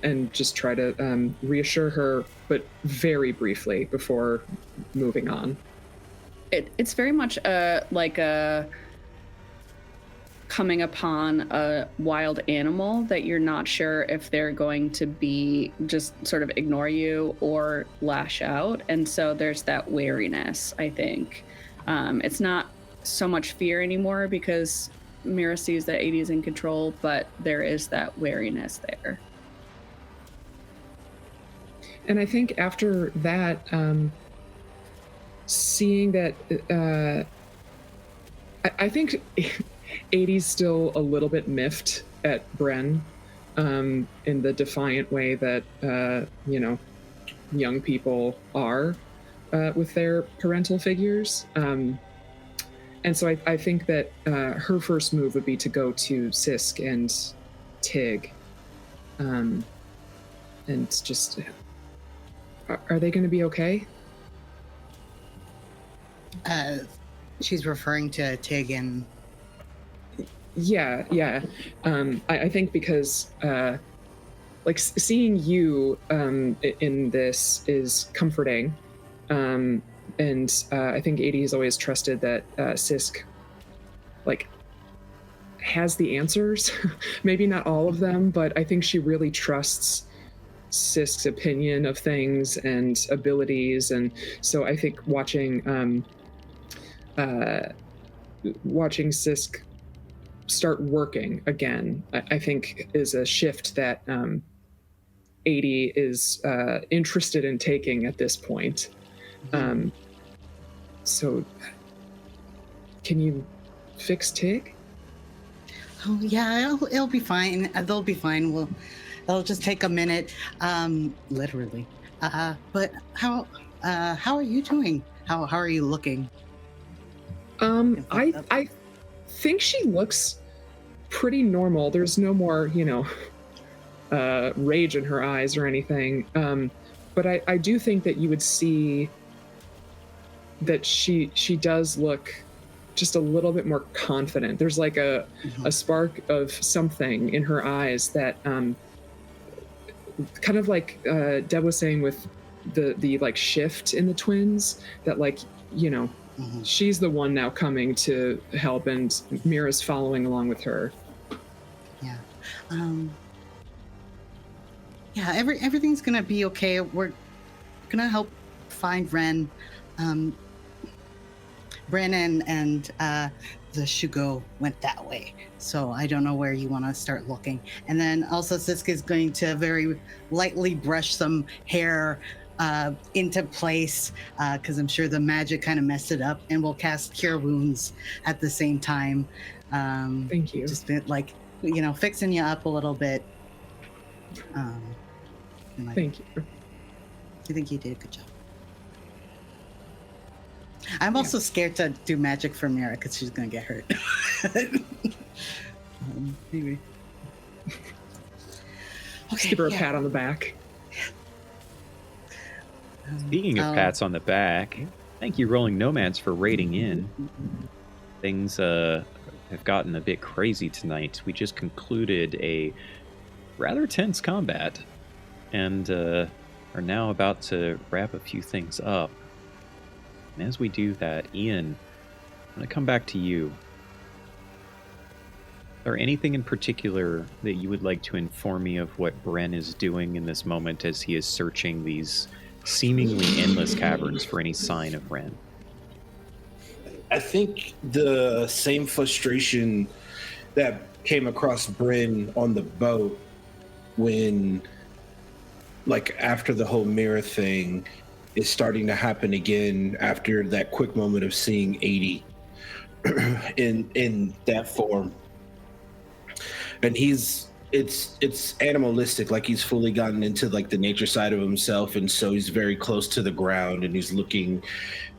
and just try to reassure her, but very briefly before moving on. It's very much like a coming upon a wild animal that you're not sure if they're going to be just sort of ignore you or lash out. And so there's that wariness, I think. It's not so much fear anymore because Mira sees that 80 is in control, but there is that wariness there. And I think after that, seeing that, I think 80's still a little bit miffed at Bren, in the defiant way that, young people are with their parental figures. And so I think that her first move would be to go to Sisk and Tig, and just, are they going to be okay? She's referring to Tig and... Yeah. I think because, seeing you in this is comforting. And I think 80 has always trusted that Sisk, has the answers. Maybe not all of them, but I think she really trusts Sisk's opinion of things and abilities. And so I think watching Sisk start working again, I think is a shift that 80 is interested in taking at this point. So can you fix Tig? Oh yeah, it'll be fine. They'll be fine. It'll just take a minute, literally. But how are you doing? How are you looking? I think she looks pretty normal. There's no more, rage in her eyes or anything. But I do think that you would see that she does look just a little bit more confident. There's like a spark of something in her eyes that kind of like Deb was saying with the like shift in the twins, that like, you know, she's the one now coming to help, and Mira's following along with her. Yeah. Yeah, everything's gonna be okay. We're gonna help find Ren. Brennan and the Shugo went that way, so I don't know where you want to start looking. And then also Siska's going to very lightly brush some hair into place, because I'm sure the magic kind of messed it up, and we'll cast Cure Wounds at the same time. Thank you. Just been like, you know, fixing you up a little bit. Thank you. I think you did a good job. I'm also scared to do magic for Mira because she's gonna get hurt. Anyway. Just give her a pat on the back. Speaking of pats on the back, thank you, Rolling Nomads, for raiding in. Things have gotten a bit crazy tonight. We just concluded a rather tense combat and are now about to wrap a few things up. And as we do that, Ian, I'm going to come back to you. Is there anything in particular that you would like to inform me of what Bren is doing in this moment as he is searching these seemingly endless caverns for any sign of Ren? I think the same frustration that came across Bryn on the boat when, like, after the whole mirror thing is starting to happen again after that quick moment of seeing 80 in that form. And it's animalistic, like he's fully gotten into like the nature side of himself, and so he's very close to the ground and he's looking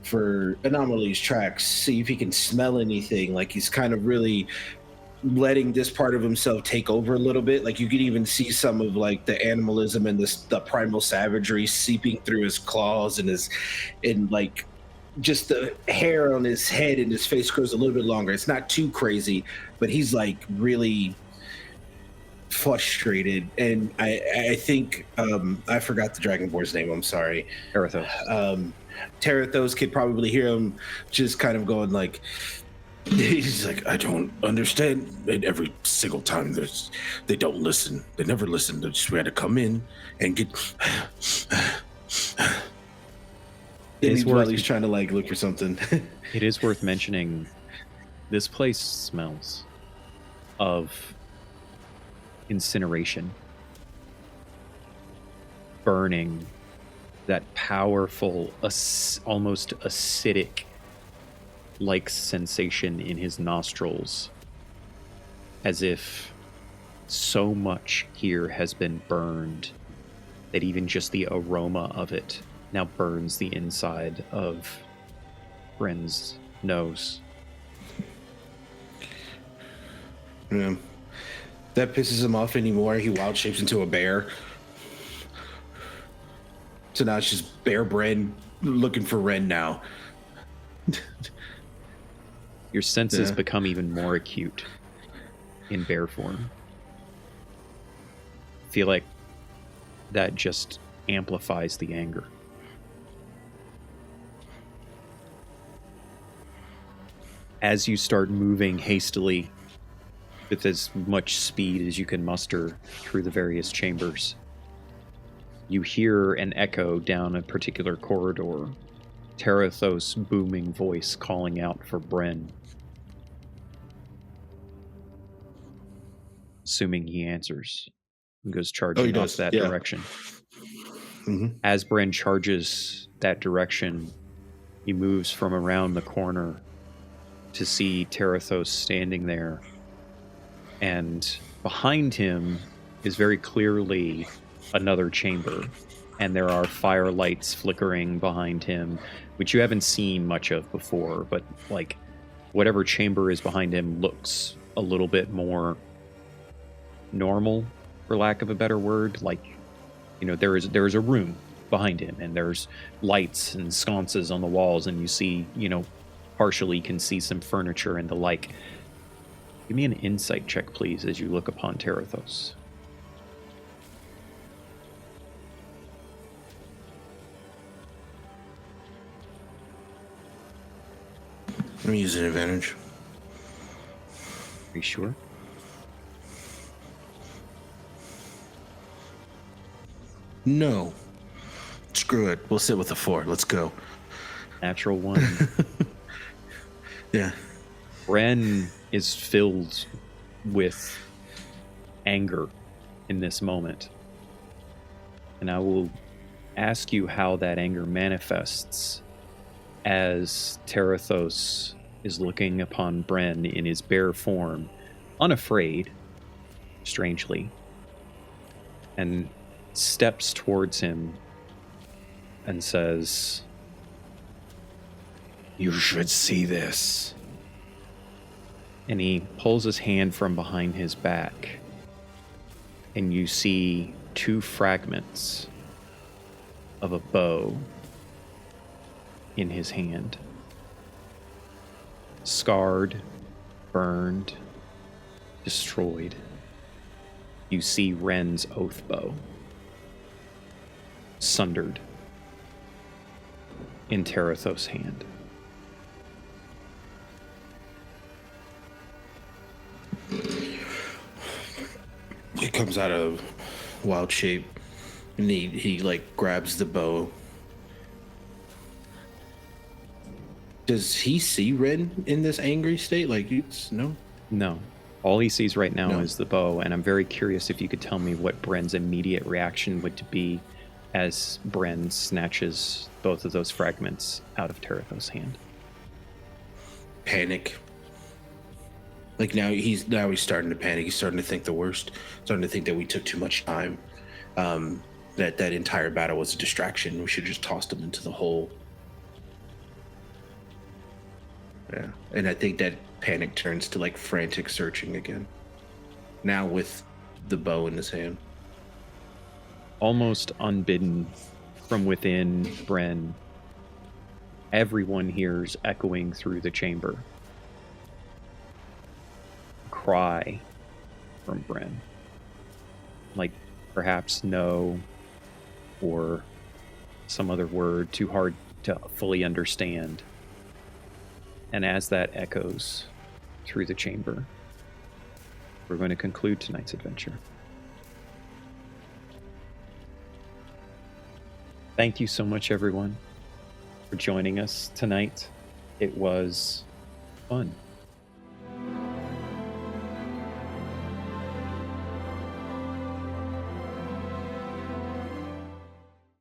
for anomalies, tracks, see if he can smell anything. Like he's kind of really letting this part of himself take over a little bit. Like you could even see some of like the animalism and the primal savagery seeping through his claws and like just the hair on his head and his face grows a little bit longer. It's not too crazy, but he's like really frustrated. And I think I forgot the Dragonborn's name. I'm sorry. Terathos. Terathos could probably hear him just kind of going like, he's like, I don't understand. And every single time they don't listen. They never listen. They just had to come in and get. He's trying to like look for something. It is worth mentioning, this place smells of incineration, burning, that powerful, almost acidic like sensation in his nostrils, as if so much here has been burned that even just the aroma of it now burns the inside of Bren's nose. Yeah. That pisses him off anymore. He wild shapes into a bear. So now it's just Bear Bren looking for Ren now. Your senses become even more acute in bear form. I feel like that just amplifies the anger. As you start moving hastily with as much speed as you can muster through the various chambers, you hear an echo down a particular corridor. Terathos' booming voice calling out for Bren. Assuming he answers, and goes charging off that direction. Mm-hmm. As Bren charges that direction, he moves from around the corner to see Terathos standing there. And behind him is very clearly another chamber. And there are firelights flickering behind him, which you haven't seen much of before. But like whatever chamber is behind him looks a little bit more normal, for lack of a better word. Like, you know, there is a room behind him, and there's lights and sconces on the walls, and you see, you know, partially can see some furniture and the like. Give me an insight check, please, as you look upon Terathos. Let me use an advantage. Are you sure? No. Screw it. We'll sit with the 4. Let's go. Natural 1. Yeah. Bren is filled with anger in this moment. And I will ask you how that anger manifests as Terathos is looking upon Bren in his bare form, unafraid, strangely, and steps towards him and says, "You should see this." And he pulls his hand from behind his back, and you see 2 fragments of a bow in his hand. Scarred, burned, destroyed. You see Ren's oath bow sundered in Terathos' hand. He comes out of wild shape, and he like grabs the bow. Does he see Ren in this angry state? Like, it's no? No. All he sees right now No. is the bow, and I'm very curious if you could tell me what Bren's immediate reaction would be as Bren snatches both of those fragments out of Terathos' hand. Panic. Like now he's starting to panic. He's starting to think the worst. Starting to think that we took too much time. That entire battle was a distraction. We should have just tossed him into the hole. Yeah, and I think that panic turns to like frantic searching again. Now with the bow in his hand. Almost unbidden from within Bren, everyone hears echoing through the chamber. Cry from Bren. Like perhaps no, or some other word too hard to fully understand. And as that echoes through the chamber, we're going to conclude tonight's adventure. Thank you so much, everyone, for joining us tonight. It was fun.